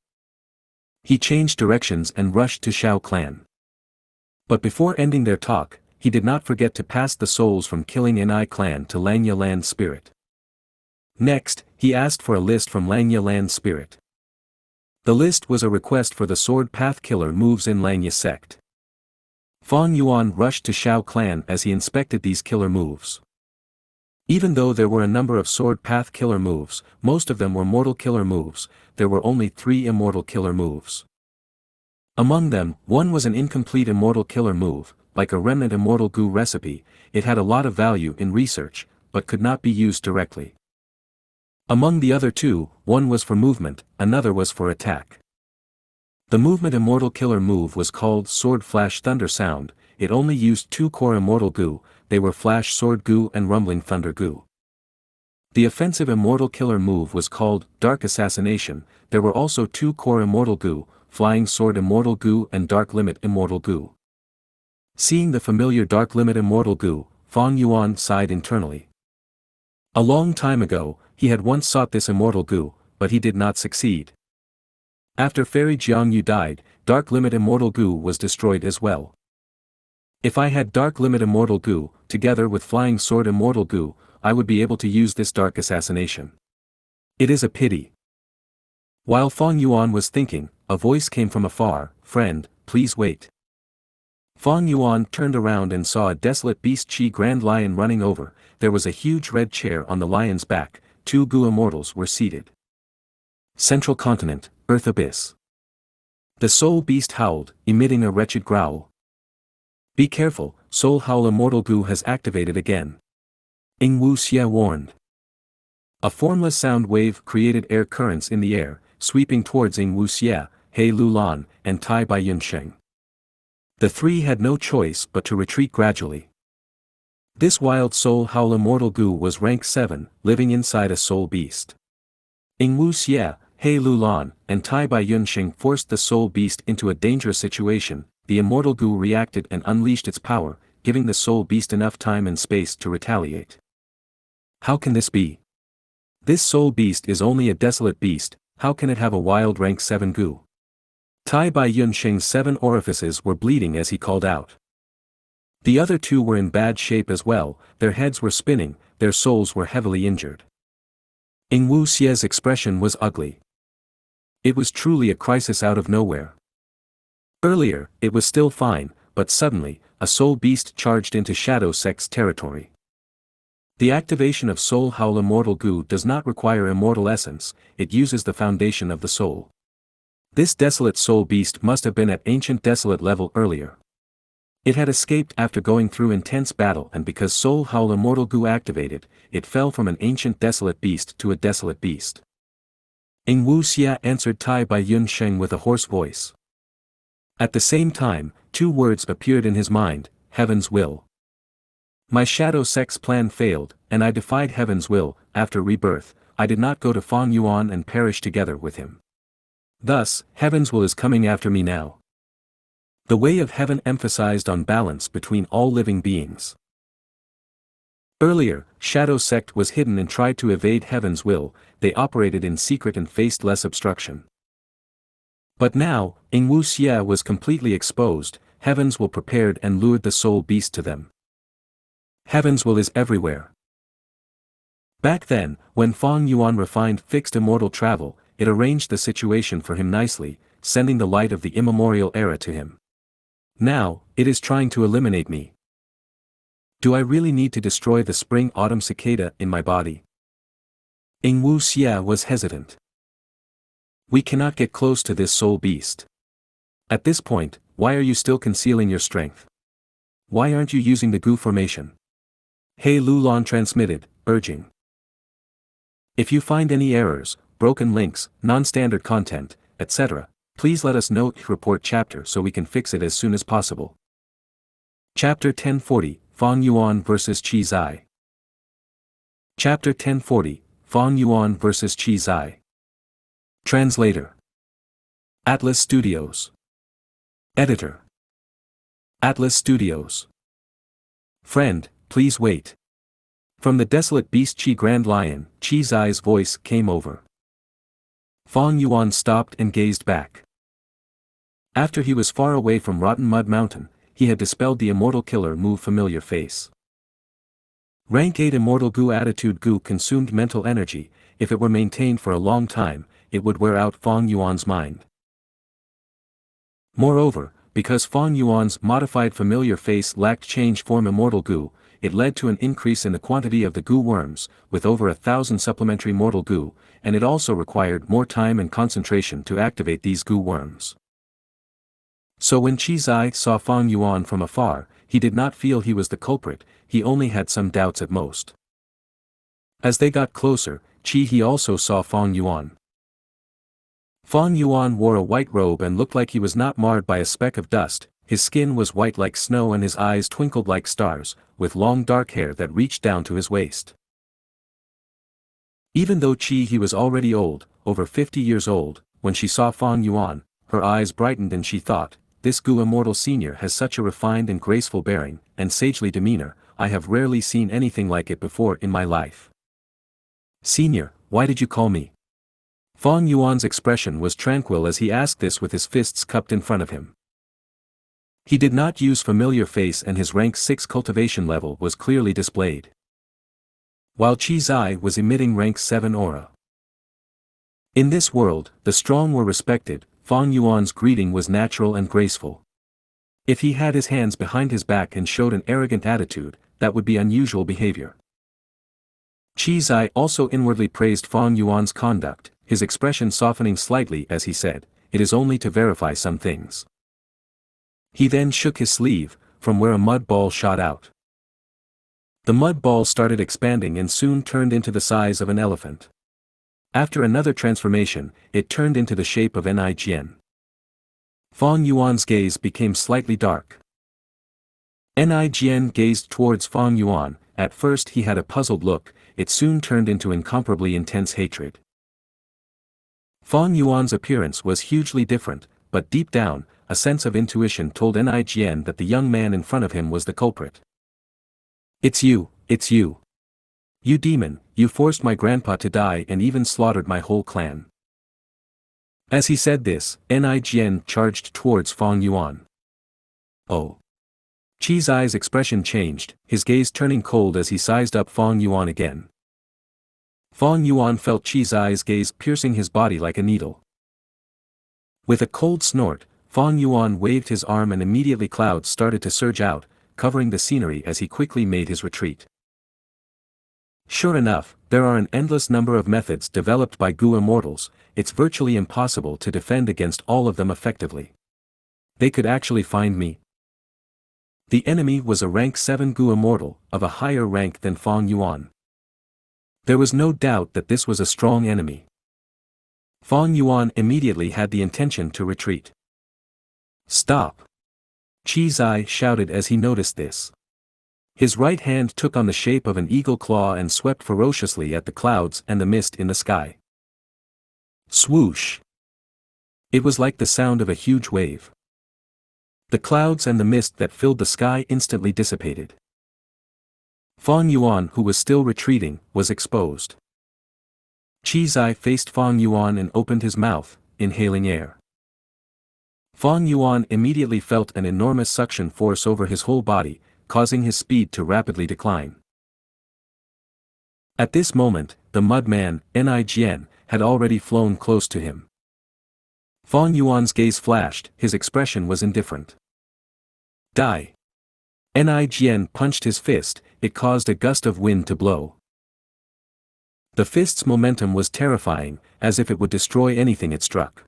He changed directions and rushed to Xiao Clan. But before ending their talk, he did not forget to pass the souls from killing Ni Clan to Xianxia Land Spirit. Next, he asked for a list from Xianxia Land Spirit. The list was a request for the sword path killer moves in Xianxia sect. Fang Yuan rushed to Shao Clan as he inspected these killer moves. Even though there were a number of sword path killer moves, most of them were mortal killer moves, there were only 3 immortal killer moves. Among them, one was an incomplete immortal killer move, like a remnant immortal Gu recipe. It had a lot of value in research, but could not be used directly. Among the other 2, one was for movement, another was for attack. The movement immortal killer move was called Sword Flash Thunder Sound. It only used 2 core immortal Gu, they were Flash Sword Gu and Rumbling Thunder Gu. The offensive immortal killer move was called Dark Assassination. There were also 2 core immortal Gu, Flying Sword Immortal Gu and Dark Limit Immortal Gu. Seeing the familiar Dark Limit Immortal Gu, Fang Yuan sighed internally. A long time ago, he had once sought this Immortal Gu, but he did not succeed. After Fairy Jiangyu died, Dark Limit Immortal Gu was destroyed as well. If I had Dark Limit Immortal Gu, together with Flying Sword Immortal Gu, I would be able to use this Dark Assassination. It is a pity. While Fang Yuan was thinking, a voice came from afar, "Friend, please wait." Fang Yuan turned around and saw a desolate beast Qi Grand Lion running over. There was a huge red chair on the lion's back, 2 Gu immortals were seated. Central Continent, Earth Abyss. The soul beast howled, emitting a wretched growl. Be careful, Soul Howl Immortal Gu has activated again. Xianxia warned. A formless sound wave created air currents in the air, sweeping towards Xianxia, He Lulan, and Tai Bai Yunsheng. The 3 had no choice but to retreat gradually. This wild Soul Howl Immortal Gu was rank 7, living inside a soul beast. Xianxia, He Lulan, and Tai Bai Yunsheng forced the soul beast into a dangerous situation. The Immortal Gu reacted and unleashed its power, giving the soul beast enough time and space to retaliate. How can this be? This soul beast is only a desolate beast, how can it have a wild rank 7 Gu? Tai Bai Yunsheng's 7 orifices were bleeding as he called out. The other 2 were in bad shape as well, their heads were spinning, their souls were heavily injured. Xia's expression was ugly. It was truly a crisis out of nowhere. Earlier, it was still fine, but suddenly, a soul beast charged into Shadow Sect's territory. The activation of Soul Howl Immortal Gu does not require immortal essence, it uses the foundation of the soul. This desolate soul beast must have been at ancient desolate level earlier. It had escaped after going through intense battle, and because Soul Howl Immortal Gu activated, it fell from an ancient desolate beast to a desolate beast. Xianxia answered Tai Bai Yunsheng with a hoarse voice. At the same time, 2 words appeared in his mind, Heaven's will. My Shadow Sect's plan failed, and I defied Heaven's will. After rebirth, I did not go to Fang Yuan and perish together with him. Thus, Heaven's will is coming after me now. The way of heaven emphasized on balance between all living beings. Earlier, Shadow Sect was hidden and tried to evade Heaven's will, they operated in secret and faced less obstruction. But now, Xianxia was completely exposed, Heaven's will prepared and lured the soul beast to them. Heaven's will is everywhere. Back then, when Fang Yuan refined fixed immortal travel, it arranged the situation for him nicely, sending the light of the immemorial era to him. Now, it is trying to eliminate me. Do I really need to destroy the spring-autumn cicada in my body? Xianxia was hesitant. We cannot get close to this soul beast. At this point, why are you still concealing your strength? Why aren't you using the Gu formation? He Lulan transmitted, urging. If you find any errors, broken links, non-standard content, etc., please let us know. Report chapter so we can fix it as soon as possible. Chapter 1040, Fang Yuan vs. Qi Zai. Chapter 1040, Fang Yuan vs. Qi Zai. Translator. Atlas Studios. Editor. Atlas Studios. Friend, please wait. From the desolate beast Qi Grand Lion, Qi Zai's voice came over. Fang Yuan stopped and gazed back. After he was far away from Rotten Mud Mountain, he had dispelled the immortal killer move familiar face. Rank 8 Immortal Gu Attitude Gu consumed mental energy, if it were maintained for a long time, it would wear out Fang Yuan's mind. Moreover, because Fang Yuan's modified familiar face lacked change form immortal Gu, it led to an increase in the quantity of the Gu worms, with over 1,000 supplementary mortal Gu, and it also required more time and concentration to activate these Gu worms. So when Qi Zai saw Fang Yuan from afar, he did not feel he was the culprit, he only had some doubts at most. As they got closer, he also saw Fang Yuan. Fang Yuan wore a white robe and looked like he was not marred by a speck of dust, his skin was white like snow and his eyes twinkled like stars, with long dark hair that reached down to his waist. Even though he was already old, over 50 years old, when she saw Fang Yuan, her eyes brightened and she thought, this Gu Immortal Senior has such a refined and graceful bearing, and sagely demeanor, I have rarely seen anything like it before in my life. Senior, why did you call me? Fang Yuan's expression was tranquil as he asked this with his fists cupped in front of him. He did not use familiar face and his rank 6 cultivation level was clearly displayed, while Qi Zai was emitting rank 7 aura. In this world, the strong were respected, Fang Yuan's greeting was natural and graceful. If he had his hands behind his back and showed an arrogant attitude, that would be unusual behavior. Qi Zai also inwardly praised Fang Yuan's conduct, his expression softening slightly as he said, it is only to verify some things. He then shook his sleeve, from where a mud ball shot out. The mud ball started expanding and soon turned into the size of an elephant. After another transformation, it turned into the shape of Nijian. Fang Yuan's gaze became slightly dark. Nijian gazed towards Fang Yuan, at first he had a puzzled look, it soon turned into incomparably intense hatred. Fang Yuan's appearance was hugely different, but deep down, a sense of intuition told Nijian that the young man in front of him was the culprit. It's you, it's you. You demon, you forced my grandpa to die and even slaughtered my whole clan. As he said this, Nijian charged towards Fang Yuan. Oh. Qi Zai's expression changed, his gaze turning cold as he sized up Fang Yuan again. Fang Yuan felt Qi Zai's gaze piercing his body like a needle. With a cold snort, Fang Yuan waved his arm and immediately clouds started to surge out, covering the scenery as he quickly made his retreat. Sure enough, there are an endless number of methods developed by Gu Immortals, it's virtually impossible to defend against all of them effectively. They could actually find me. The enemy was a rank 7 Gu Immortal, of a higher rank than Fang Yuan. There was no doubt that this was a strong enemy. Fang Yuan immediately had the intention to retreat. Stop! Qi Zai shouted as he noticed this. His right hand took on the shape of an eagle claw and swept ferociously at the clouds and the mist in the sky. Swoosh! It was like the sound of a huge wave. The clouds and the mist that filled the sky instantly dissipated. Fang Yuan, who was still retreating, was exposed. Qi Zai faced Fang Yuan and opened his mouth, inhaling air. Fang Yuan immediately felt an enormous suction force over his whole body, causing his speed to rapidly decline. At this moment, the mud man, Nijian, had already flown close to him. Fang Yuan's gaze flashed, his expression was indifferent. Die! Nijian punched his fist, it caused a gust of wind to blow. The fist's momentum was terrifying, as if it would destroy anything it struck.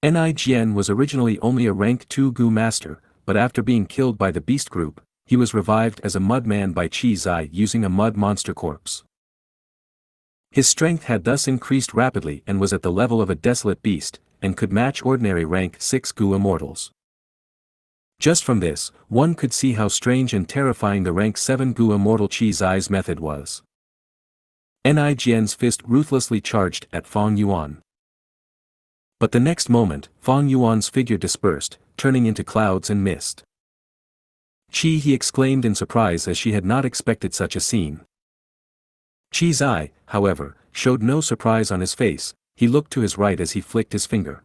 Nijian was originally only a rank 2 Gu master, but after being killed by the beast group, he was revived as a mud man by Qi Zai using a mud monster corpse. His strength had thus increased rapidly and was at the level of a desolate beast, and could match ordinary rank 6 Gu immortals. Just from this, one could see how strange and terrifying the rank 7 Gu immortal Qi Zai's method was. Nijian's fist ruthlessly charged at Fang Yuan. But the next moment, Fang Yuan's figure dispersed, turning into clouds and mist. He exclaimed in surprise as she had not expected such a scene. Qi Zai, however, showed no surprise on his face, he looked to his right as he flicked his finger.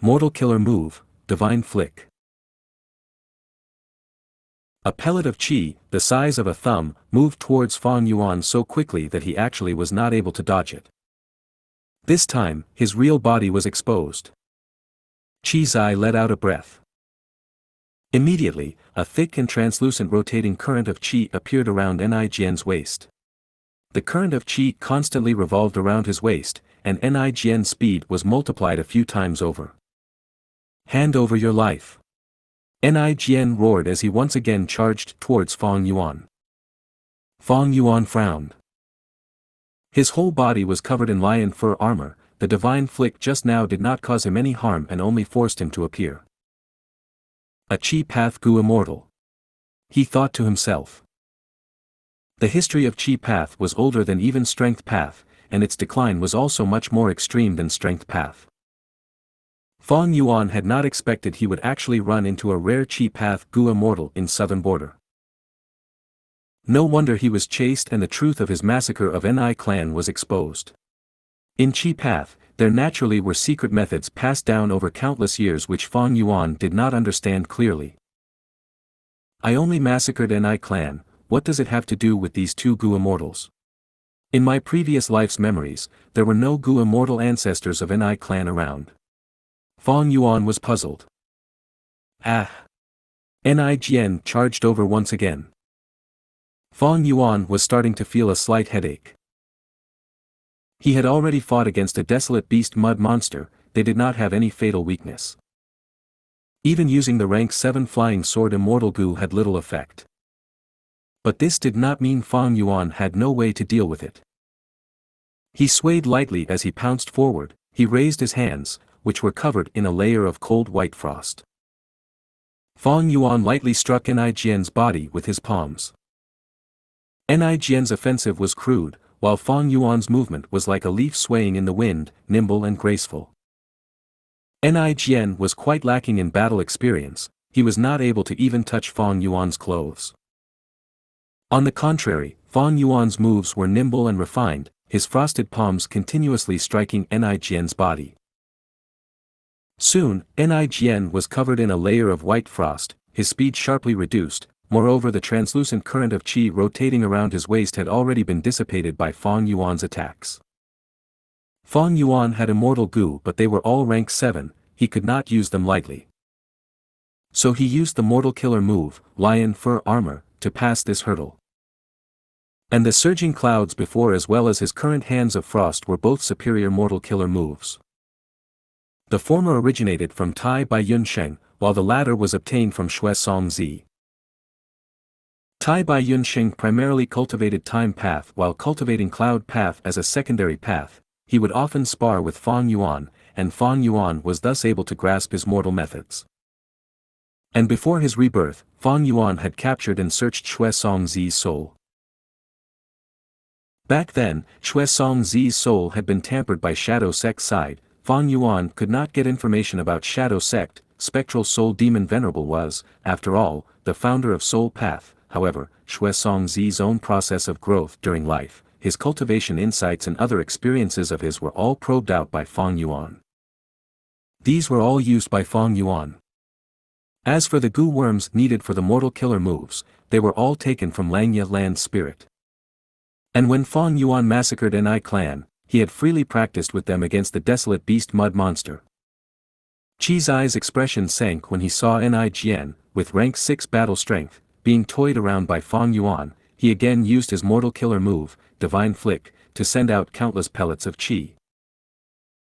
Mortal killer move, divine flick. A pellet of qi, the size of a thumb, moved towards Fang Yuan so quickly that he actually was not able to dodge it. This time, his real body was exposed. Qi let out a breath. Immediately, a thick and translucent rotating current of qi appeared around Nijian's waist. The current of qi constantly revolved around his waist, and Nijian's speed was multiplied a few times over. Hand over your life. Nijian roared as he once again charged towards Fang Yuan. Fang Yuan frowned. His whole body was covered in lion fur armor. The divine flick just now did not cause him any harm and only forced him to appear. A Qi Path Gu immortal. He thought to himself. The history of Qi Path was older than even Strength Path, and its decline was also much more extreme than Strength Path. Fang Yuan had not expected he would actually run into a rare Qi Path Gu immortal in southern border. No wonder he was chased and the truth of his massacre of Ni clan was exposed. In Qi Path, there naturally were secret methods passed down over countless years which Fang Yuan did not understand clearly. I only massacred Ni clan, what does it have to do with these two Gu immortals? In my previous life's memories, there were no Gu immortal ancestors of Ni clan around. Fang Yuan was puzzled. Ah! Nijian charged over once again. Fang Yuan was starting to feel a slight headache. He had already fought against a desolate beast mud monster, they did not have any fatal weakness. Even using the rank 7 flying sword Immortal Gu had little effect. But this did not mean Fang Yuan had no way to deal with it. He swayed lightly as he pounced forward, he raised his hands, which were covered in a layer of cold white frost. Fang Yuan lightly struck Nijian's body with his palms. Nijian's offensive was crude, while Fang Yuan's movement was like a leaf swaying in the wind, nimble and graceful. Nijian was quite lacking in battle experience, he was not able to even touch Fang Yuan's clothes. On the contrary, Fang Yuan's moves were nimble and refined, his frosted palms continuously striking Nijian's body. Soon, Nijian was covered in a layer of white frost, his speed sharply reduced. Moreover, the translucent current of qi rotating around his waist had already been dissipated by Fang Yuan's attacks. Fang Yuan had Immortal Gu, but they were all rank 7, he could not use them lightly. So he used the Mortal Killer move, Lion Fur Armor, to pass this hurdle. And the surging clouds before as well as his current Hands of Frost were both superior Mortal Killer moves. The former originated from Tai Bai Yun Sheng, while the latter was obtained from Xianxia. Tai Bai Yun Sheng primarily cultivated Time Path while cultivating Cloud Path as a secondary path. He would often spar with Fang Yuan, and Fang Yuan was thus able to grasp his mortal methods. And before his rebirth, Fang Yuan had captured and searched Xianxia's soul. Back then, Xianxia's soul had been tampered by Shadow Sect's side. Fang Yuan could not get information about Shadow Sect. Spectral Soul Demon Venerable was, after all, the founder of Soul Path. However, Xianxia's own process of growth during life, his cultivation insights and other experiences of his were all probed out by Fang Yuan. These were all used by Fang Yuan. As for the Gu worms needed for the Mortal Killer moves, they were all taken from Langya Land's spirit. And when Fang Yuan massacred Ni clan, he had freely practiced with them against the desolate beast mud monster. Qi's expression sank when he saw Nijian, with rank 6 battle strength, being toyed around by Fang Yuan. He again used his Mortal Killer move, Divine Flick, to send out countless pellets of qi.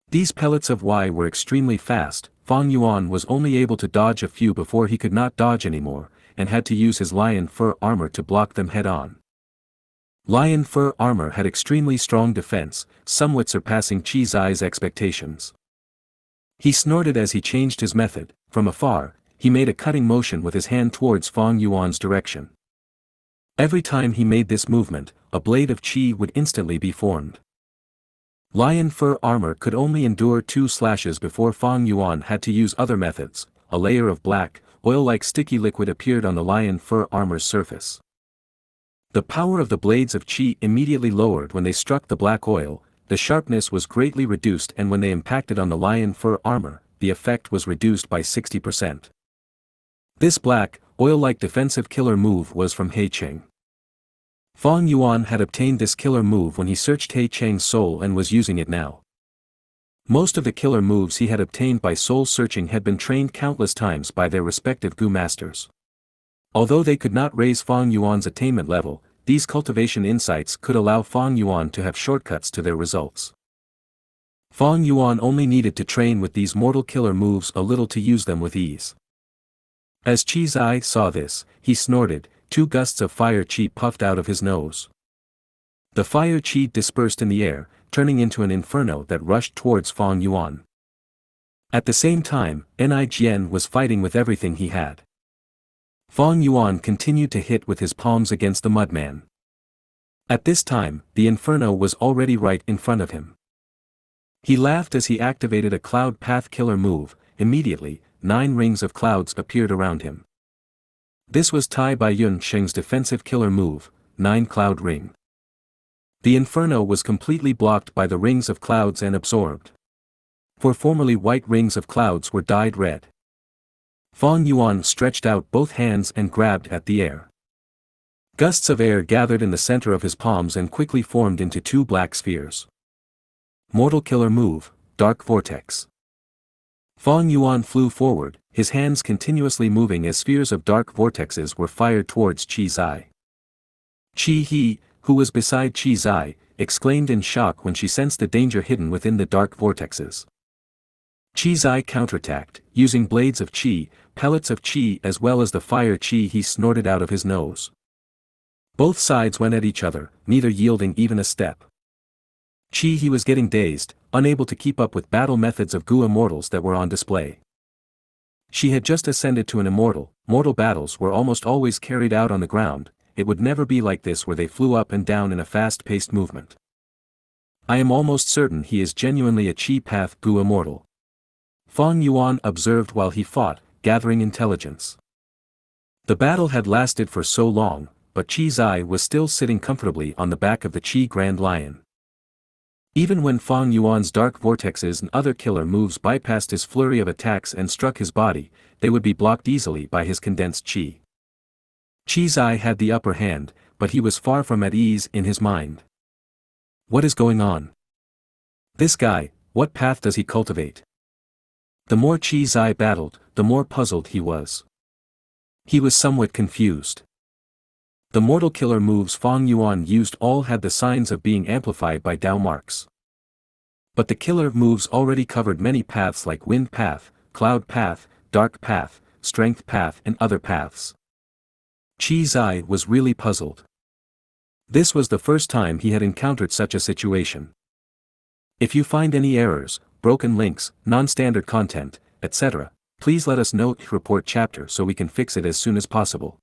These pellets of Y were extremely fast. Fang Yuan was only able to dodge a few before he could not dodge anymore, and had to use his lion fur armor to block them head-on. Lion fur armor had extremely strong defense, somewhat surpassing Qi's expectations. He snorted as he changed his method. From afar, he made a cutting motion with his hand towards Fang Yuan's direction. Every time he made this movement, a blade of qi would instantly be formed. Lion fur armor could only endure 2 slashes before Fang Yuan had to use other methods. A layer of black, oil-like sticky liquid appeared on the lion fur armor's surface. The power of the blades of qi immediately lowered when they struck the black oil, the sharpness was greatly reduced, and when they impacted on the lion fur armor, the effect was reduced by 60%. This black, oil-like defensive killer move was from He Cheng. Fang Yuan had obtained this killer move when he searched He Cheng's soul and was using it now. Most of the killer moves he had obtained by soul-searching had been trained countless times by their respective Gu masters. Although they could not raise Fang Yuan's attainment level, these cultivation insights could allow Fang Yuan to have shortcuts to their results. Fang Yuan only needed to train with these mortal killer moves a little to use them with ease. As Qi Zai saw this, he snorted, 2 gusts of fire qi puffed out of his nose. The fire qi dispersed in the air, turning into an inferno that rushed towards Fang Yuan. At the same time, Nijian was fighting with everything he had. Fang Yuan continued to hit with his palms against the mudman. At this time, the inferno was already right in front of him. He laughed as he activated a cloud path killer move. Immediately, 9 rings of clouds appeared around him. This was Tai Baiyun Sheng's defensive killer move, 9 cloud ring. The inferno was completely blocked by the rings of clouds and absorbed. For formerly white rings of clouds were dyed red. Fang Yuan stretched out both hands and grabbed at the air. Gusts of air gathered in the center of his palms and quickly formed into 2 black spheres. Mortal killer move, Dark Vortex. Fang Yuan flew forward, his hands continuously moving as spheres of dark vortexes were fired towards Qi Zai. Qi He, who was beside Qi Zai, exclaimed in shock when she sensed the danger hidden within the dark vortexes. Qi Zai counterattacked, using blades of qi, pellets of qi as well as the fire qi he snorted out of his nose. Both sides went at each other, neither yielding even a step. Qi He was getting dazed, unable to keep up with battle methods of Gu immortals that were on display. She had just ascended to an immortal, mortal battles were almost always carried out on the ground, it would never be like this where they flew up and down in a fast-paced movement. I am almost certain he is genuinely a Qi Path Gu immortal. Fang Yuan observed while he fought, gathering intelligence. The battle had lasted for so long, but Qi Zai was still sitting comfortably on the back of the Qi Grand Lion. Even when Fang Yuan's dark vortexes and other killer moves bypassed his flurry of attacks and struck his body, they would be blocked easily by his condensed qi. Qi Zai had the upper hand, but he was far from at ease in his mind. What is going on? This guy, what path does he cultivate? The more Qi Zai battled, the more puzzled he was. He was somewhat confused. The mortal killer moves Fang Yuan used all had the signs of being amplified by Dao marks. But the killer moves already covered many paths like wind path, cloud path, dark path, strength path and other paths. Qi Zai was really puzzled. This was the first time he had encountered such a situation. If you find any errors, broken links, non-standard content, etc., please let us know. Report chapter so we can fix it as soon as possible.